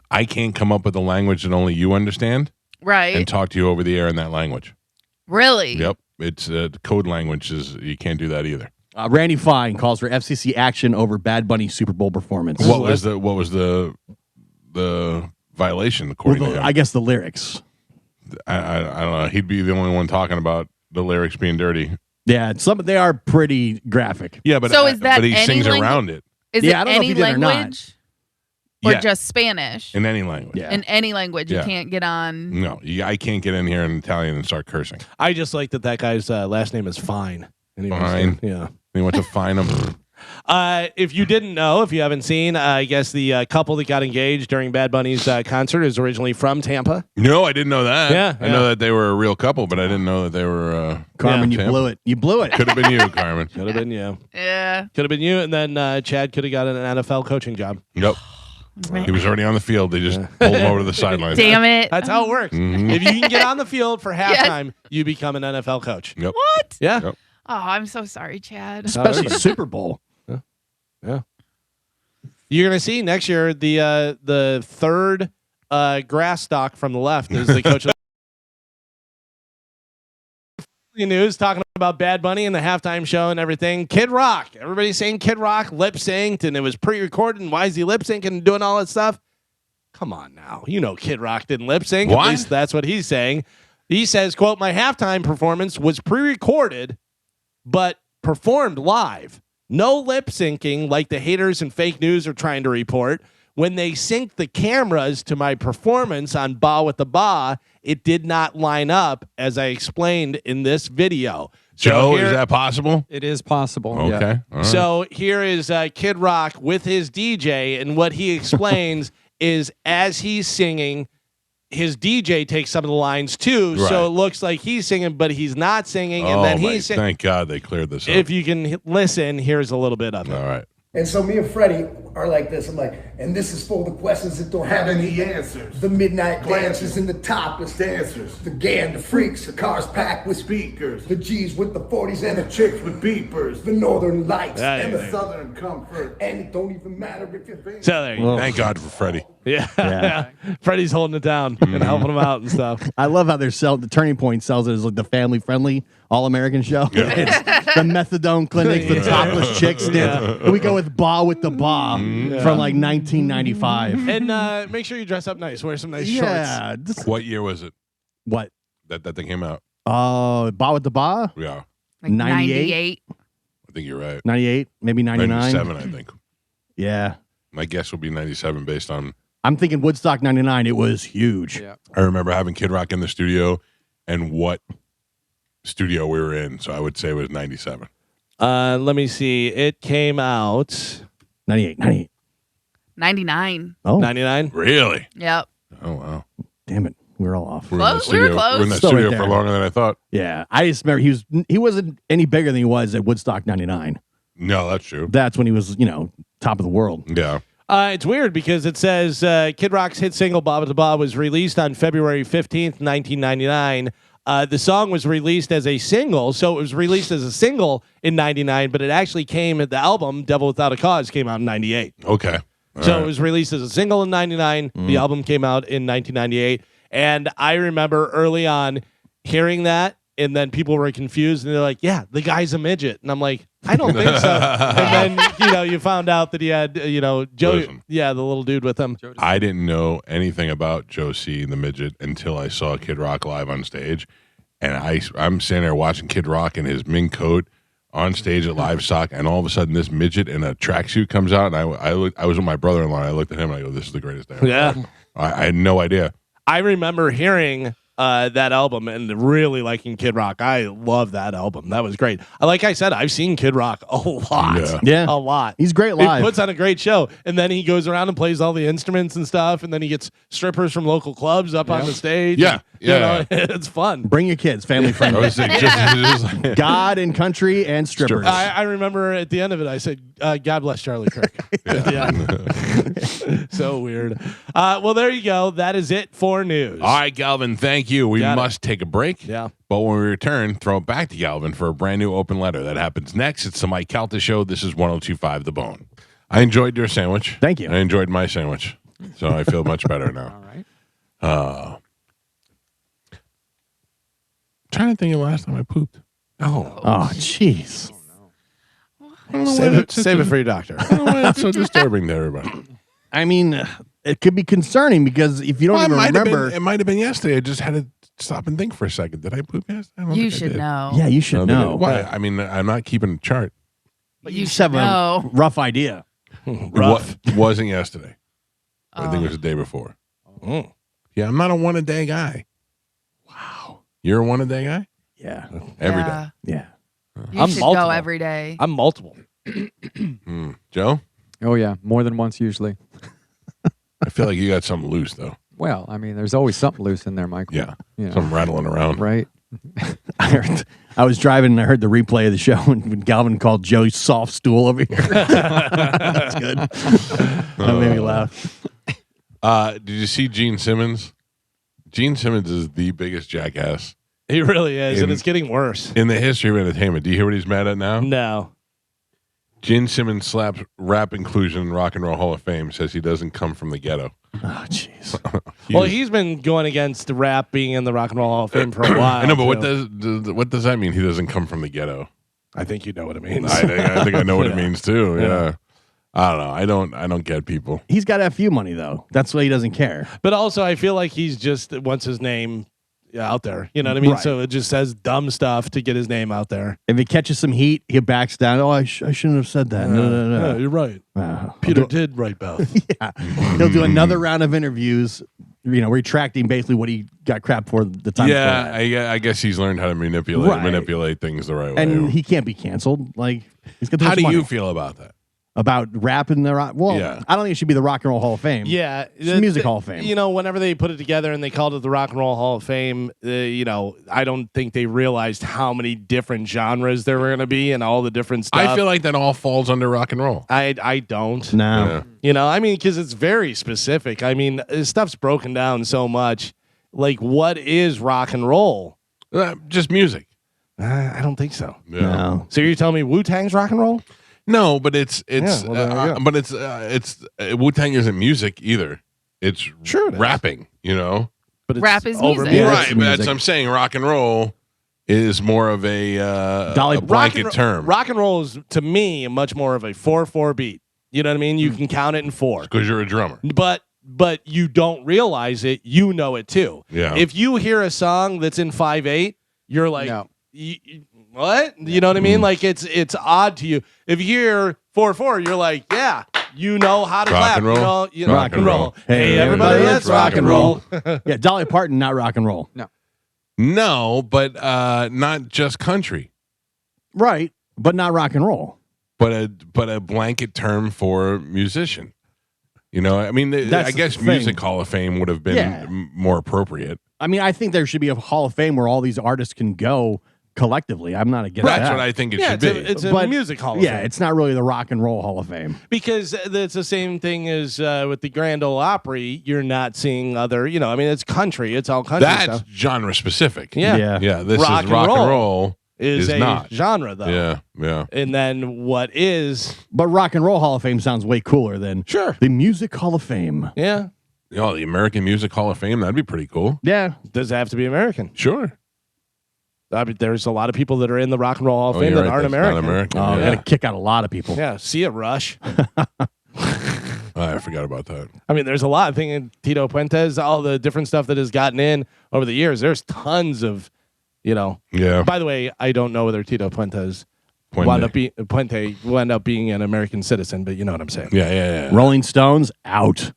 I can't come up with a language that only you understand Right. and talk to you over the air in that language. Really? Yep, it's code language. You can't do that either. Randy Fine calls for FCC action over Bad Bunny Super Bowl performance. What was the violation according to him? I guess the lyrics. I don't know. He'd be the only one talking about the lyrics being dirty. Yeah, they are pretty graphic. Yeah, but So is that but he any sings language? around it Is Yeah, I it don't know if any he did or not. language? Or Yeah. just Spanish? in any language. Yeah. In any language, you Yeah. can't get on. No, I can't get in here in Italian and start cursing. I just like that guy's last name is Fine. And he was- Fine. Yeah. He went to fine him. If you didn't know, if you haven't seen, I guess the couple that got engaged during Bad Bunny's concert is originally from Tampa. No, I didn't know that. Yeah, I know that they were a real couple, but I didn't know that they were. Carmen, Yeah. you blew it. You blew it. Could have been you, Carmen. Could have been you. Yeah. Could have been you. And then Chad could have got an NFL coaching job. Yep. He was already on the field. They just pulled him over to the sideline. Damn it. That's how it works. Mhm. If you can get on the field for halftime, you become an NFL coach. Yep. What? Yeah. Yep. Oh, I'm so sorry, Chad. Especially Super Bowl. You're gonna see next year the third grass stock from the left is the coach of the news talking about Bad Bunny and the halftime show and everything. Kid Rock. Everybody's saying Kid Rock lip synced and it was pre-recorded and why is he lip syncing and doing all that stuff? Come on now. You know Kid Rock didn't lip sync. What? At least that's what he's saying. He says, quote, my halftime performance was pre-recorded but performed live. No lip syncing like the haters and fake news are trying to report. When they synced the cameras to my performance on Ba with the Ba, it did not line up as I explained in this video. So Joe, here- is that possible? It is possible. Okay. Yeah. All right. So here is Kid Rock with his DJ, and what he explains is as he's singing, his DJ takes some of the lines too, Right. so it looks like he's singing, but he's not singing, and then he's singing. Thank God they cleared this up. If you can listen, here's a little bit of it. All right. And so me and Freddie are like this. I'm like, and this is for the questions that don't have any answers. The midnight Glances. dancers and the topless Dancers. the gang, the freaks, the cars packed with Speakers. the G's with the 40s and the Chicks with beepers. the northern lights. Yeah, And yeah, the southern comfort. And it don't even matter if you're famous. So there you go. Thank God for Freddie. Yeah. Yeah. Freddie's holding it down and helping him out and stuff. I love how the Turning Point sells it as like the family friendly All American show. Yeah. It's the methadone clinics, the topless chicks. And we go with Ba with the Ba from like 1995. And make sure you dress up nice. Wear some nice shorts. Yeah. What year was it What? that thing came out? Ba with the Ba? Yeah, Like 98? I think you're right. 98, maybe 99. 97, I think. Yeah. My guess will be 97 based on. I'm thinking Woodstock 99. It was huge. Yeah. I remember having Kid Rock in the studio and what studio we were in. So I would say it was 97. Let me see. It came out 98. 99. Oh, 99. Really? Yep. Oh, wow. damn it. We were all off. We're in the Close. We were studio. We're in that close. Still studio right for there. longer than I thought. Yeah. I just remember he wasn't any bigger than he was at Woodstock 99. No, that's true. That's when he was, top of the world. Yeah. It's weird because it says Kid Rock's hit single "Ba Ba Ba" was released on February 15th, 1999. The song was released as a single, so it was released as a single in 99, but it actually came at the album "Devil Without a Cause" came out in 98. Okay. All So right. it was released as a single in 99. The album came out in 1998. And I remember early on hearing that, and then people were confused, and they're like, yeah, the guy's a midget. And I'm like, I don't think so. And then, you found out that he had, Joe, Listen. the little dude with him. I didn't know anything about Joe C. the midget until I saw Kid Rock live on stage. And I'm sitting there watching Kid Rock in his mink coat on stage at Livestock, and all of a sudden this midget in a tracksuit comes out, and I was with my brother-in-law, and I looked at him and I go, this is the greatest day ever. Yeah. I had no idea. I remember hearing that album and really liking Kid Rock. I love that album. That was great. Like I said, I've seen Kid Rock a lot. Yeah. A lot. He's great He live. puts on a great show, and then he goes around and plays all the instruments and stuff, and then he gets strippers from local clubs up on the stage. Yeah. You Yeah. know, it's fun. Bring your kids, family I friendly. was just like, God and country and strippers. I remember at the end of it, I said, God bless Charlie Kirk. Yeah. So weird. Well, there you go. That is it for news. all right, Galvin, thank you. like you, we Got it. must take a break. Yeah. But when we return, throw it back to Galvin for a brand new open letter. That happens next. It's the Mike Calta Show. This is 102.5 The Bone. I enjoyed your sandwich. Thank you. I enjoyed my sandwich. So I feel much better now. All right. Trying to think of the last time I pooped. Oh, jeez. I don't know why Save it for your doctor. I don't know why it's so disturbing to everybody. I mean, it could be concerning because if you don't even remember, It might have been yesterday. I just had to stop and think for a second. Did I poop yesterday? I don't You think I should did. know. yeah, you should I don't think I know. did. Why? I mean, I'm not keeping a chart. But You just have should know. a rough idea. It wasn't yesterday. I think it was the day before. Mm. Yeah, I'm not a one-a-day guy. Wow. You're a one-a-day guy? Yeah. Every day. Yeah. Yeah. You I'm should multiple. go every day. I'm multiple. Joe? Oh yeah, more than once usually. I feel like you got something loose, though. Well, I mean, there's always something loose in there, Michael. Yeah. You know, Something rattling around. right? I was driving and I heard the replay of the show when Galvin called Joe soft stool over here. That's good. That made me laugh. Did you see Gene Simmons? Gene Simmons is the biggest jackass He really is, and In- it's getting worse. in the history of entertainment. Do you hear what he's mad at now? No. Gene Simmons slaps rap inclusion in Rock and Roll Hall of Fame, says he doesn't come from the ghetto. Oh, jeez. Well, he's been going against the rap being in the Rock and Roll Hall of Fame for a while. I know, but too. what does that mean? He doesn't come from the ghetto. I think you know what it means. I think I know what it Yeah. means too. Yeah. Yeah. I don't know. I don't get people. He's got FU money, though. That's why he doesn't care. But also, I feel like he's just wants his name out there. You know what I mean? Right. So it just says dumb stuff to get his name out there. If he catches some heat, he backs down. Oh, I shouldn't have said that. No. Yeah, you're right. Uh, Peter did write both. yeah. He'll do another round of interviews, retracting basically what he got crap for the time Yeah, before. I guess he's learned how to manipulate Right. manipulate things the right way. And he can't be canceled. Like, he's got too How much do money. you feel about that? About rap in the rock? Well, Yeah. I don't think it should be the Rock and Roll Hall of Fame. Yeah, It's Music Hall of Fame. You know, whenever they put it together and they called it the Rock and Roll Hall of Fame, I don't think they realized how many different genres there were going to be and all the different stuff. I feel like that all falls under rock and roll. I don't. No. Yeah. You know, I mean, because it's very specific. I mean, this stuff's broken down so much. Like, what is rock and roll? Just music. I don't think so. Yeah. No. So you're telling me Wu-Tang's rock and roll? No, but it's Yeah, well, there you go. but it's Wu-Tang isn't music either. It's Sure it is. rapping, you know. But it's Rap is over music. Yeah, right, it's but that's music. what I'm saying. Rock and roll is more of a Dolly- blanket term Rock and roll is, to me, much more of a 4/4 beat. You know what I mean? You can count it in 4. because you're a drummer. But you don't realize it. You know it too. Yeah. If you hear a song that's in 5/8, you're like, No. what? You know what I mean? Like it's odd to you. If you hear 4/4, you're like, yeah, you know how to Rock clap. and roll. You know, Rock and roll. Hey, everybody, let's rock and roll. Yeah, Dolly Parton, not rock and roll. No, but not just country, Right, but not rock and roll. but a blanket term for musician. You know, I mean, That's I guess the thing. Music Hall of Fame would have been Yeah. more appropriate. I mean, I think there should be a Hall of Fame where all these artists can go collectively. I'm not against That's that. what I think it Yeah, should it's be. it's a But- music hall. Of Yeah, Fame. it's not really the Rock and Roll Hall of Fame. Because it's the same thing as with the Grand Ole Opry. You're not seeing other, I mean, it's country. It's all country That's stuff. genre specific. Yeah. Yeah, this Rock is and rock roll and roll. Is a not. genre, though. Yeah. And then what is, But Rock and Roll Hall of Fame sounds way cooler than sure. the Music Hall of Fame. Yeah. You know, the American Music Hall of Fame, that'd be pretty cool. Yeah, Does it have to be American? Sure. I mean, there's a lot of people that are in the Rock and Roll Hall of Oh, Fame you're that right, aren't that's American. Not American. oh, yeah. got to kick out a lot of people. Yeah, see it, Rush. I forgot about that. I mean, there's a lot of things. Tito Puentes, all the different stuff that has gotten in over the years. There's tons of, Yeah. By the way, I don't know whether Tito Puente wound up being an American citizen, but you know what I'm saying. Yeah. Rolling Stones out,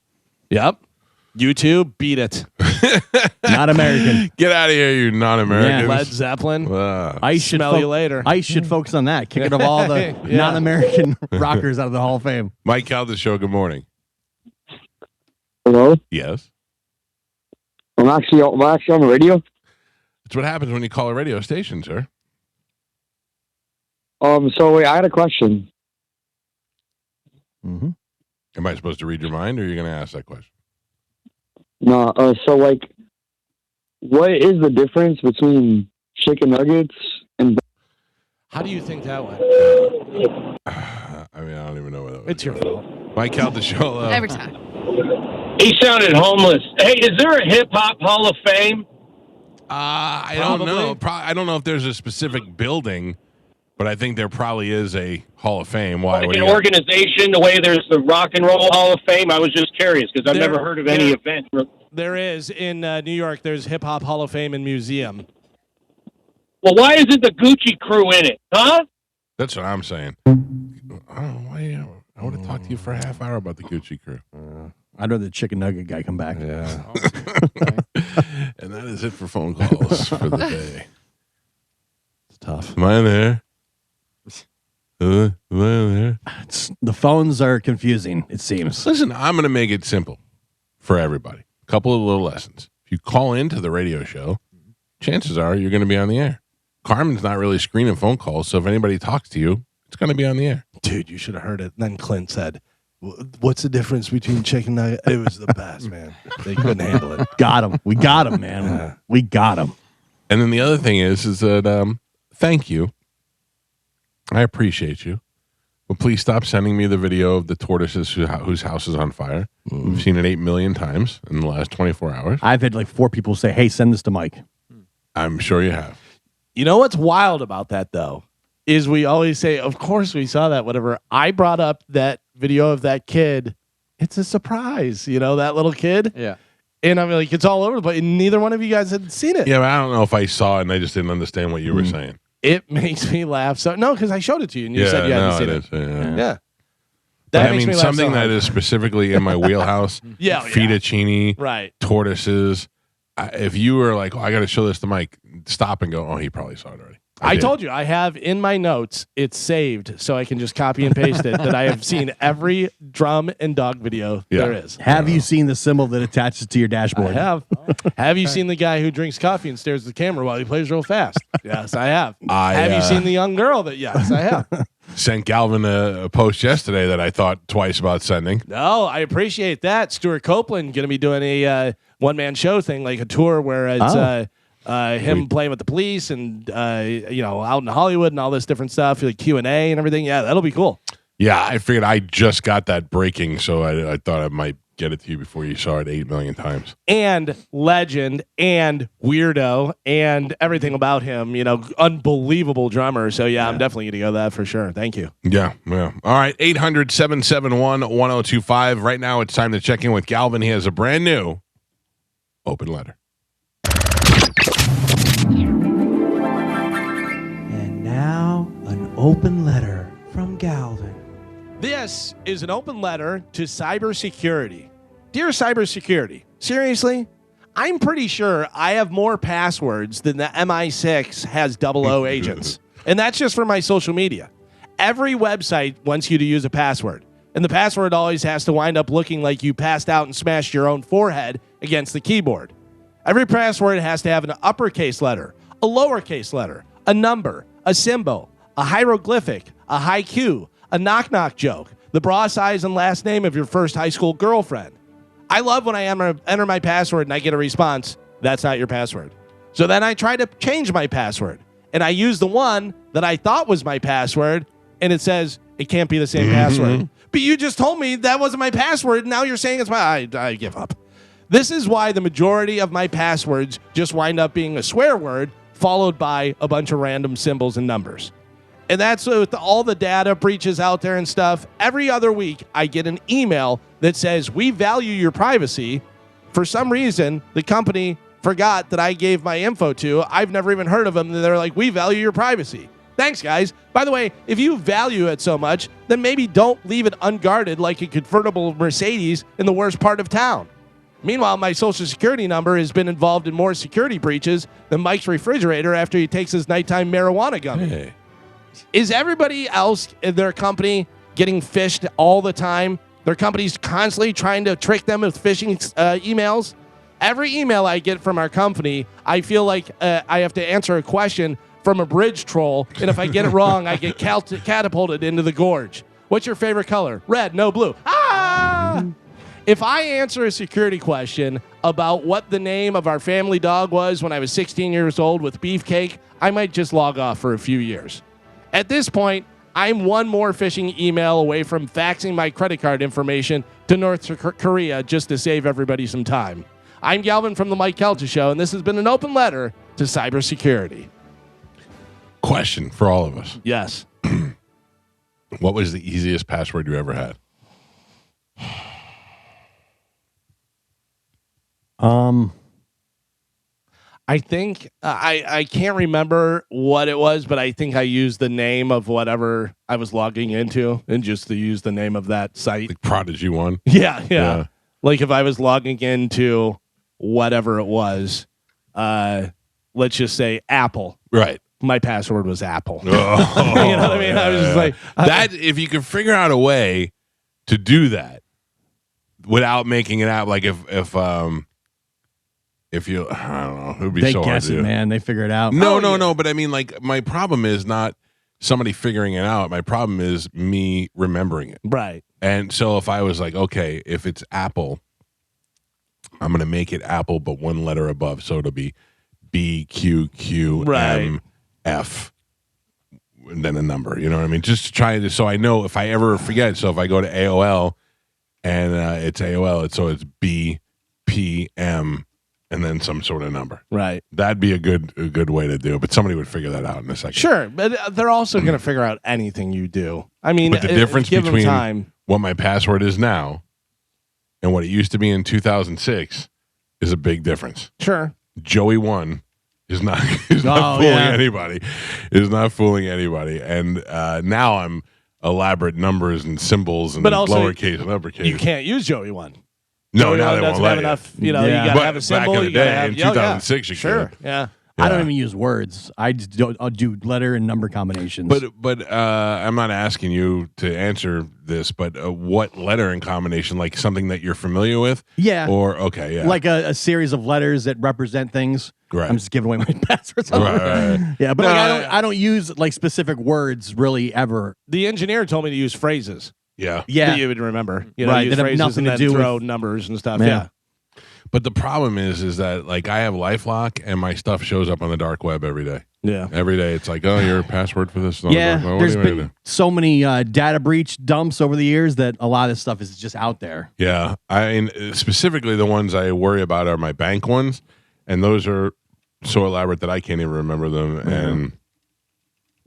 Yep. YouTube, beat it. not American. Get out of here, you non-Americans. Led Zeppelin. Ice should Smell you later. Ice should focus on that. Kick it of all the Yeah. non-American rockers out of the Hall of Fame. Mike Calta Show, good morning. Hello? Yes. I'm actually on the radio. That's what happens when you call a radio station, sir. So wait, I had a question. Mm-hmm. Am I supposed to read your mind, or are you going to ask that question? No, so like, what is the difference between chicken nuggets and? How do you think that went? I mean, I don't even know what that was. It's your fault. Mike Calta show. Every time. He sounded homeless. Hey, is there a hip hop Hall of Fame? I don't know. I don't know if there's a specific building, but I think there probably is a Hall of Fame. Why? Like an organization, the way there's the Rock and Roll Hall of Fame? I was just curious because I've never heard of any event. There is in New York. There's Hip Hop Hall of Fame and Museum. Well, why isn't the Gucci Crew in it? Huh? That's what I'm saying. I don't know why. I would have talked to you for a half hour about the Gucci Crew. I'd rather the chicken nugget guy come back. Yeah. And that is it for phone calls for the day. It's tough. Am I in there? Am I in there? The phones are confusing, it seems. Listen, I'm going to make it simple for everybody. A couple of little lessons. If you call into the radio show, chances are you're going to be on the air. Carmen's not really screening phone calls, so if anybody talks to you, it's going to be on the air. Dude, you should have heard it. Then Clint said, "What's the difference between chicken nugget?" It was the best, man. They couldn't handle it. Got him. We got him, man. We got him. And then the other thing is that thank you. I appreciate you. But please stop sending me the video of the tortoises whose house is on fire. We've seen it 8 million times in the last 24 hours. I've had like 4 people say, "Hey, send this to Mike." I'm sure you have. You know what's wild about that, though, is we always say, of course we saw that, whatever. I brought up that video of that kid. It's a surprise, that little kid. Yeah. And I'm like, it's all over the place. Neither one of you guys had seen it. Yeah, but I don't know if I saw it and I just didn't understand what you were saying. It makes me laugh. So no, because I showed it to you and you said you hadn't seen it. Yeah. That makes me laugh something so that hard. is specifically in my wheelhouse. Yeah. Fettuccine, Right. tortoises. If you were like, I got to show this to Mike, stop and go, oh, he probably saw it already. I told you, I have in my notes, it's saved so I can just copy and paste it, that I have seen every drum and dog video there is. Have you seen the symbol that attaches to your dashboard? I have. Have you seen the guy who drinks coffee and stares at the camera while he plays real fast? Yes, I have. Have you seen the young girl that? Yes, I have. Sent Galvin a post yesterday that I thought twice about sending. No, I appreciate that. Stuart Copeland going to be doing a one-man show thing, like a tour where it's him playing with the police and out in Hollywood and all this different stuff, like Q&A and everything. Yeah, that'll be cool. Yeah, I figured I just got that breaking, so I thought I might get it to you before you saw it 8 million times. And legend and weirdo and everything about him, unbelievable drummer. So yeah, I'm definitely going to go to that for sure. Thank you. Yeah. All right, 800-771-1025. Right now it's time to check in with Galvin. He has a brand new open letter. And now, an open letter from Galvin. This is an open letter to cybersecurity. Dear cybersecurity, seriously, I'm pretty sure I have more passwords than the MI6 has 00 agents. And that's just for my social media. Every website wants you to use a password. And the password always has to wind up looking like you passed out and smashed your own forehead against the keyboard. Every password has to have an uppercase letter, a lowercase letter, a number, a symbol, a hieroglyphic, a haiku, a knock-knock joke, the bra size and last name of your first high school girlfriend. I love when I enter my password and I get a response, that's not your password. So then I try to change my password, and I use the one that I thought was my password, and it says it can't be the same password. But you just told me that wasn't my password, and now you're saying it's my... I give up. This is why the majority of my passwords just wind up being a swear word followed by a bunch of random symbols and numbers. And that's with all the data breaches out there and stuff. Every other week, I get an email that says, we value your privacy. For some reason, the company forgot that I gave my info to. I've never even heard of them. And they're like, we value your privacy. Thanks, guys. By the way, if you value it so much, then maybe don't leave it unguarded like a convertible Mercedes in the worst part of town. Meanwhile, my social security number has been involved in more security breaches than Mike's refrigerator after he takes his nighttime marijuana gummy. Hey. Is everybody else in their company getting phished all the time? Their company's constantly trying to trick them with phishing emails? Every email I get from our company, I feel like I have to answer a question from a bridge troll, and if I get it wrong, I get catapulted into the gorge. What's your favorite color? Red, no blue. Ah! If I answer a security question about what the name of our family dog was when I was 16 years old with Beefcake, I might just log off for a few years. At this point, I'm one more phishing email away from faxing my credit card information to North Korea just to save everybody some time. I'm Galvin from the Mike Calta Show, and this has been an open letter to cybersecurity. Question for all of us. Yes. What was the easiest password you ever had? I think I can't remember what it was, but I think I used the name of whatever I was logging into and just to use the name of that site. Like Prodigy 1? Yeah. Like if I was logging into whatever it was, let's just say Apple. Right. My password was Apple. Oh, you know what I mean? I was just like that. If you can figure out a way to do that without making it out, like if you, I don't know, it would be They so hard guess to it, do. man. They figure it out. No. But I mean, like, my problem is not somebody figuring it out. My problem is me remembering it. Right. And so if I was like, okay, if it's Apple, I'm going to make it Apple, but one letter above. So it'll be BQQMF, and then a number. You know what I mean? Just to try to, so I know if I ever forget. So if I go to AOL and it's AOL, it's BPM and then some sort of number. Right. That'd be a good way to do it. But somebody would figure that out in a second. Sure, but they're also going to figure out anything you do. I mean, But the difference give them between time. what my password is now and what it used to be in 2006 is a big difference. Sure. Joey 1 is not fooling anybody. Is not fooling anybody. And now I'm elaborate numbers and symbols and But also, lowercase and uppercase. You can't use Joey 1. No, Joey now 1 they won't doesn't let have you. enough. You know, you got to But have a symbol. back in the You gotta day, have, in 2006, you sure. could. Yeah. I don't even use words. I just don't. I'll do letter and number combinations. But I'm not asking you to answer this, but what letter and combination, like something that you're familiar with? Yeah. Or, okay, yeah. like a series of letters that represent things. Right. I'm just giving away my passwords. Right. Yeah, but No, like, I don't use like specific words really ever. The engineer told me to use phrases. Yeah. Yeah. That you would remember. You know, Right, use that have phrases nothing and to then do throw with- numbers and stuff. Yeah. Yeah. But the problem is that like I have LifeLock and my stuff shows up on the dark web every day. Yeah. Every day it's like, oh, your password for this is on Yeah, the dark web. What there's do you been do? so many data breach dumps over the years that a lot of this stuff is just out there. Yeah. I mean, specifically the ones I worry about are my bank ones, and those are so elaborate that I can't even remember them. And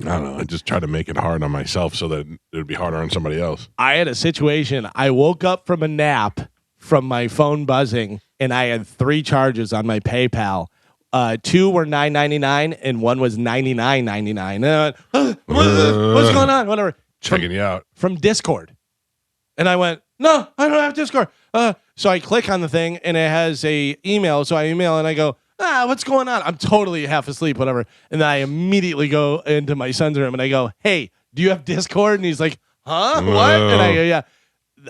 I don't know. I just try to make it hard on myself so that it would be harder on somebody else. I had a situation. I woke up from a nap from my phone buzzing, and I had 3 charges on my PayPal. 2 were $9.99 and 1 was $99.99. And I went, what's going on? Whatever. Checking you out. From Discord. And I went, no, I don't have Discord. So I click on the thing, and it has a email. So I email, and I go, what's going on? I'm totally half asleep, whatever. And then I immediately go into my son's room, and I go, hey, do you have Discord? And he's like, huh? What? And I go, yeah.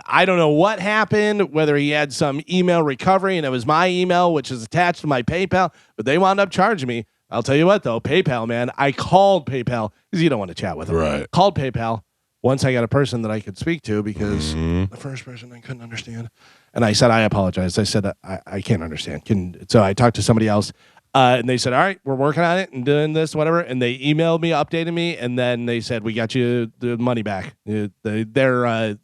I don't know what happened, whether he had some email recovery and it was my email, which is attached to my PayPal, but they wound up charging me. I'll tell you what, though, PayPal, man, I called PayPal because you don't want to chat with them. Right. Called PayPal once I got a person that I could speak to because the first person I couldn't understand. And I said, I apologize. I said, I can't understand. So I talked to somebody else. And they said, all right, we're working on it and doing this, whatever. And they emailed me, updated me, and then they said, we got you the money back. They're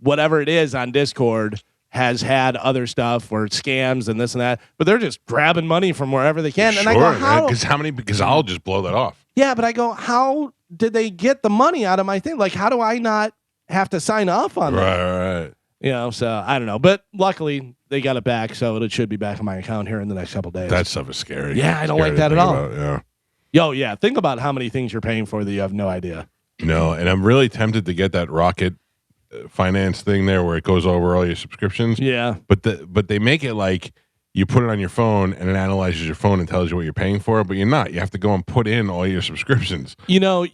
whatever it is on Discord has had other stuff or scams and this and that, but they're just grabbing money from wherever they can. And I go, how? Because I'll just blow that off. Yeah, but I go, how did they get the money out of my thing? Like, how do I not have to sign off on that? Right. You know, so I don't know. But luckily, they got it back, so it should be back in my account here in the next couple days. That stuff is scary. Yeah, I don't Scary like to that at think all. about, yeah. Yo, yeah, think about how many things you're paying for that you have no idea. No, and I'm really tempted to get that Rocket finance thing there where it goes over all your subscriptions. Yeah. But they make it like you put it on your phone and it analyzes your phone and tells you what you're paying for, but you're not. You have to go and put in all your subscriptions. You know,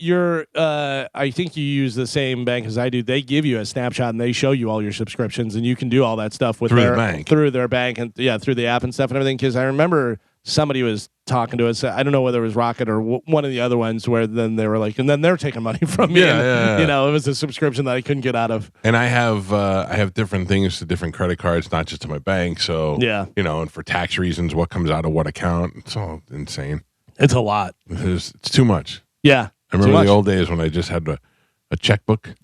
I think you use the same bank as I do. They give you a snapshot and they show you all your subscriptions, and you can do all that stuff with Through their the bank. through their bank and through the app and stuff and everything. Because I remember somebody was talking to us. I don't know whether it was Rocket or one of the other ones where then they were like, and then they're taking money from me. Yeah. You know, it was a subscription that I couldn't get out of. And I have different things to different credit cards, not just to my bank. So Yeah. you know, and for tax reasons, what comes out of what account? It's all insane. It's a lot. It's too much. Yeah. I remember the old days when I just had a checkbook,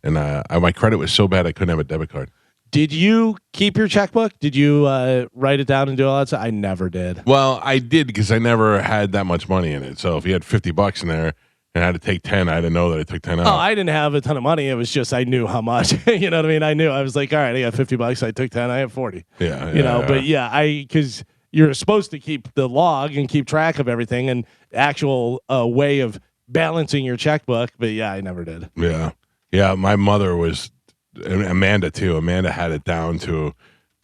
and my credit was so bad I couldn't have a debit card. Did you keep your checkbook? Did you write it down and do all that stuff? I never did. Well, I did because I never had that much money in it. So if you had $50 in there and I had to take 10, I didn't know that I took 10 out. Oh, I didn't have a ton of money. It was just I knew how much. You know what I mean? I knew. I was like, all right, I got $50. I took 10. I have 40. Yeah. You know, but yeah, because you're supposed to keep the log and keep track of everything and actual way of balancing your checkbook. But yeah, I never did. Yeah. Yeah. My mother was, and Amanda too. Amanda had it down to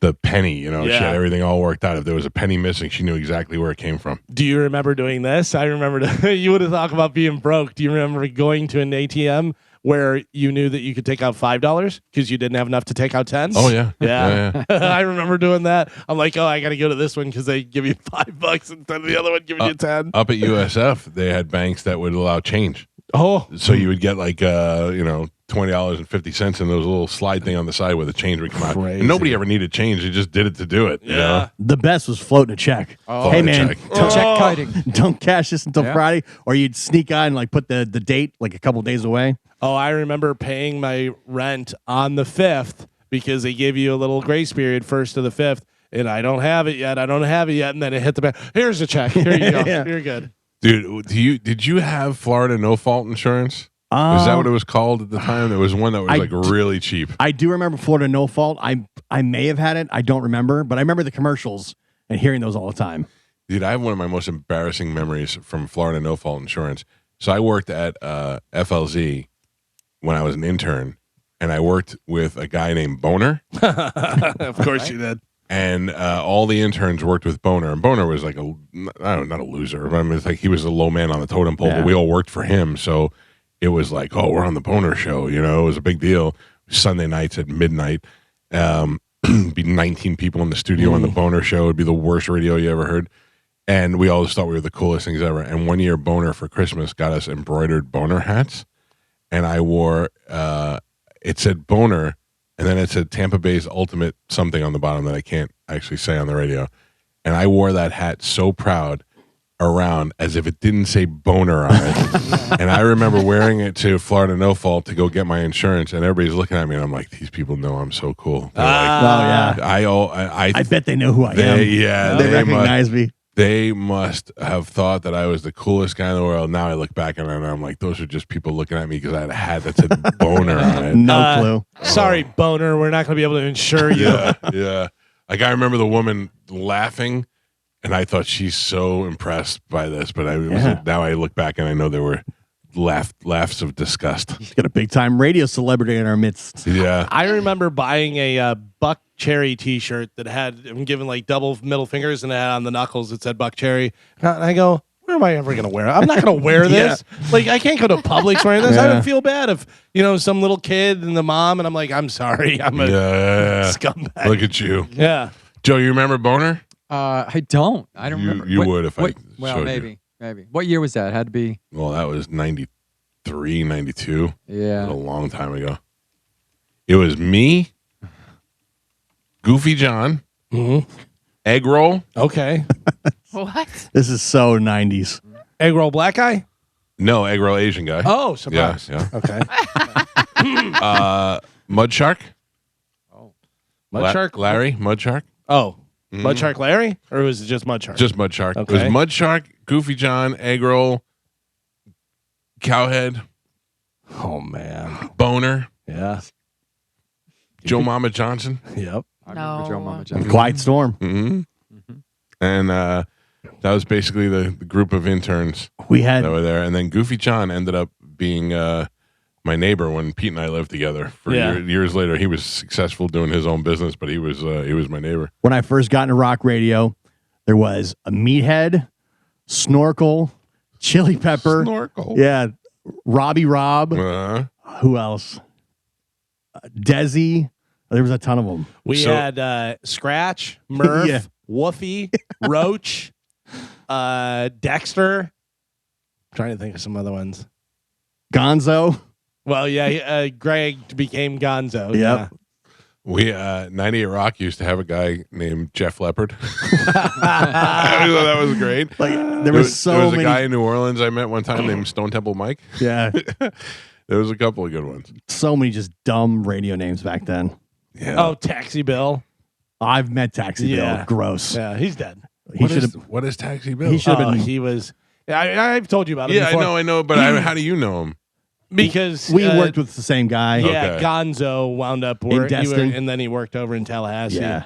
the penny. You know, she had everything all worked out. If there was a penny missing, she knew exactly where it came from. Do you remember doing this? I remember you would have talked about being broke. Do you remember going to an ATM where you knew that you could take out $5 because you didn't have enough to take out 10s? Oh yeah. Yeah. I remember doing that. I'm like, oh, I got to go to this one because they give you $5 instead of the other one giving you 10. Up at USF, they had banks that would allow change. Oh, so you would get like $20.50 in those little slide thing on the side where the change would come out. And nobody ever needed change; they just did it to do it. You know? The best was floating a check. Hey man, Check kiting. don't cash this until Friday, or you'd sneak on and like put the date like a couple days away. Oh, I remember paying my rent on the 5th because they give you a little grace period 1st to the 5th, and I don't have it yet. And then it hit the back. Here's a check. Here you go. You're good. Dude, did you have Florida no fault insurance? Is that what it was called at the time? There was one that was really cheap. I do remember Florida no fault. I may have had it. I don't remember, but I remember the commercials and hearing those all the time. Dude, I have one of my most embarrassing memories from Florida no fault insurance. So I worked at FLZ when I was an intern, and I worked with a guy named Boner. Of course you did. And all the interns worked with Boner, and Boner was like not a loser. But I mean, it's like he was a low man on the totem pole, but we all worked for him. So it was like, oh, we're on the Boner show. You know, it was a big deal. Sunday nights at midnight, be 19 people in the studio on the Boner show. It'd be the worst radio you ever heard. And we always thought we were the coolest things ever. And one year, Boner for Christmas got us embroidered Boner hats, and I wore. It said Boner. And then it said Tampa Bay's ultimate something on the bottom that I can't actually say on the radio. And I wore that hat so proud around as if it didn't say Boner on it. And I remember wearing it to Florida No Fault to go get my insurance. And everybody's looking at me and I'm like, these people know I'm so cool. They're like, I bet they know who I am. Yeah. They recognize me. They must have thought that I was the coolest guy in the world. Now I look back and I'm like, those are just people looking at me because I had a hat that said Boner on it. No clue. Sorry, Boner. We're not going to be able to insure you. Yeah. Like I remember the woman laughing, and I thought she's so impressed by this. But now I look back and I know there were laughs of disgust. He's got a big time radio celebrity in our midst. Yeah. I remember buying a Buck Cherry T-shirt that had I'm given like double middle fingers and it had on the knuckles it said Buck Cherry. And I go, where am I ever going to wear it? I'm not going to wear this. Like I can't go to Publix wearing this. I would feel bad if some little kid and the mom and I'm like, I'm sorry, I'm a scumbag. Look at you. Yeah, Joe, you remember Boner? I don't. I don't remember. You would if I well, showed maybe. you. Maybe. What year was that? It had to be. Well, that was 93, 92. Yeah. A long time ago. It was me, Goofy John, Egg Roll. Okay. What? This is so 90s. Egg Roll Black Guy? No, Egg Roll Asian guy. Oh, surprise. Yeah. Okay. Mud Shark. Mud Shark? Larry, Mud Shark. Oh. Mud Shark Larry? Or was it just Mud Shark? Just Mud Shark. Okay. It was Mud Shark, Goofy John, Egg Roll, Cowhead. Oh, man. Boner. Yeah. Joe Mama Johnson. Yep. I remember Joe Mama And Johnson. Quiet Storm. And that was basically the group of interns We had that were there. And then Goofy John ended up being my neighbor when Pete and I lived together. For years later, he was successful doing his own business, but he was my neighbor. when I first got into rock radio, there was a Meathead, Snorkel, Chili Pepper. Snorkel. Yeah. Robbie Rob. Uh, Who else? Desi. There was a ton of them. We had Scratch, Murph, Yeah. Woofy, Roach, Dexter. I'm trying to think of some other ones. Gonzo. Well, yeah, Greg became Gonzo. Yep. Yeah. We 98 Rock used to have a guy named Jeff Leopard. That was great. Like there was there was many. a guy in New Orleans I met one time named Stone Temple Mike. Yeah. There was a couple of good ones. So many just dumb radio names back then. Yeah. Oh, Taxi Bill. I've met Taxi Bill. Gross. Yeah, he's dead. He should have. What is Taxi Bill? He should have been. He was. I've told you about him. Yeah, before. I know, but how do you know him? Because We worked with the same guy. Yeah, Okay. Gonzo wound up In Destin. and then he worked over in Tallahassee. Yeah.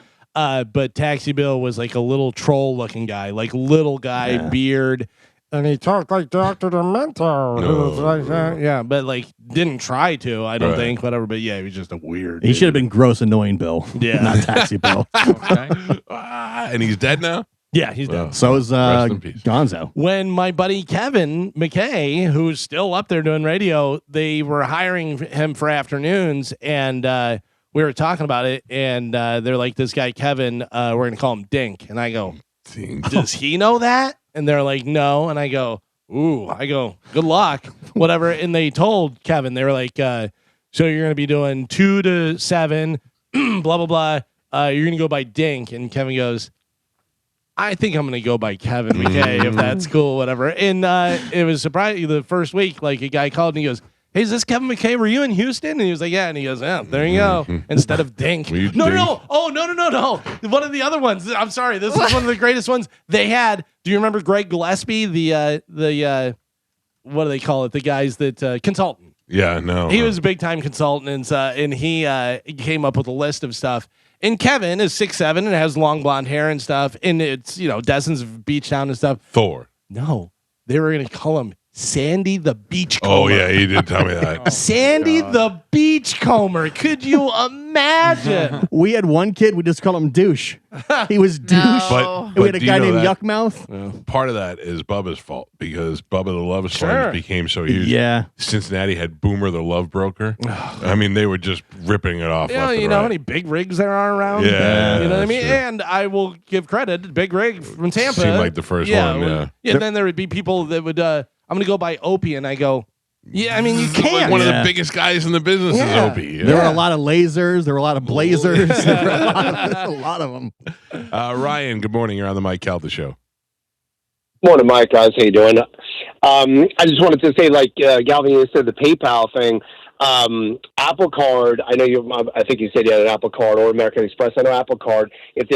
But Taxi Bill was like a little troll looking guy, like little guy, beard, and he talked like Dr. Demento. It was like that. Yeah, but like didn't try to, I don't Right. think, whatever. But yeah, he was just a weird. He should have been gross, annoying Bill. Yeah. Not Taxi Bill. And he's dead now? Yeah, he's dead. Well, So is rest in peace. Gonzo. When my buddy Kevin McKay, who's still up there doing radio, they were hiring him for afternoons, and we were talking about it, and they're like, this guy Kevin, we're going to call him Dink. And I go, does he know that? And they're like, no. And I go, good luck, whatever. And they told Kevin, they were like, so you're going to be doing 2 to 7, blah, blah, blah. You're going to go by Dink. And Kevin goes, I think I'm going to go by Kevin McKay if that's cool, whatever. And it was surprising the first week, like a guy called and he goes, hey, is this Kevin McKay? Were you in Houston? And he was like, yeah. And he goes, yeah, there you go. Instead of Dink. Were you No. Dink? Oh, no. One of the other ones. I'm sorry. This is one of the greatest ones they had. Do you remember Greg Gillespie, the what do they call it? The guys that consultant. Yeah, no. He was a big time consultant, and he came up with a list of stuff. And Kevin is 6'7" and has long blonde hair and stuff. And it's, Destin's Beach Town and stuff. Thor. No, they were going to call him Sandy the Beachcomber. Oh, yeah, he did tell me that. Sandy the Beachcomber. Could you imagine? We had one kid, we just called him Douche. He was Douche. But we had a do you guy know named that Yuckmouth. Part of that is Bubba's fault because Bubba the Love Sure. Sponge became so huge. Yeah. Cincinnati had Boomer the Love Broker. I mean, they were just ripping it off. Yeah, left you and know how right. many big rigs there are around? Yeah, You know what I that's mean? true. And I will give credit, Big Rig from Tampa. Seemed like the first one, yeah. And then there would be people that would, I'm going to go by Opie, and I go, yeah, I mean, you Like can't. one of Yeah. the biggest guys in the business Yeah. is Opie. There were Yeah. a lot of lasers. There were a lot of blazers. There were a lot of them. Ryan, good morning. You're on the Mike Calta show. Morning, Mike, guys. How you doing? I just wanted to say, like Galvin, you said the PayPal thing. Apple Card. I know you. I think you said you had an Apple Card or American Express. I know Apple Card. If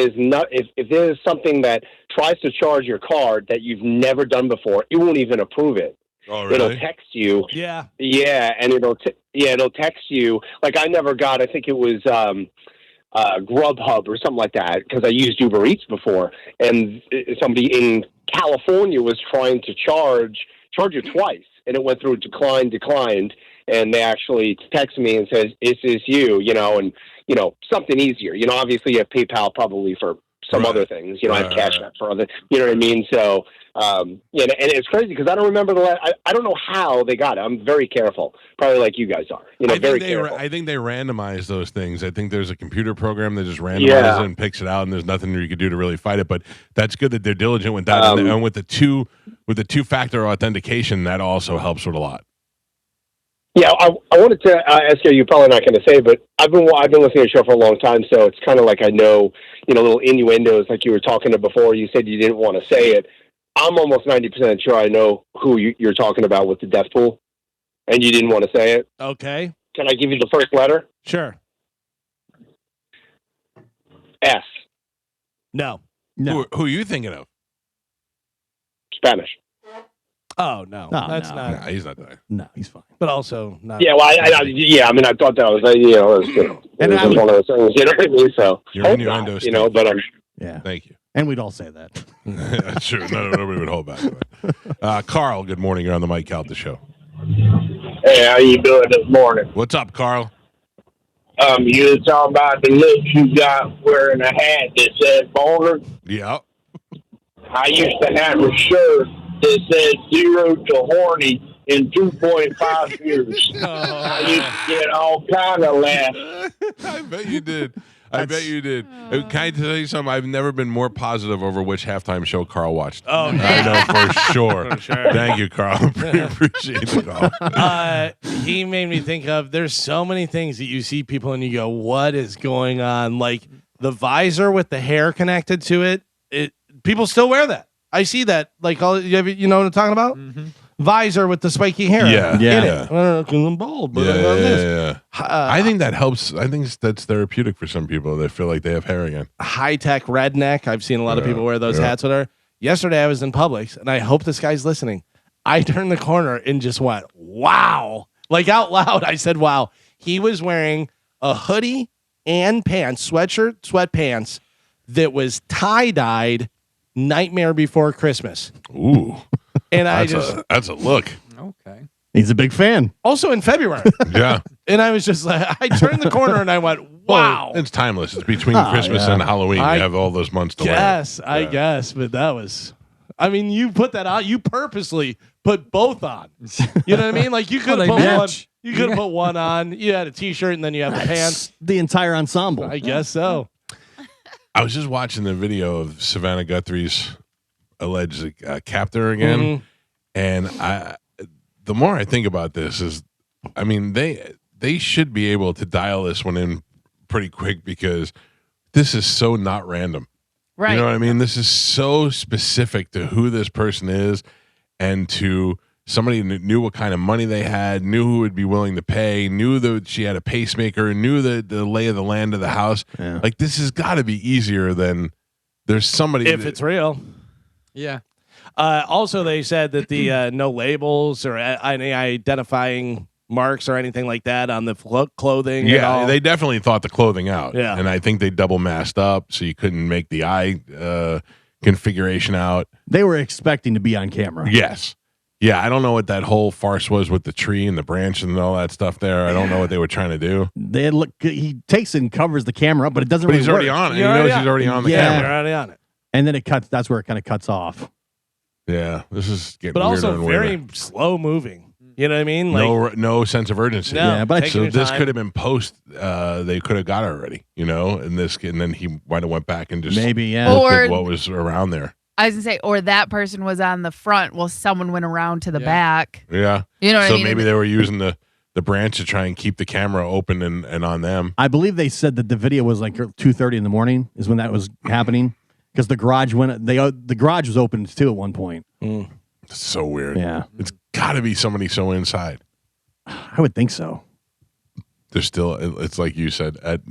there's something that tries to charge your card that you've never done before, it won't even approve it. Oh, It'll really? text you. Yeah. Yeah, and it'll text you. Like I never got. I think it was Grubhub or something like that because I used Uber Eats before, and somebody in California was trying to charge you twice, and it went through declined, and they actually text me and says, "Is this you?" And something easier. Obviously you have PayPal probably for some Right. other things. I have Right, Cash right. App for other. You know what I mean? So. And it's crazy because I don't remember I don't know how they got it. I'm very careful, probably like you guys are. Very careful. I think they randomize those things. I think there's a computer program that just randomizes Yeah. it and picks it out, and there's nothing you could do to really fight it. But that's good that they're diligent with that, and with the two-factor authentication, that also helps with a lot. Yeah, I wanted to ask you. You're probably not going to say, but I've been listening to the show for a long time, so it's kind of like I know, little innuendos like you were talking to before. You said you didn't want to say it. I'm almost 90% sure I know who you're talking about with the death pool, and you didn't want to say it. Okay. Can I give you the first letter? Sure. S. No. No. Who are you thinking of? Spanish. Oh, no. No, That's no. not. Nah, he's not there. No, he's fine. But also not. Yeah, well, I thought that was, And it I was would- one of those things, you know what I mean? So, Your hope innuendo not, stuff. but Yeah. Thank you. And we'd all say that. That's true. Nobody would hold back. Carl, good morning. You're on the Mike Calta show. Hey, how you doing this morning? What's up, Carl? You was talking about the look you got wearing a hat that said boner. Yeah. I used to have a shirt that said 0 to horny, in 2.5 years. I used to get all kind of laughs. I bet you did. I bet you did. Can I tell you something? I've never been more positive over which halftime show Carl watched. Oh, I know for sure. For sure. Thank you, Carl. Appreciate the call. He made me think of there's so many things that you see people and you go, what is going on? Like the visor with the hair connected to it. People still wear that. I see that. Like you know what I'm talking about? Mm-hmm. Visor with the spiky hair. Yeah. Get it. I don't know because I'm bald, but I got this. I think that helps. I think that's therapeutic for some people. They feel like they have hair again. High tech redneck. I've seen a lot of people wear those hats with her. Yesterday I was in Publix, and I hope this guy's listening. I turned the corner and just went, wow. Like out loud, I said, wow. He was wearing a hoodie and pants, sweatshirt, sweatpants that was tie-dyed Nightmare Before Christmas. Ooh. And that's a look. Okay. He's a big fan. Also in February. Yeah. And I was just like, I turned the corner and I went, wow. Well, it's timeless. It's between Christmas and Halloween. You have all those months to wear. I guess. But that was, I mean, you put that on. You purposely put both on. You know what I mean? Like you could have put one. You could have put one on. You had a T-shirt and then you have the pants. The entire ensemble. I guess so. I was just watching the video of Savannah Guthrie's alleged captor again, and the more I think about this is, I mean, they should be able to dial this one in pretty quick because this is so not random. Right. You know what I mean? This is so specific to who this person is and to somebody who knew what kind of money they had, knew who would be willing to pay, knew that she had a pacemaker, knew the lay of the land of the house. Yeah. Like this has got to be easier than there's somebody. If it's real. Yeah. Also, they said that the no labels or any identifying marks or anything like that on the clothing. Yeah, they definitely thought the clothing out. Yeah. And I think they double masked up so you couldn't make the eye configuration out. They were expecting to be on camera. Yes. Yeah, I don't know what that whole farce was with the tree and the branch and all that stuff there. I don't know what they were trying to do. He takes it and covers the camera up, but it doesn't But really he's already work. on it. He knows he's already on the camera. You're already on it. And then it cuts. That's where it kind of cuts off. Yeah, this is getting But weirder also and weirder. very slow moving. You know what I mean? Like, no sense of urgency. No, yeah, but so this could have been post. They could have got it already, you know. And then he might have went back and just looked at what was around there. I was gonna say, or that person was on the front while someone went around to the back. Yeah, you know what I mean. So maybe they were using the branch to try and keep the camera open and on them. I believe they said that the video was like 2:30 in the morning is when that was happening because the garage the garage was open too at one point. It's so weird. Yeah, it's got to be somebody so inside. I would think so. They're still. It's like you said at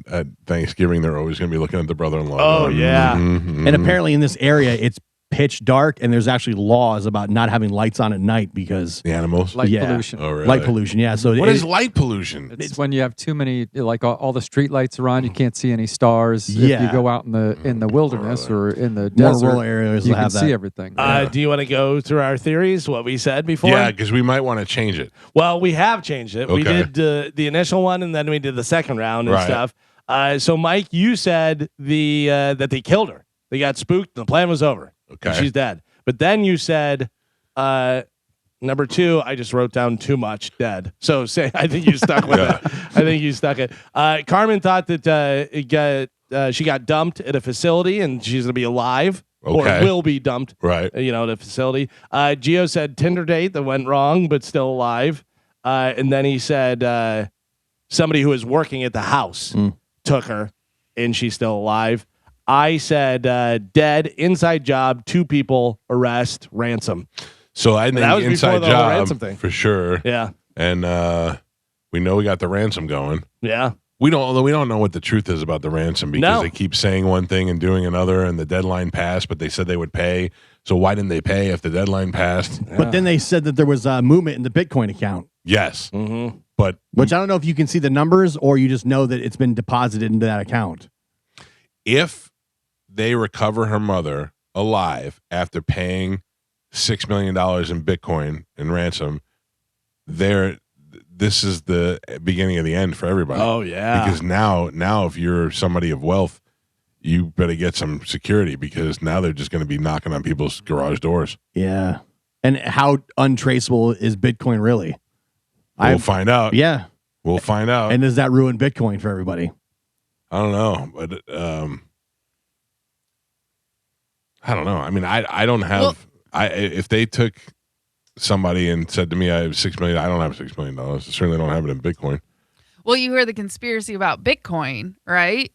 Thanksgiving. They're always going to be looking at the brother-in-law. Oh going, yeah. And apparently in this area it's pitch dark and there's actually laws about not having lights on at night because the animals light pollution. Oh, really? Light pollution. Yeah. So what is light pollution? It's when you have too many, like all the street lights are on, you can't see any stars. Yeah. If you go out in the wilderness or in the more desert, rural areas you will can have see that. everything. Do you want to go through our theories? What we said before? Yeah, because we might want to change it. Well, we have changed it. We Okay. did the initial one, and then we did the second round and Right. stuff. So, Mike, you said that they killed her. They got spooked, and the plan was over. Okay. And she's dead. But then you said, number 2, I just wrote down too much dead. So I think you stuck with it. I think you stuck it. Carmen thought that she got dumped at a facility and she's going to be alive or Okay. will be dumped, Right. at a facility. Gio said Tinder date that went wrong but still alive. And then he said somebody who was working at the house took her and she's still alive. I said dead, inside job, 2 people, arrest, ransom. So I think that was inside before the whole job ransom thing. for sure. Yeah. And we know we got the ransom going. Yeah. Although we don't know what the truth is about the ransom because No. they keep saying one thing and doing another, and the deadline passed, but they said they would pay. So why didn't they pay if the deadline passed? But then they said that there was movement in the Bitcoin account. Yes, Mm-hmm. but Which I don't know if you can see the numbers or you just know that it's been deposited into that account. if they recover her mother alive after paying $6 million in Bitcoin in ransom, this is the beginning of the end for everybody. Oh, yeah. Because now if you're somebody of wealth, you better get some security because now they're just going to be knocking on people's garage doors. Yeah. And how untraceable is Bitcoin really? We'll find out. Yeah. We'll find out. And does that ruin Bitcoin for everybody? I don't know, but I don't know. I mean, I don't have. If they took somebody and said to me, "I have $6 million," I don't have $6 million. I certainly don't have it in Bitcoin. Well, you heard the conspiracy about Bitcoin, right?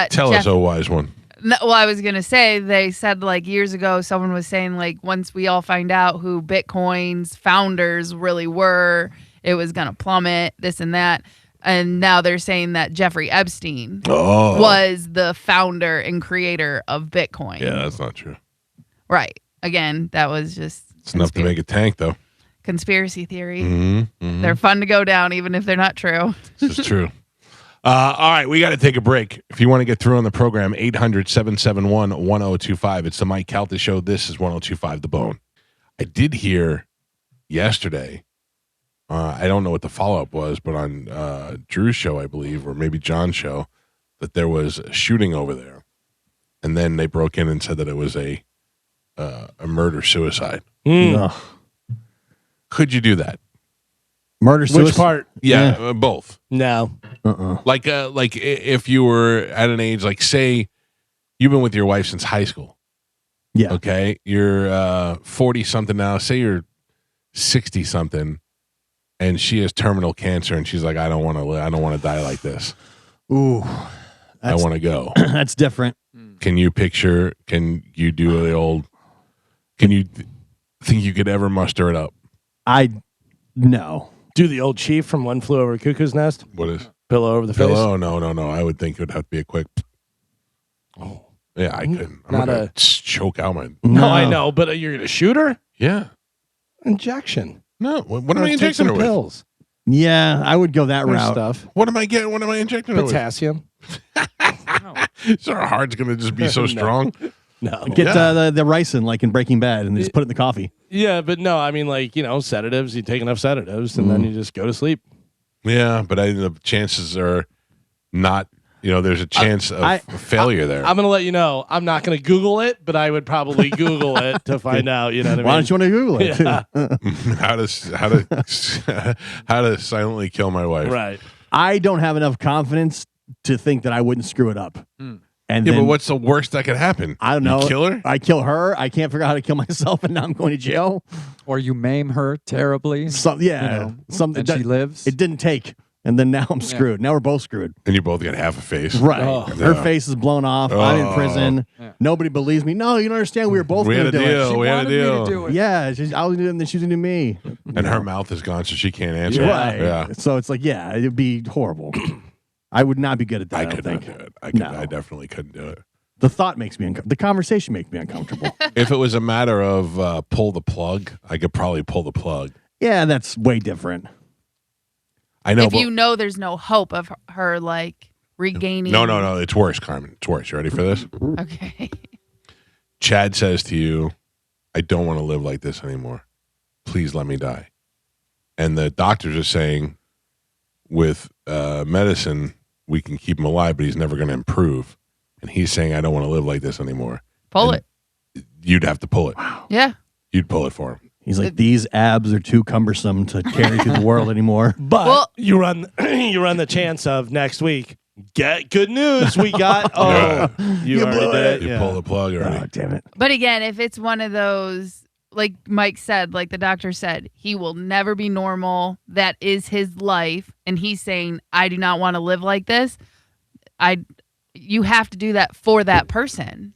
Tell us, oh wise one. No, well, I was gonna say they said like years ago, someone was saying like once we all find out who Bitcoin's founders really were, it was gonna plummet, this and that. And now they're saying that Jeffrey Epstein was the founder and creator of Bitcoin. Yeah, that's not true. Right. Again, that was just It's enough to make a tank, though. Conspiracy theory. Mm-hmm. They're fun to go down, even if they're not true. This is true. All right, we got to take a break. If you want to get through on the program, 800-771-1025. It's the Mike Calta Show. This is 1025 The Bone. I did hear yesterday, I don't know what the follow-up was, but on Drew's show, I believe, or maybe John's show, that there was a shooting over there. And then they broke in and said that it was a murder-suicide. Could you do that? Murder-suicide? Which part? Yeah. Both. No. Like if you were at an age, like say you've been with your wife since high school. Yeah. Okay. You're 40-something now. Say you're 60-something, and she has terminal cancer, and she's like, I don't want to live. I don't want to die like this. Ooh. I want to go. That's different. Can you picture? Can you do the old? Can you think you could ever muster it up? No. Do the old chief from One Flew Over Cuckoo's Nest? What is pillow over the face? Pillow? No. I would think it would have to be a quick. Oh, yeah, I couldn't. I'm Not gonna choke out my. No, I know, but you're gonna shoot her? Yeah. Injection. No. What am I Take injecting some her with? pills. Yeah, I would go that There's route. Stuff. What am I getting? What am I injecting her with? Potassium. So her heart's gonna just be so strong. No. Get the ricin like in Breaking Bad and just put it in the coffee. Yeah, but no, I mean like, sedatives. You take enough sedatives and then you just go to sleep. Yeah, but the chances are not. There's a chance of failure there. I'm gonna let you know. I'm not gonna Google it, but I would probably Google it to find out. You know what I mean? Why don't you want to Google it? Yeah. how to silently kill my wife? Right. I don't have enough confidence to think that I wouldn't screw it up. And Yeah, then, but what's the worst that could happen? I don't know. You kill her? I kill her. I can't figure out how to kill myself, and now I'm going to jail. Or you maim her terribly. Something and she lives. It didn't take, and then now I'm screwed. Now we're both screwed. And you both got half a face. Right. Oh. Her face is blown off. I'm in prison. Yeah. Nobody believes me. No, you don't understand. We were both We going had to a do deal. it. We had a wanted me to deal. do it. Yeah, I was doing it, and then she was into me. And her mouth is gone, so she can't answer. Right. Yeah. So it's like, yeah, it'd be horrible. I would not be good at that. I don't could not think. do it. I No. definitely couldn't do it. The thought makes me uncomfortable. The conversation makes me uncomfortable. If it was a matter of pull the plug, I could probably pull the plug. Yeah, that's way different. I know. If you know there's no hope of her like regaining. No. It's worse, Carmen. It's worse. You ready for this? Okay. Chad says to you, I don't want to live like this anymore. Please let me die. And the doctors are saying, with medicine, we can keep him alive, but he's never going to improve. And he's saying, I don't want to live like this anymore. Pull And you'd have to pull it. Yeah. You'd pull it for him. He's like, these abs are too cumbersome to carry through the world anymore. But you run the chance of next week. Get good news. We got you already blew did it. You Yeah. pull the plug already. Oh, damn it. But again, if it's one of those, like Mike said, like the doctor said, he will never be normal. That is his life. And he's saying, I do not want to live like this. You have to do that for that person.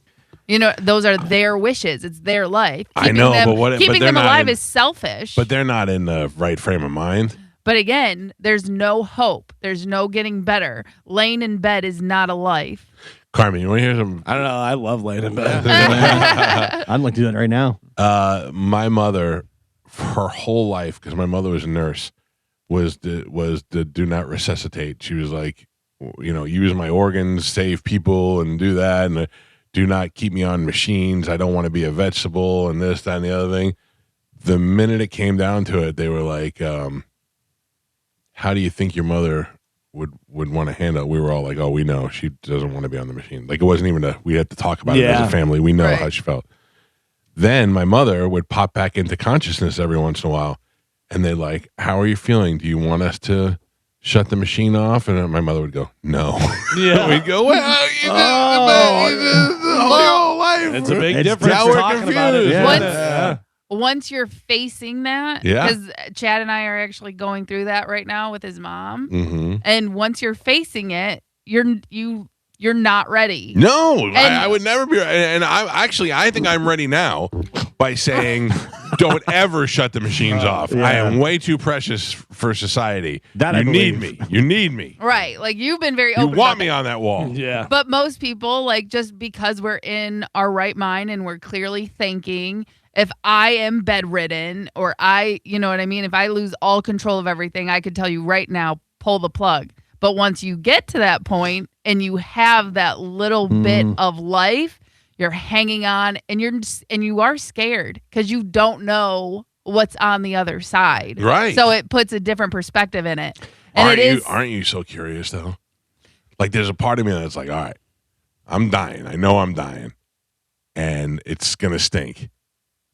Those are their wishes. It's their life. I know, keeping they're them not alive in- is selfish. But they're not in the right frame of mind. But again, there's no hope. There's no getting better. Laying in bed is not a life. Carmen, you want to hear some? I don't know. I love laying in bed. I'd like to do that right now. My mother, her whole life, because my mother was a nurse, was the do not resuscitate. She was like, use my organs, save people, and do that, and do not keep me on machines. I don't want to be a vegetable, and this, that, and the other thing. The minute it came down to it, they were like, how do you think your mother would want to handle it? We were all like, oh, we know. She doesn't want to be on the machine. Like, it wasn't even we had to talk about it as a family. We know how she felt. Then my mother would pop back into consciousness every once in a while, and they'd like, "How are you feeling? Do you want us to shut the machine off?" And my mother would go, "No." Yeah. We'd go, "Well, you did the whole life." It's a big It's difference. now we're talking about it. confused. Yeah. Once you're facing that, Yeah. because Chad and I are actually going through that right now with his mom, Mm-hmm. and once you're facing it, you're not ready. No, And- I would never be. And I think I'm ready now by saying, "Don't ever shut the machines off. I am way too precious for society. That I you need believe. me. You need me. Right. Like you've been very You open want about me on that wall." Yeah. But most people, like, just because we're in our right mind and we're clearly thinking, if I am bedridden or you know what I mean? If I lose all control of everything, I could tell you right now, pull the plug. But once you get to that point and you have that little bit of life, you're hanging on and you are scared because you don't know what's on the other side. Right. So it puts a different perspective in it. And Aren't you so curious though? Like there's a part of me that's like, all right, I'm dying. I know I'm dying, and it's gonna stink.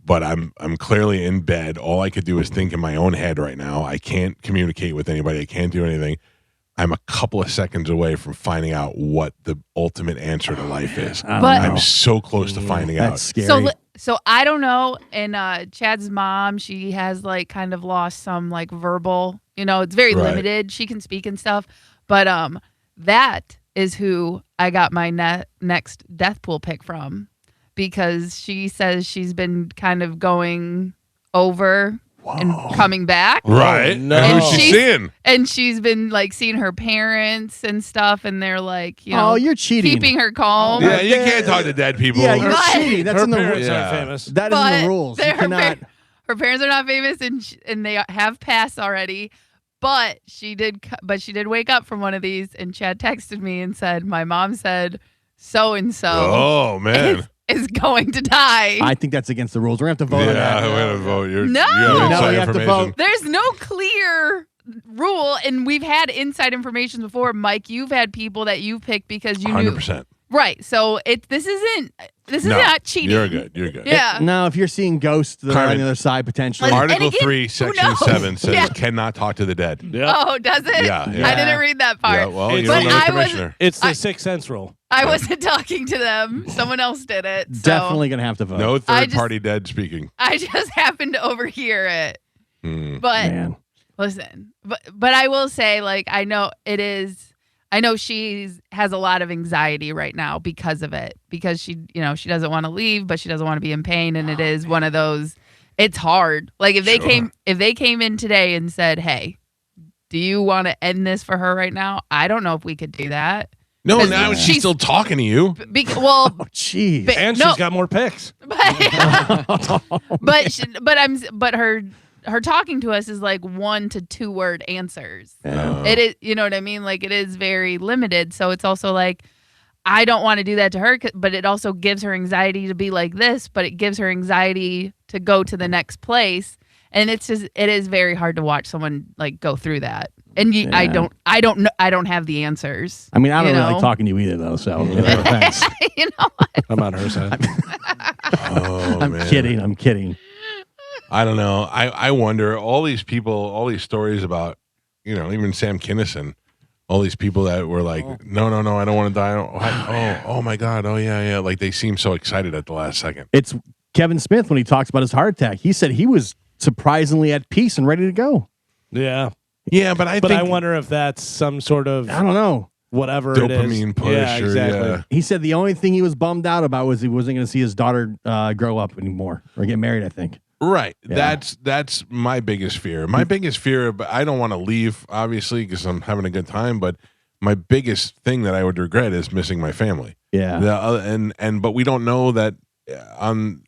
But I'm clearly in bed. All I could do is think in my own head right now. I can't communicate with anybody. I can't do anything. I'm a couple of seconds away from finding out what the ultimate answer to life is. I'm so close to finding out. That's scary. So I don't know. And Chad's mom, she has like kind of lost some like verbal, it's very Right. limited. She can speak and stuff. But that is who I got my next death pool pick from, because she says she's been kind of going over and coming back. Right. No. And who's she seeing? And she's been like seeing her parents and stuff, and they're like, you're cheating. keeping her calm. Yeah, you can't talk to dead people. Yeah, you're But- cheating. That's Her in the parents rules. aren't famous. That is in the rules. You cannot. Her parents are not famous, and they have passed already. But she did wake up from one of these, and Chad texted me and said, "My mom said so and so Oh man. is going to die." I think that's against the rules. We're gonna have to vote on Yeah, that. I'm gonna vote. No. You No, have inside we have to information. vote. There's no clear rule, and we've had inside information before. Mike, you've had people that you've picked because you knew. 100%. Right. So this isn't not cheating. You're good. You're good. Yeah. No, if you're seeing ghosts that are on Carmen, the other side potentially. Like- Article And again, 3, who Section knows? 7 says Yeah. cannot talk to the dead. Yeah. Oh, does it? Yeah, yeah. I didn't read that part. Yeah, well, It's- you don't know the But I commissioner. It's the Sixth Sense rule. I wasn't talking to them. Someone else did it. So Definitely gonna have to vote. No I third just- party dead speaking. I just happened to overhear it. Hmm. But Man. listen, but I will say, like, I know she has a lot of anxiety right now because of it, because she doesn't want to leave, but she doesn't want to be in pain, and it is one of those. It's hard. Like if they came in today and said, "Hey, do you want to end this for her right now?" I don't know if we could do that. No, 'Cause now she's she's- still talking to you. Well, Oh, jeez. But- And no. she's got more picks. but her talking to us is like 1 to 2 word answers. It is, you know what I mean? Like it is very limited. So it's also like, I don't want to do that to her, but it also gives her anxiety to be like this, but it gives her anxiety to go to the next place. And it is very hard to watch someone like go through that. And I don't know. I don't have the answers. I mean, I don't you really know? like talking to you either, though. So no offense. You know what? I'm on her side. Oh, I'm man. kidding. I'm kidding. I don't know. I wonder, all these people, all these stories about, even Sam Kinison, all these people that were like, no, I don't want to die. Oh my God. Oh, yeah. Like they seem so excited at the last second. It's Kevin Smith when he talks about his heart attack. He said he was surprisingly at peace and ready to go. Yeah. Yeah, but I wonder if that's some sort of I don't know. whatever it is. dopamine push. Yeah, or, exactly. yeah. He said the only thing he was bummed out about was he wasn't going to see his daughter grow up anymore or get married, I think. Right. Yeah. That's my biggest fear. My biggest fear, but I don't want to leave, obviously, because I'm having a good time. But my biggest thing that I would regret is missing my family. Yeah. But we don't know that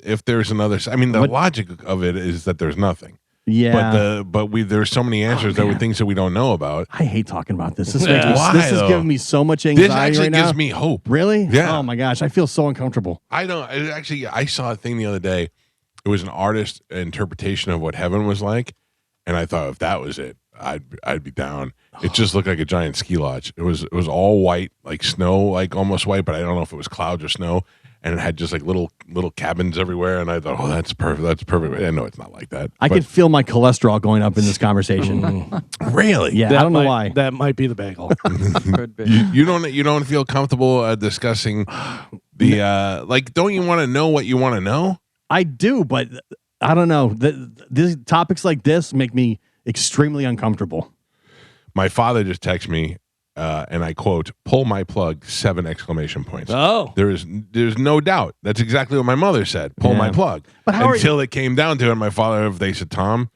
if there's another. I mean, the But- logic of it is that there's nothing. Yeah. But there's so many answers that were things that we don't know about. I hate talking about this. This, Yeah. makes me, Why, this is though? giving me so much This anxiety actually right now. gives me hope. Really? Yeah. Oh my gosh, I feel so uncomfortable. I saw a thing the other day. It was an artist interpretation of what heaven was like, and I thought if that was it, I'd be down. It just looked like a giant ski lodge. It was all white, like snow, like almost white, but I don't know if it was clouds or snow. and it had just like little cabins everywhere. And I thought, oh, that's perfect. That's perfect. I know it's not like that. I but- can feel my cholesterol going up in this conversation. Really? Yeah, I don't know why. That might be the bagel. Could be. You don't feel comfortable discussing the like? Don't you want to know what you want to know? I do, but I don't know. These topics like this make me extremely uncomfortable. My father just texted me, and I quote, "Pull my plug!" 7 exclamation points. Oh, There's no doubt. That's exactly what my mother said. Pull my plug. But how Until it came down to it, my father, if they said, "Tom,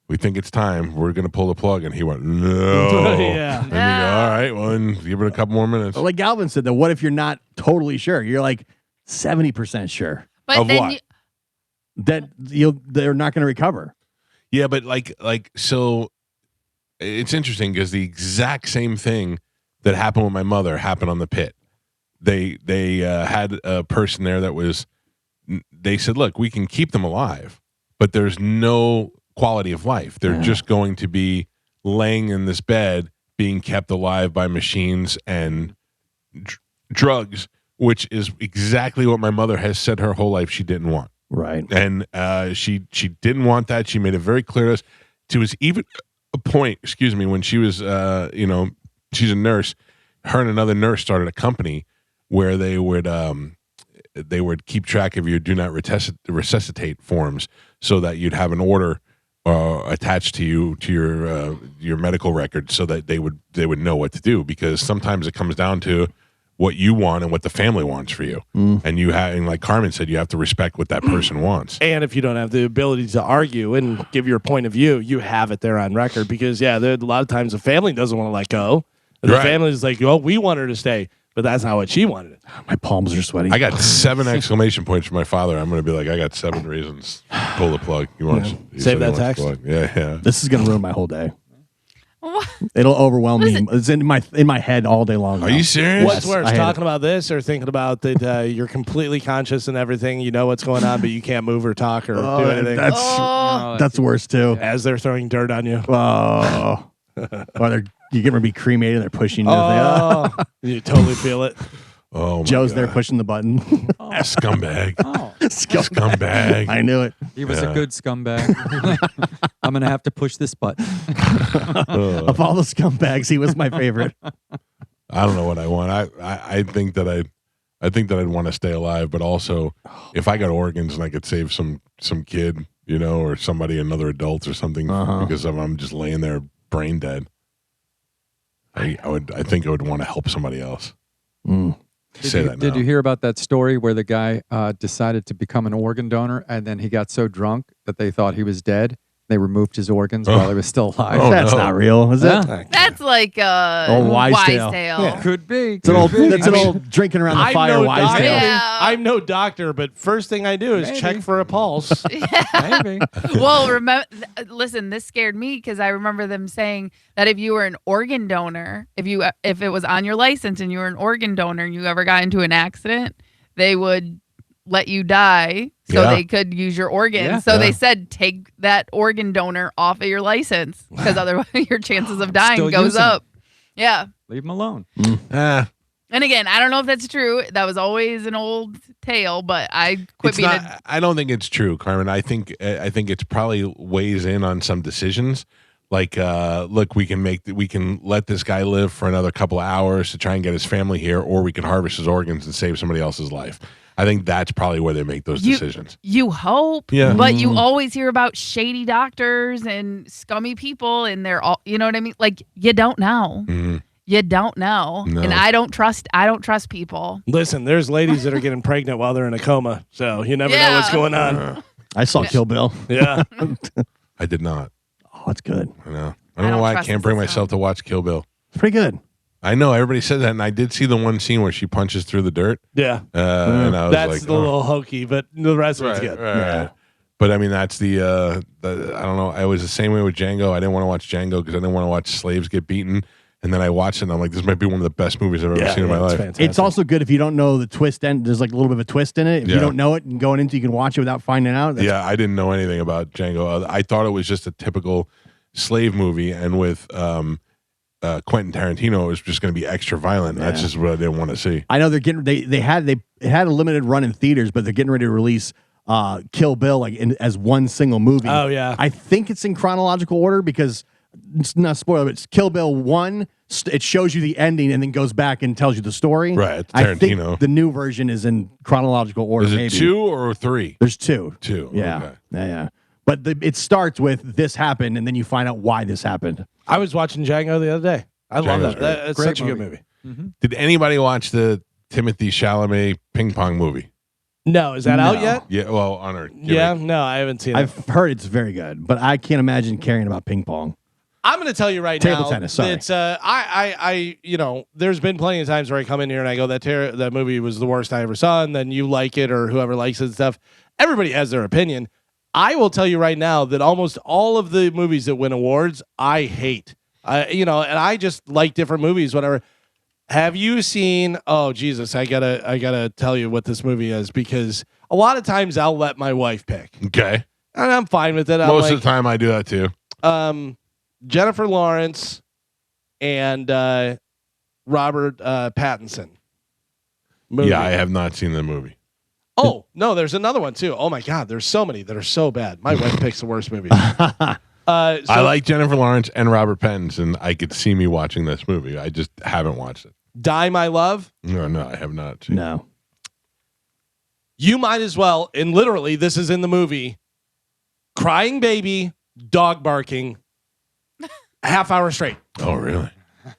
we think it's time. We're going to pull the plug," and he went, "No." Yeah. And you go, all right, well, then give it a couple more minutes. Like Galvin said, though, what if you're not totally sure? You're like 70% sure But Of then what? that they're not going to recover. Yeah, but like so, it's interesting because the exact same thing that happened with my mother happened on the pit. They had a person there that was. They said, "Look, we can keep them alive, but there's no quality of life. They're just going to be laying in this bed, being kept alive by machines and drugs," which is exactly what my mother has said her whole life she didn't want. Right. And she didn't want that. She made it very clear to us. There was even a point, when she was, she's a nurse. Her and another nurse started a company where they would keep track of your do not resuscitate forms so that you'd have an order attached to your medical record so that they would know what to do, because sometimes it comes down to what you want and what the family wants for you. And and like Carmen said, you have to respect what that person wants. And if you don't have the ability to argue and give your point of view, you have it there on record. Because there a lot of times the family doesn't want to let go. The family is like, "Oh, we want her to stay," but that's not what she wanted it. My palms are sweaty. I got 7 exclamation points from my father. I'm going to be like, I got 7 reasons. Pull the plug. He Save that wants text. the plug. Yeah. This is going to ruin my whole day. What? It'll overwhelm me. It's in my head all day long. Are now. you serious? What's worse, I hate talking about this or thinking about that you're completely conscious and everything, you know what's going on, but you can't move or talk or do anything That's worse too. as they're throwing dirt on you. Oh, or you're going to be cremated. They're pushing you. Oh, you totally feel it. Oh, my Joe's there God. pushing the button. Scumbag. Oh, Scumbag. I knew it. he was a good scumbag. I'm gonna have to push this button. Of all the scumbags, he was my favorite. I don't know what I want. I think that I'd want to stay alive, but also if I got organs and I could save some kid, or somebody, another adult or something, because I'm just laying there brain dead. I think I would want to help somebody else. Did you hear about that story where the guy decided to become an organ donor and then he got so drunk that they thought he was dead? They removed his organs while he was still alive. Oh, That's no. not real, is it? That's like a Oh, wise tale. tale. Could be. It's an old drinking around the fire wise doctor. tale. Yeah. I'm no doctor, but first thing I do is Maybe. check for a pulse. Maybe. Well, listen, this scared me because I remember them saying that if you were an organ donor, if it was on your license and you were an organ donor and you ever got into an accident, they would let you die so they could use your organs. Yeah. So they said take that organ donor off of your license because otherwise your chances of dying Still goes using up. Yeah. Leave him alone. Ah, And again, I don't know if that's true. That was always an old tale, but I quit it's being not, I don't think it's true, Carmen. I think it's probably weighs in on some decisions. Like, look, we can let this guy live for another couple of hours to try and get his family here, or we can harvest his organs and save somebody else's life. I think that's probably where they make those decisions. You hope, Yeah. but you always hear about shady doctors and scummy people, and they're all, you know what I mean? Like, you don't know. Mhm. You don't know. No. And I don't trust people. Listen, there's ladies that are getting pregnant while they're in a coma, so you never know what's going on. I saw Kill Bill. Yeah. I did not. Oh, it's good. I know. I I don't know don't why I trust can't the bring system. myself to watch Kill Bill. It's pretty good. I know everybody said that, and I did see the one scene where she punches through the dirt. Yeah. And I was That's like, a little hokey, but the rest of it's right, good. right. But I mean, that's the I don't know. I was the same way with Django. I didn't want to watch Django because I didn't want to watch slaves get beaten. And then I watched it, and I'm like, this might be one of the best movies I've ever seen in my life. Fantastic. It's also good if you don't know the twist end. There's like a little bit of a twist in it. If you don't know it and going into, you can watch it without finding out. That's Yeah, I didn't know anything about Django. I thought it was just a typical slave movie, and with Quentin Tarantino is just going to be extra violent. That's just what I didn't want to see. I know they're getting they had a limited run in theaters, but they're getting ready to release Kill Bill as one single movie. Oh yeah, I think it's in chronological order because it's not spoiler, but it's Kill Bill 1. It shows you the ending and then goes back and tells you the story. Right, it's I Tarantino. think the new version is in chronological order. Is it maybe 2 or 3? There's 2. 2. Yeah, Okay. yeah. But it starts with this happened, and then you find out why this happened. I was watching Django the other day. I love Django's that. It's Great such a good movie. movie. Did anybody watch the Timothy Chalamet ping pong movie? No, is that out yet? Yeah, well, on our Yeah, no, I haven't seen it. I've heard it's very good, but I can't imagine caring about ping pong. I'm going to tell you right Table now. tennis, sorry. It's there's been plenty of times where I come in here and I go, that movie was the worst I ever saw, and then you like it or whoever likes it and stuff. Everybody has their opinion. I will tell you right now that almost all of the movies that win awards, I hate. And I just like different movies, whatever. Have you seen? Oh Jesus, I gotta tell you what this movie is, because a lot of times I'll let my wife pick, Okay. and I'm fine with it. Most of the time I do that too. Jennifer Lawrence and Robert Pattinson. Movie. Yeah, I have not seen the movie. Oh no, there's another one too. Oh my God, there's so many that are so bad. My wife picks the worst movies. I like Jennifer Lawrence and Robert Pattinson. I could see me watching this movie. I just haven't watched it. Die My Love. No, I have not seen No. You might as well, and literally this is in the movie, crying baby, dog barking, a half hour straight. Oh, really?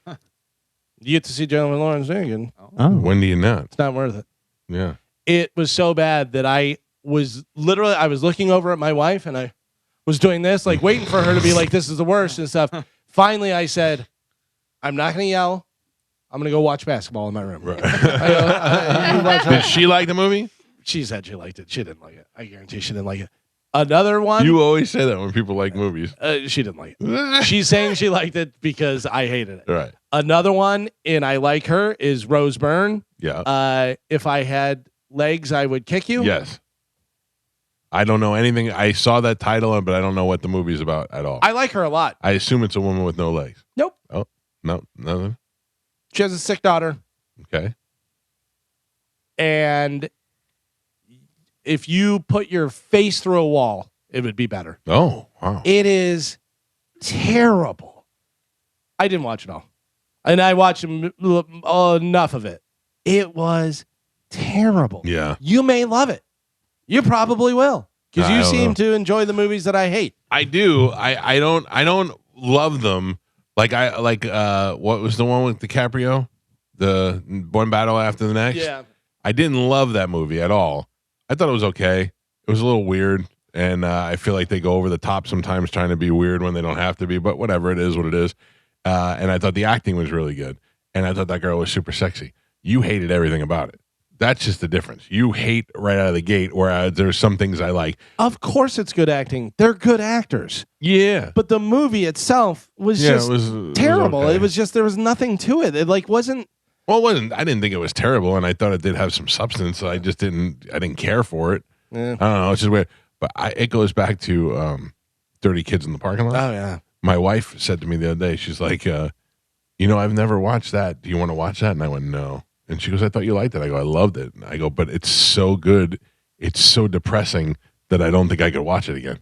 You get to see Jennifer Lawrence again. Oh. When do you not? It's not worth it. Yeah. It was so bad that I was looking over at my wife and I was doing this, like waiting for her to be like, this is the worst and stuff. Finally, I said, I'm not going to yell. I'm going to go watch basketball in my room. Right. Did she like the movie? She said she liked it. She didn't like it. I guarantee she didn't like it. Another one. You always say that when people like movies. She didn't like it. She's saying she liked it because I hated it. Right. Another one, and I like her, is Rose Byrne. Yeah. If I had legs, I would kick you. Yes. I don't know anything. I saw that title, but I don't know what the movie's about at all. I like her a lot. I assume it's a woman with no legs. Nope. Oh, no, nothing. She has a sick daughter. Okay. And if you put your face through a wall, it would be better. Oh, wow. It is terrible. I didn't watch it all. And I watched enough of it. It was terrible. Yeah. You may love it. You probably will. Because I you don't seem know. to enjoy the movies that I hate. I do. I don't love them. What was the one with DiCaprio? The one battle after the next? Yeah. I didn't love that movie at all. I thought it was okay. It was a little weird, and I feel like they go over the top sometimes trying to be weird when they don't have to be, but whatever, it is what it is. And I thought the acting was really good, and I thought that girl was super sexy. You hated everything about it. That's just the difference. You hate right out of the gate, whereas there's some things I like. Of course it's good acting. They're good actors. Yeah. But the movie itself was just terrible. okay. It was just, there was nothing to it. It wasn't. Well, it wasn't. I didn't think it was terrible, and I thought it did have some substance. So I just didn't. I didn't care for it. Yeah. I don't know. It's just weird. But it goes back to Dirty Kids in the Parking Lot. Oh yeah. My wife said to me the other day, she's like, I've never watched that. Do you want to watch that? And I went, no. And she goes, I thought you liked it. I go, I loved it. And I go, but it's so good. It's so depressing that I don't think I could watch it again.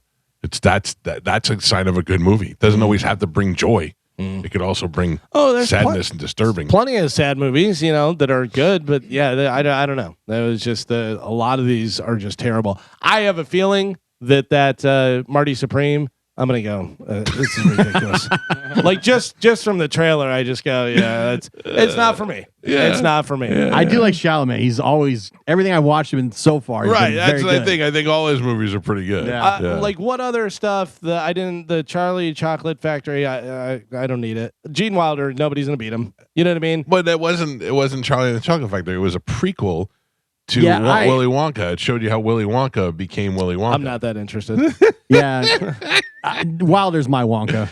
That's a sign of a good movie. It doesn't always have to bring joy. It could also bring sadness and disturbing. Plenty of sad movies, that are good, but yeah, I don't know. That was just a lot of these are just terrible. I have a feeling that Marty Supreme. I'm gonna go. This is ridiculous. just from the trailer, I just go, yeah, it's not for me. Yeah. It's not for me. Yeah. I do like Chalamet. He's always everything I watched him in so far. He's Right. been That's very what I good. think. I think all his movies are pretty good. Yeah. Like what other stuff that I didn't? The Charlie Chocolate Factory. I don't need it. Gene Wilder. Nobody's gonna beat him. You know what I mean? But it wasn't Charlie and the Chocolate Factory. It was a prequel to Willy Wonka. It showed you how Willy Wonka became Willy Wonka. I'm not that interested. Yeah. Wilder's my Wonka.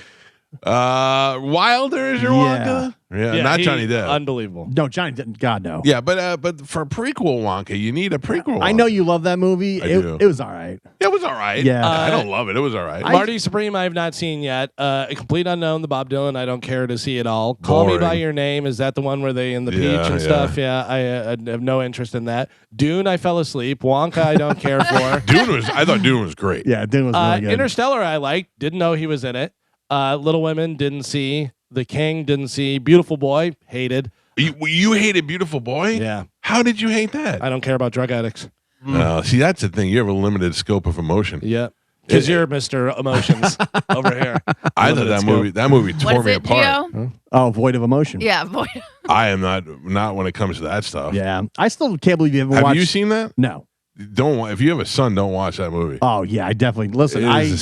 Wilder is your Wonka? Yeah, not Johnny Depp. Unbelievable. No, Johnny Depp. God, no. Yeah, but for prequel Wonka, you need a prequel Wonka. I know you love that movie. It was all right. It was all right. Yeah. I don't love it. It was all right. Marty Supreme, I have not seen yet. A Complete Unknown, the Bob Dylan, I don't care to see at all. Call Me By Your Name, is that the one where they in the beach and stuff? Yeah, I have no interest in that. Dune, I fell asleep. Wonka, I don't care for. I thought Dune was great. Yeah, Dune was really good. Interstellar, I liked. Didn't know he was in it. Little Women, didn't see. The King, didn't see. Beautiful Boy, hated. You hated Beautiful Boy? Yeah. How did you hate that? I don't care about drug addicts. See, that's the thing. You have a limited scope of emotion. Yeah. Because you're Mr. Emotions over here. I thought that movie tore me apart. Gio? Oh, Void of Emotion. Yeah, boy. I am not when it comes to that stuff. Yeah. I still can't believe you haven't Have watched. you seen that? No. Don't. If you have a son, don't watch that movie. Oh, yeah, I definitely. Listen, It is the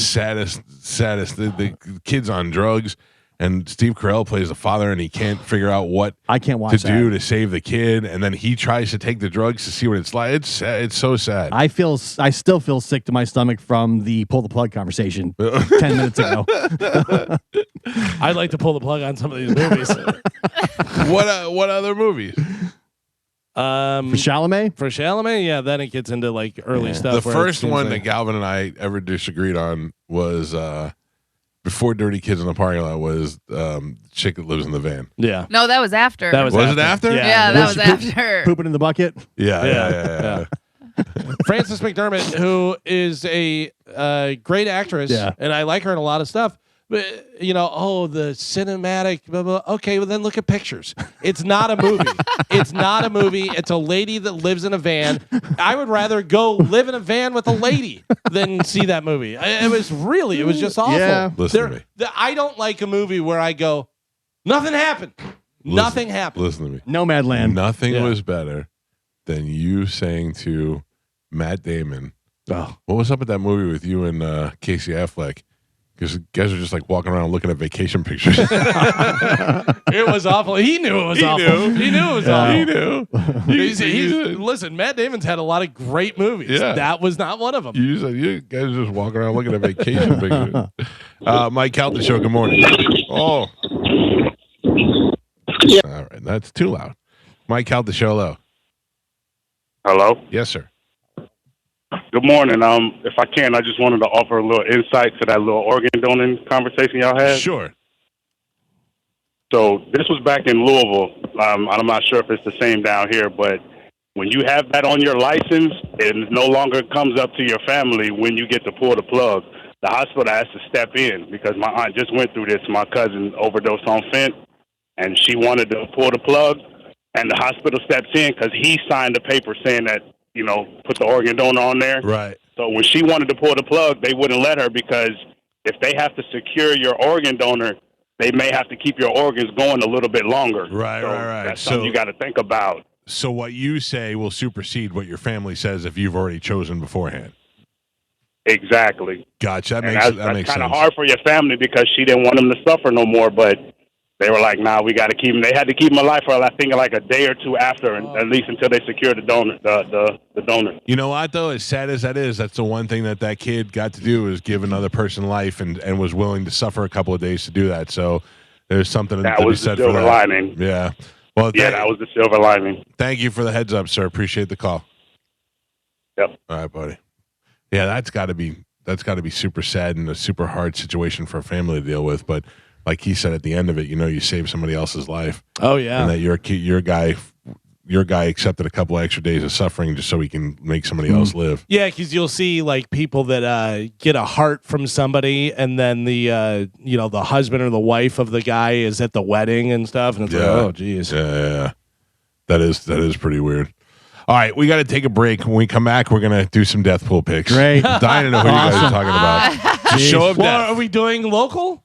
saddest. The kid's on drugs, and Steve Carell plays the father, and he can't figure out what I can't watch to do to save the kid, and then he tries to take the drugs to see what it's like. It's so sad. I still feel sick to my stomach from the pull the plug conversation 10 minutes ago. I'd like to pull the plug on some of these movies. What other movies? For Chalamet, yeah. Then it gets into like early stuff. The first one that Galvin and I ever disagreed on was before Dirty Kids in the Parking Lot was Chick That Lives in the Van. Yeah. No, that was after. Was it after? Yeah, that was after. Pooping in the bucket. Yeah. Frances McDermott, who is a great actress, and I like her in a lot of stuff. But the cinematic, blah, blah. Okay, well then look at pictures. It's not a movie. It's not a movie. It's a lady that lives in a van. I would rather go live in a van with a lady than see that movie. It was just awful. Yeah. Listen to me. I don't like a movie where I go, nothing happened. Nothing happened. Listen to me. Nomadland. Nothing was better than you saying to Matt Damon, what was up with that movie with you and Casey Affleck? Because guys are just like walking around looking at vacation pictures. It was awful. He knew it was awful. He knew it was awful. He knew. Listen, Matt Damon's had a lot of great movies. Yeah. That was not one of them. You guys are just walking around looking at vacation pictures. Mike Calta Show, good morning. Oh. All right, that's too loud. Mike Calta Show, hello. Hello? Yes, sir. Good morning. If I can, I just wanted to offer a little insight to that little organ donating conversation y'all had. Sure. So this was back in Louisville. I'm not sure if it's the same down here, but when you have that on your license, it no longer comes up to your family when you get to pull the plug. The hospital has to step in because my aunt just went through this. My cousin overdosed on fent, and she wanted to pull the plug, and the hospital steps in because he signed a paper saying that, put the organ donor on there. Right. So when she wanted to pull the plug, they wouldn't let her because if they have to secure your organ donor, they may have to keep your organs going a little bit longer. Right. That's something you got to think about. So what you say will supersede what your family says if you've already chosen beforehand. Exactly. Gotcha. That's makes kind of sense. hard for your family because she didn't want them to suffer no more, but they were like, nah, we got to keep him. They had to keep him alive for, I think, like a day or two after, at least until they secured the donor. The donor. You know what, though? As sad as that is, that's the one thing that kid got to do is give another person life and was willing to suffer a couple of days to do that. So there's something That to be was the said for silver that. lining. Yeah. Well, Yeah, that was the silver lining. Thank you for the heads up, sir. Appreciate the call. Yep. All right, buddy. Yeah, that's got to be super sad and a super hard situation for a family to deal with. But like he said at the end of it, you save somebody else's life. Oh yeah, and that your guy accepted a couple extra days of suffering just so he can make somebody else live. Yeah, because you'll see like people that get a heart from somebody, and then the the husband or the wife of the guy is at the wedding and stuff, and it's like, oh geez, yeah. That is pretty weird. All right, we got to take a break. When we come back, we're gonna do some death pool picks. Great. I'm dying to know who you guys are talking about. The show of Well, death. are we doing local?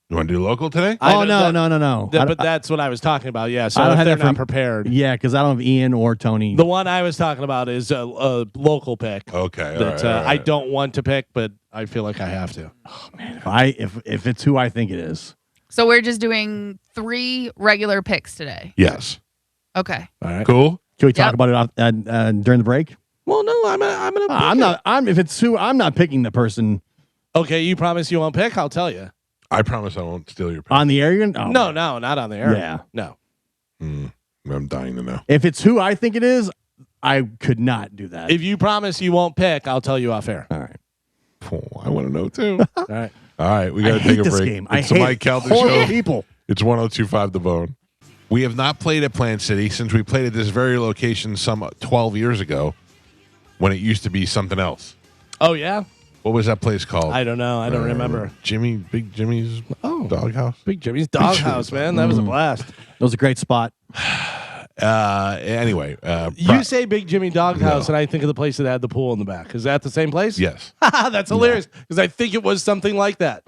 You want to do local today? No. But that's what I was talking about. Yeah, so I don't if have they're that not from- prepared. Yeah, because I don't have Ian or Tony. The one I was talking about is a local pick. Okay, all That right, all I right. don't want to pick, but I feel like I have to. If it's who I think it is. So we're just doing 3 regular picks today. Yes. Okay. All right. Cool. Can we talk Yep. about it during the break? Well, no, I'm gonna. I'm not. If it's who, I'm not picking the person. Okay, you promise you won't pick? I'll tell you. I promise I won't steal your pen. On the air? No, not on the air. Yeah. No. I'm dying to know. If it's who I think it is, I could not do that. If you promise you won't pick, I'll tell you off air. All right. Oh, I want to know too. All right. All right, we got to I take hate a this break. game. It's I the hate Mike Calta horrible Show. people. It's 102.5 The Bone. We have not played at Plant City since we played at this very location some 12 years ago when it used to be something else. Oh, yeah? What was that place called? I don't know. I don't remember. Big Jimmy's Doghouse? Big Jimmy's Doghouse, man. That was a blast. That was a great spot. Anyway. You say Big Jimmy Doghouse, and I think of the place that had the pool in the back. Is that the same place? Yes. That's hilarious because I think it was something like that.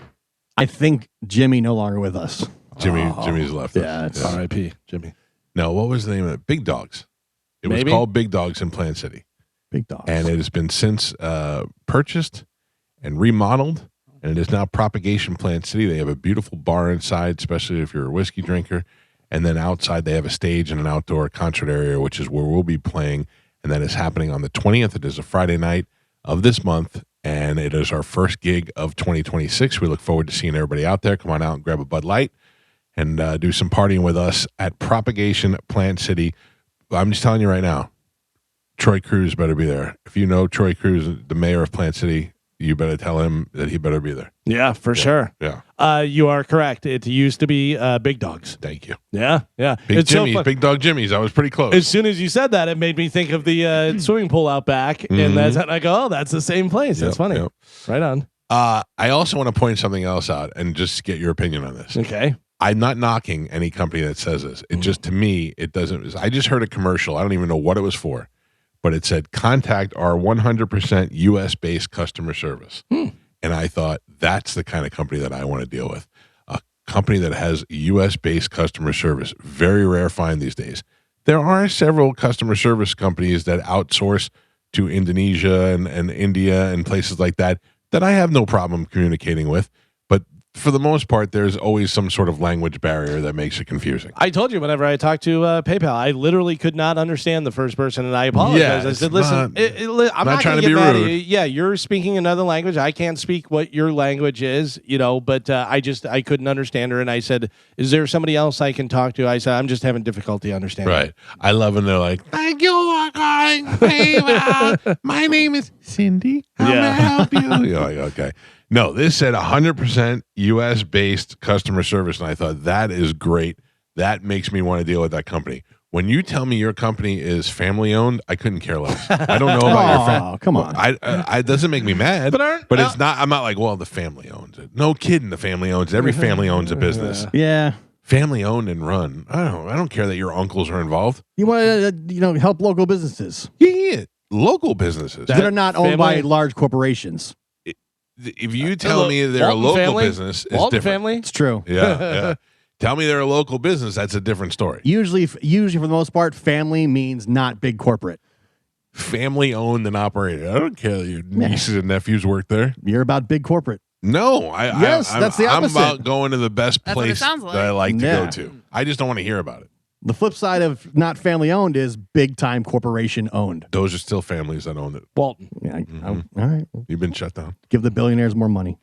I think Jimmy no longer with us. Jimmy's left. Yeah, it's R.I.P. Jimmy. No, what was the name of it? Big Dogs. It Maybe? was called Big Dogs in Plant City. Big Dogs. And it has been since purchased and remodeled, and it is now Propagation Plant City. They have a beautiful bar inside, especially if you're a whiskey drinker. And then outside, they have a stage and an outdoor concert area, which is where we'll be playing. And that is happening on the 20th. It is a Friday night of this month, and it is our first gig of 2026. We look forward to seeing everybody out there. Come on out and grab a Bud Light and do some partying with us at Propagation Plant City. I'm just telling you right now, Troy Cruz better be there. If you know Troy Cruz, the mayor of Plant City, you better tell him that he better be there. Yeah, for sure. Yeah. You are correct. It used to be Big Dogs. Thank you. Yeah. Big It's so Jimmy's, fun. Big Dog Jimmy's. I was pretty close. As soon as you said that, it made me think of the swimming pool out back. And that's and I go, oh, that's the same place. That's funny. Yep. Right on. I also want to point something else out and just get your opinion on this. Okay. I'm not knocking any company that says this. It just, to me, it doesn't. I just heard a commercial. I don't even know what it was for, but it said, contact our 100% US-based customer service. And I thought, that's the kind of company that I want to deal with. A company that has US-based customer service. Very rare find these days. There are several customer service companies that outsource to Indonesia and India and places like that I have no problem communicating with. But for the most part, there's always some sort of language barrier that makes it confusing. I told you whenever I talked to PayPal, I literally could not understand the first person, and I apologize. Yeah, I said, "Listen, I'm not trying gonna to be get mad at rude. you. Yeah, you're speaking another language. I can't speak what your language is, but I couldn't understand her, and I said, "Is there somebody else I can talk to?" I said, "I'm just having difficulty understanding." Right. I love when they're like, thank you for calling PayPal. My name is Cindy. How may I help you? You're like, okay. No, this said 100% US-based customer service, and I thought, that is great. That makes me want to deal with that company. When you tell me your company is family-owned, I couldn't care less. I don't know about your family. Oh, come on. It doesn't make me mad, but it's not. I'm not like, well, the family owns it. No kidding, the family owns it. Every family owns a business. Yeah. Family owned and run. I don't care that your uncles are involved. You want to help local businesses Yeah. Local businesses. that are not owned by family- large corporations. If you tell me they're a Walton local family? business, it's Walton different. family. It's true. Yeah. Tell me they're a local business, that's a different story. Usually for the most part, family means not big corporate. Family owned and operated. I don't care that your nieces and nephews work there. You're about big corporate. No, Yes, that's the I'm opposite. about going to the best That's what it place sounds like. that I like to Yeah. go to. I just don't want to hear about it. The flip side of not family owned is big time corporation owned. Those are still families that own it. Walton. Yeah, all right. You've been shut down. Give the billionaires more money.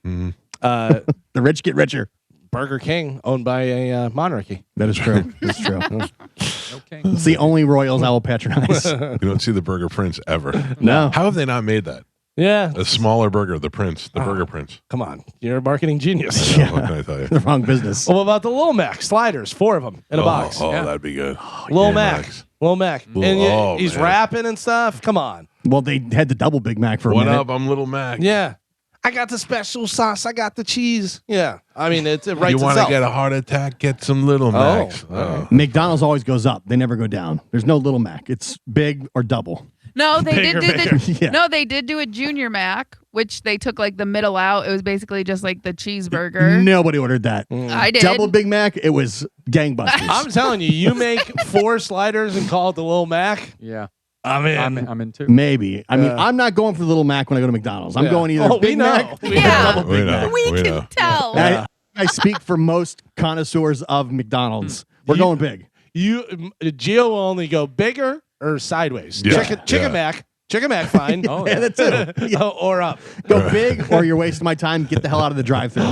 Uh, The rich get richer. Burger King, owned by a monarchy. That is true. That's true. Okay. It's the only royals I will patronize. You don't see the Burger Prince ever. No. How have they not made that? Yeah. A smaller burger, the Prince, the Burger Prince. Come on. You're a marketing genius. Yeah, what can I tell you? The wrong business. Well, what about the Little Mac sliders? 4 of them in a box. Oh, Yeah. that'd be good. Lil yeah, Mac. Max. Lil Mac. Lil- And oh, he's man. rapping and stuff. Come on. Well, they had the double Big Mac for a What minute. up? I'm Little Mac. Yeah. I got the special sauce. I got the cheese. Yeah. I mean, it writes You want to itself. get a heart attack? Get some Little Macs. Oh. McDonald's always goes up. They never go down. There's no Little Mac. It's big or double. No, they Bigger, did do the Yeah. no, they did do a Junior Mac, which they took like the middle out. It was basically just like the cheeseburger. Nobody ordered that. I did. Double Big Mac, it was gangbusters. I'm telling you, you make 4 sliders and call it the Lil Mac. Yeah. I'm in. I'm in too. Maybe. I mean, I'm not going for the Little Mac when I go to McDonald's. I'm Yeah. going either Oh, we Big know. Mac or Yeah. double We Big know. Mac. We We can know. tell. I speak for most connoisseurs of McDonald's. We're You- going big. Gio will only go bigger or sideways. Yeah. Chicken Mac. Chicken Mac, fine. Yeah, that's it. Or up. Go big or you're wasting my time. Get the hell out of the drive-thru.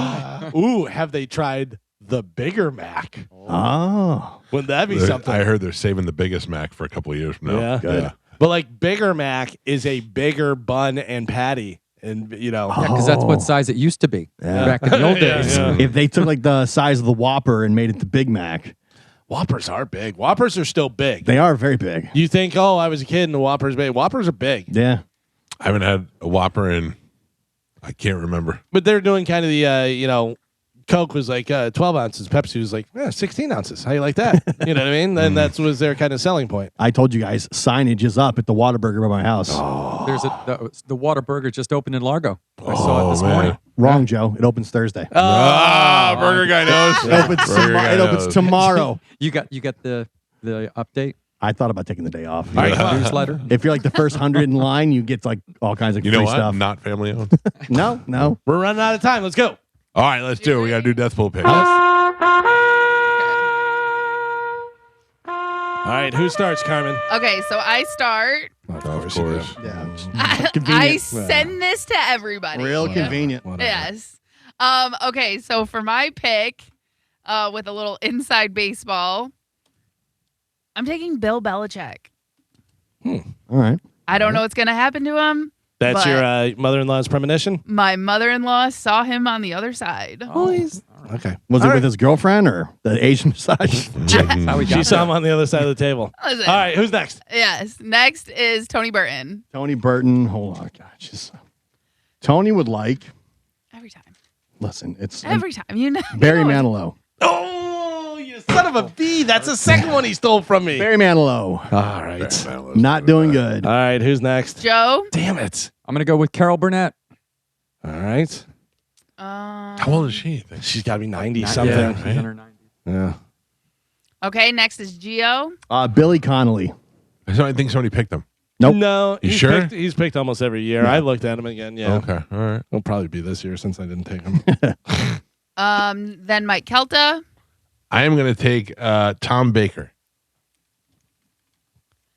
Ooh, have they tried the Bigger Mac? Oh. Wouldn't that be something? I heard they're saving the biggest Mac for a couple of years from now. Yeah. Good. But like Bigger Mac is a bigger bun and patty. And, because that's what size it used to be back in the old days. If they took like the size of the Whopper and made it the Big Mac. Whoppers are big. Whoppers are still big. They are very big. You think, oh, I was a kid and the Whoppers big. Whoppers are big. Yeah. I haven't had a Whopper in, I can't remember. But they're doing kind of the, Coke was like 12 ounces. Pepsi was like 16 ounces. How you like that? You know what I mean? Then that was their kind of selling point. I told you guys, signage is up at the Whataburger by my house. There's the Whataburger just opened in Largo. I saw it this morning. Wrong, Joe. It opens Thursday. Burger guy knows. It opens tomorrow. You got the update? I thought about taking the day off. Newsletter? If you're like the first 100 in line, you get like all kinds of You free know what? stuff. Not family owned. No. We're running out of time. Let's go. All right, let's do it. We got to do Death Pool picks. All right, who starts, Carmen? Okay, so I start. Of course. Yeah. I Convenient. send this to everybody. Real convenient. Yes. Okay, so for my pick, with a little inside baseball, I'm taking Bill Belichick. All right. I don't know what's going to happen to him. That's but your mother-in-law's premonition? My mother-in-law saw him on the other side. Okay. Was All it right. with his girlfriend or the Asian massage? She saw him on the other side of the table. Listen. All right, who's next? Yes. Next is Tony Burton. Tony Burton. Hold on. God, Tony would like. Every time. Listen, it's Every time. You know. Barry you know Manilow. Oh, you son of a bee. That's the second one he stole from me. Barry Manilow. All right. Not doing good. All right, who's next? Joe. Damn it. I'm going to go with Carol Burnett. All right. How old is she? She's got to be 90-something. Yeah, she's in her 90s. Yeah. Okay, next is Gio. Billy Connolly. I think somebody picked him. Nope. No, You sure? He's picked almost every year. I looked at him again. Yeah. Okay. All right. It'll probably be this year since I didn't take him. Then Mike Calta. I am going to take Tom Baker.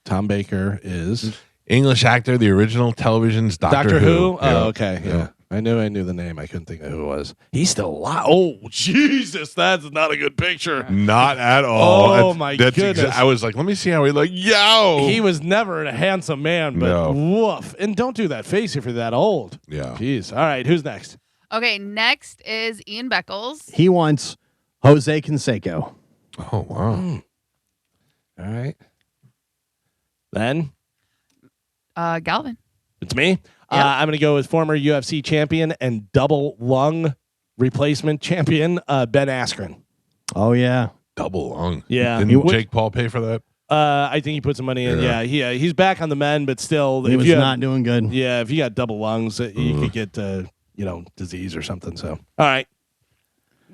Tom Baker is English actor, the original television's Doctor Who. Oh, Yeah. okay. Yeah. I knew the name. I couldn't think of who it was. He's still alive. Oh, Jesus. That's not a good picture. Not at all. Oh, my goodness. I was like, let me see how he looked. Yo. He was never a handsome man, but No. woof. And don't do that face if you're that old. Yeah. Jeez. All right. Who's next? Okay, next is Ian Beckles. He wants Jose Canseco. Oh, wow. All right. Then Galvin. it's me. I'm going to go with former UFC champion and double lung replacement champion, Ben Askren. Oh, yeah. Double lung. Yeah. Didn't Jake Paul pay for that? I think he put some money in. Yeah. Yeah. He's back on the men, but still. He was not doing good. Yeah. If you got double lungs, you could get, disease or something. So, all right.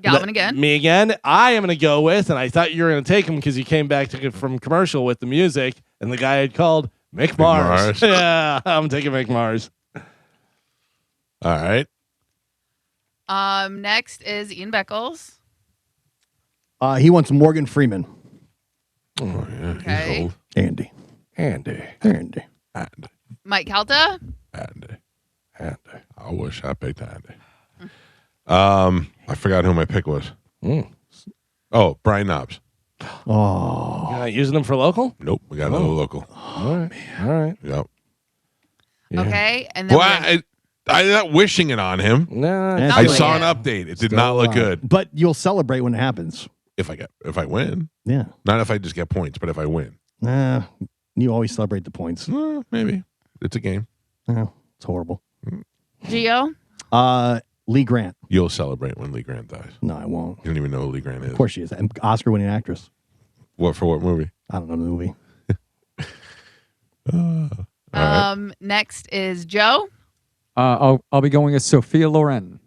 Galvin again. Me again. I am going to go with, and I thought you were going to take him because you came back from commercial with the music, and the guy had called Mick Mars. Yeah. I'm taking Mick Mars. All right. Next is Ian Beckles. He wants Morgan Freeman. Oh, yeah. Okay. He's old. Andy. Andy. Mike Calta. Andy. I wish I picked Andy. I forgot who my pick was. Oh, Brian Knobs. Oh. You're not using them for local? Nope. We got another local. All right. All right. Yep. Yeah. Okay. And then Well, I'm not wishing it on him. No. That's I Still saw alive. an update. It did not look good. But you'll celebrate when it happens. If I win, Yeah. not if I just get points, but if I win, Nah. You always celebrate the points. maybe it's a game. Oh, it's horrible. Gio. Lee Grant. You'll celebrate when Lee Grant dies. No, I won't. You don't even know who Lee Grant is. Of course she is. And Oscar-winning actress. What for? What movie? I don't know the movie. All right. Next is Joe. I'll be going with Sophia Loren.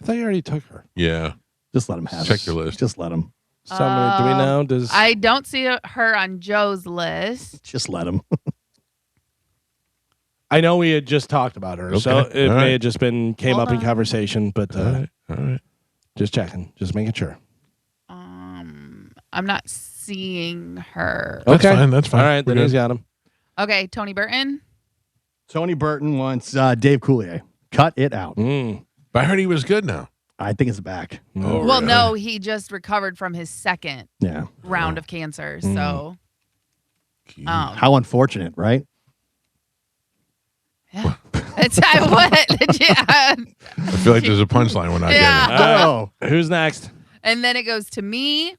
I thought you already took her. Yeah. Just let him have Check it. your list. Just let him. Somebody, do we know? Does I don't see her on Joe's list. Just let him. I know we had just talked about her, so Okay. it All may right. have just been came Hold up in on. conversation, but All right. just checking, just making sure. I'm not seeing her. That's fine. That's fine. All right, We're then he's good. got him. Okay, Tony Burton. Tony Burton wants Dave Coulier. Cut it out. Mm. But I heard he was good now. I think it's back. Oh, Well, really? no, he just recovered from his second round of cancer. So, How unfortunate, right? it's what. I feel like there's a punchline we're not getting. No. Who's next? And then it goes to me,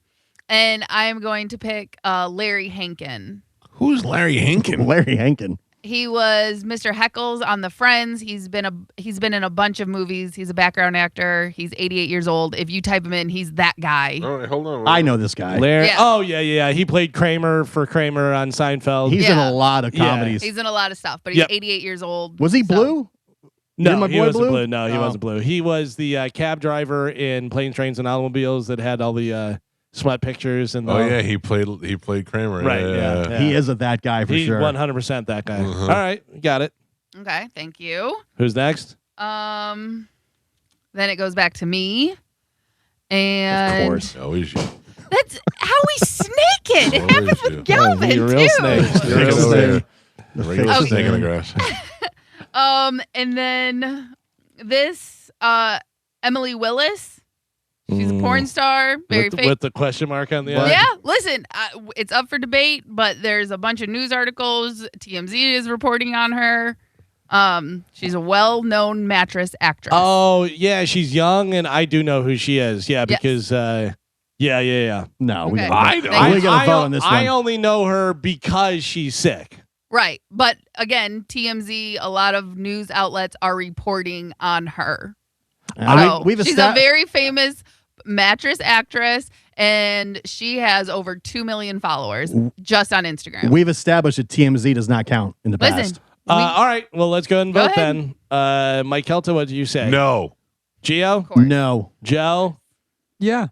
and I'm going to pick Larry Hankin. Who's Larry Hankin? Larry Hankin. He was Mr. Heckles on The Friends. He's been in a bunch of movies. He's a background actor. He's 88 years old. If you type him in, he's that guy. All right, hold on. I know this guy. Larry. Yeah. Oh, yeah. He played Kramer on Seinfeld. He's in a lot of comedies. He's in a lot of stuff, but he's 88 years old. Was he blue? No, my he boy wasn't Blue? blue. No, he wasn't blue. He was the cab driver in Planes, Trains, and Automobiles that had all the smut pictures. And Oh, yeah, he played Kramer. Right, yeah. He is that guy for He's sure. 100% that guy. All right, got it. Okay, thank you. Who's next? Then it goes back to me. And Of course. Always you. that's how we snake it. It happens with Galvin, You're a real too. snake. You're a real Take it over snake. here. The regular Okay. snake in the grass. And then this Emily Willis. She's a porn star, very famous. With the question mark on the end? Yeah, listen, it's up for debate, but there's a bunch of news articles. TMZ is reporting on her. She's a well-known mattress actress. Oh, yeah, she's young, and I do know who she is. Yeah, because, yeah. No, we Okay. gotta vote on this one. I only know her because she's sick. Right, but again, TMZ, a lot of news outlets are reporting on her. So, she's a very famous mattress actress, and she has over 2 million followers just on Instagram. We've established that TMZ does not count in the Listen, past. All right, well, let's go ahead and Go vote then. Mike Calta, what did you say? No. Gio? No. Joe? Yeah.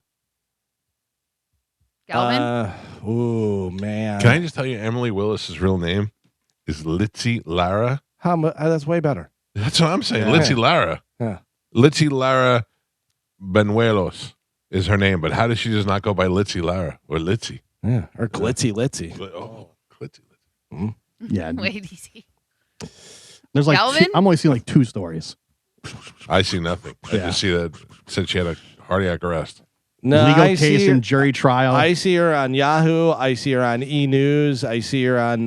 Galvin? Oh, man. Can I just tell you, Emily Willis's real name is Litzy Lara? That's way better. That's what I'm saying. Yeah. Litzy Lara. Yeah. Litzy Lara Benuelos is her name, but how does she just not go by Litzy Lara or Litzy? Yeah, or Glitzy. Oh, Glitzy. Yeah. Wait, easy. There's like Galvin? I'm only seeing like 2 stories. I see nothing. I just see that said she had a cardiac arrest. No, Legal I see case her- and jury trial. I see her on Yahoo. I see her on E! News. I see her on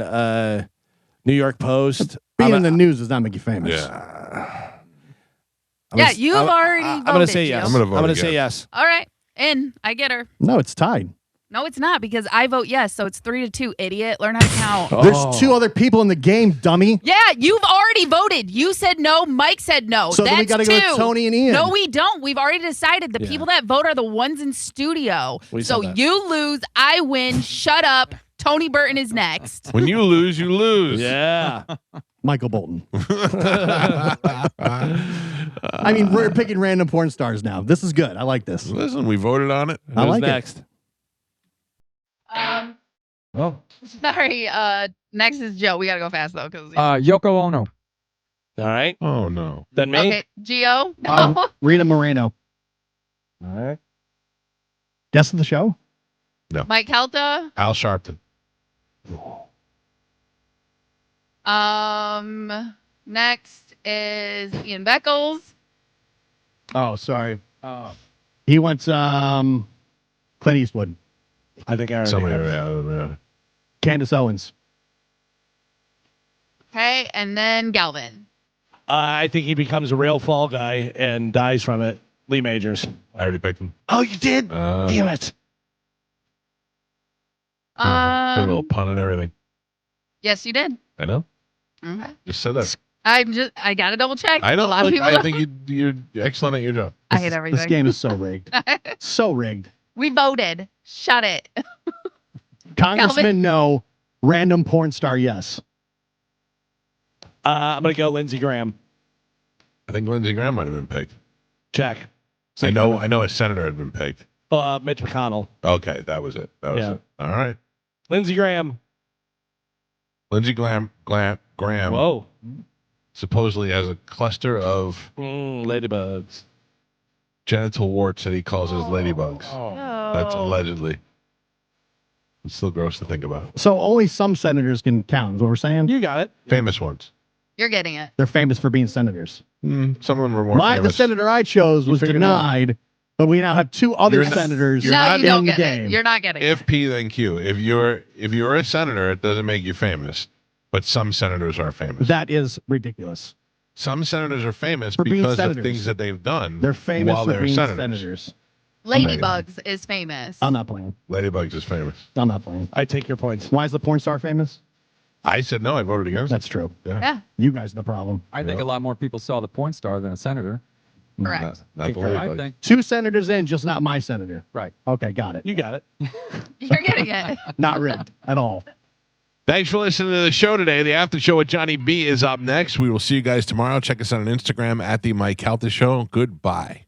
New York Post. Being in the news does not make you famous. Yeah. Yeah, you've already voted. I'm going to say yes. Gio. I'm gonna vote I'm going to again. say yes. All right, in. I get her. No, it's tied. No, it's not because I vote yes, so it's 3-2. Idiot, learn how to count. There's 2 other people in the game, dummy. Yeah, you've already voted. You said no. Mike said no. So then we That's gotta go 2. with Tony and Ian. No, we don't. We've already decided. The people that vote are the ones in studio. We So said that. you lose. I win. Shut up. Tony Burton is next. When you lose, you lose. Yeah. Michael Bolton. I mean, we're picking random porn stars now. This is good. I like this. Listen, we voted on it. I Who's like next? Oh. Sorry. Next is Joe. We gotta go fast though, because Yoko Ono. All right. Oh, no. Then me? okay, Gio. No. Rita Moreno. All right. Guest of the show? Mike Calta. Al Sharpton. Next is Ian Beckles. Oh, sorry. He went Clint Eastwood. I think I already Somebody. have. Yeah. Candace Owens. Okay, and then Galvin. I think he becomes a real fall guy and dies from it. Lee Majors. I already picked him. Oh, you did? Damn it. Put a little pun and everything. Yes, you did. I know. Okay. Just said that. I gotta double check. I know. A lot of Look, people. I think you're excellent at your job. I hate everything. This game is so rigged. So rigged. We voted. Shut it. Congressman, Calvin? no. Random porn star, yes. I'm going to go Lindsey Graham. I think Lindsey Graham might have been picked. Check. I know a senator had been picked. Mitch McConnell. Okay, that was it. That was Yeah. it. All right. Lindsey Graham. Lindsey Graham Whoa. supposedly has a cluster of Ladybugs. genital warts that he calls his ladybugs. That's allegedly. It's still gross to think about. So only some senators can count, is what we're saying? You got it. Famous ones. You're getting it. They're famous for being senators. Some of them are more The famous. senator I chose was denied, but we now have two other senators No, you don't in the get game. it. You're not getting it. If P, then Q. If you're a senator, it doesn't make you famous. But some senators are famous. That is ridiculous. Some senators are famous For being because of senators. things that they've done. They're famous while for they're being senators. Ladybugs is famous. I'm not playing. Ladybugs is famous. I'm not playing. I take your points. Why is the porn star famous? I said no. I voted against. That's true. Yeah. You guys are the problem. I think a lot more people saw the porn star than a senator. Correct. Not the I Ladybugs. think. Two senators in, just not my senator. Right. Okay, got it. You got it. You're getting it. Not rigged at all. Thanks for listening to the show today. The after show with Johnny B is up next. We will see you guys tomorrow. Check us out on Instagram at the Mike Calta Show. Goodbye.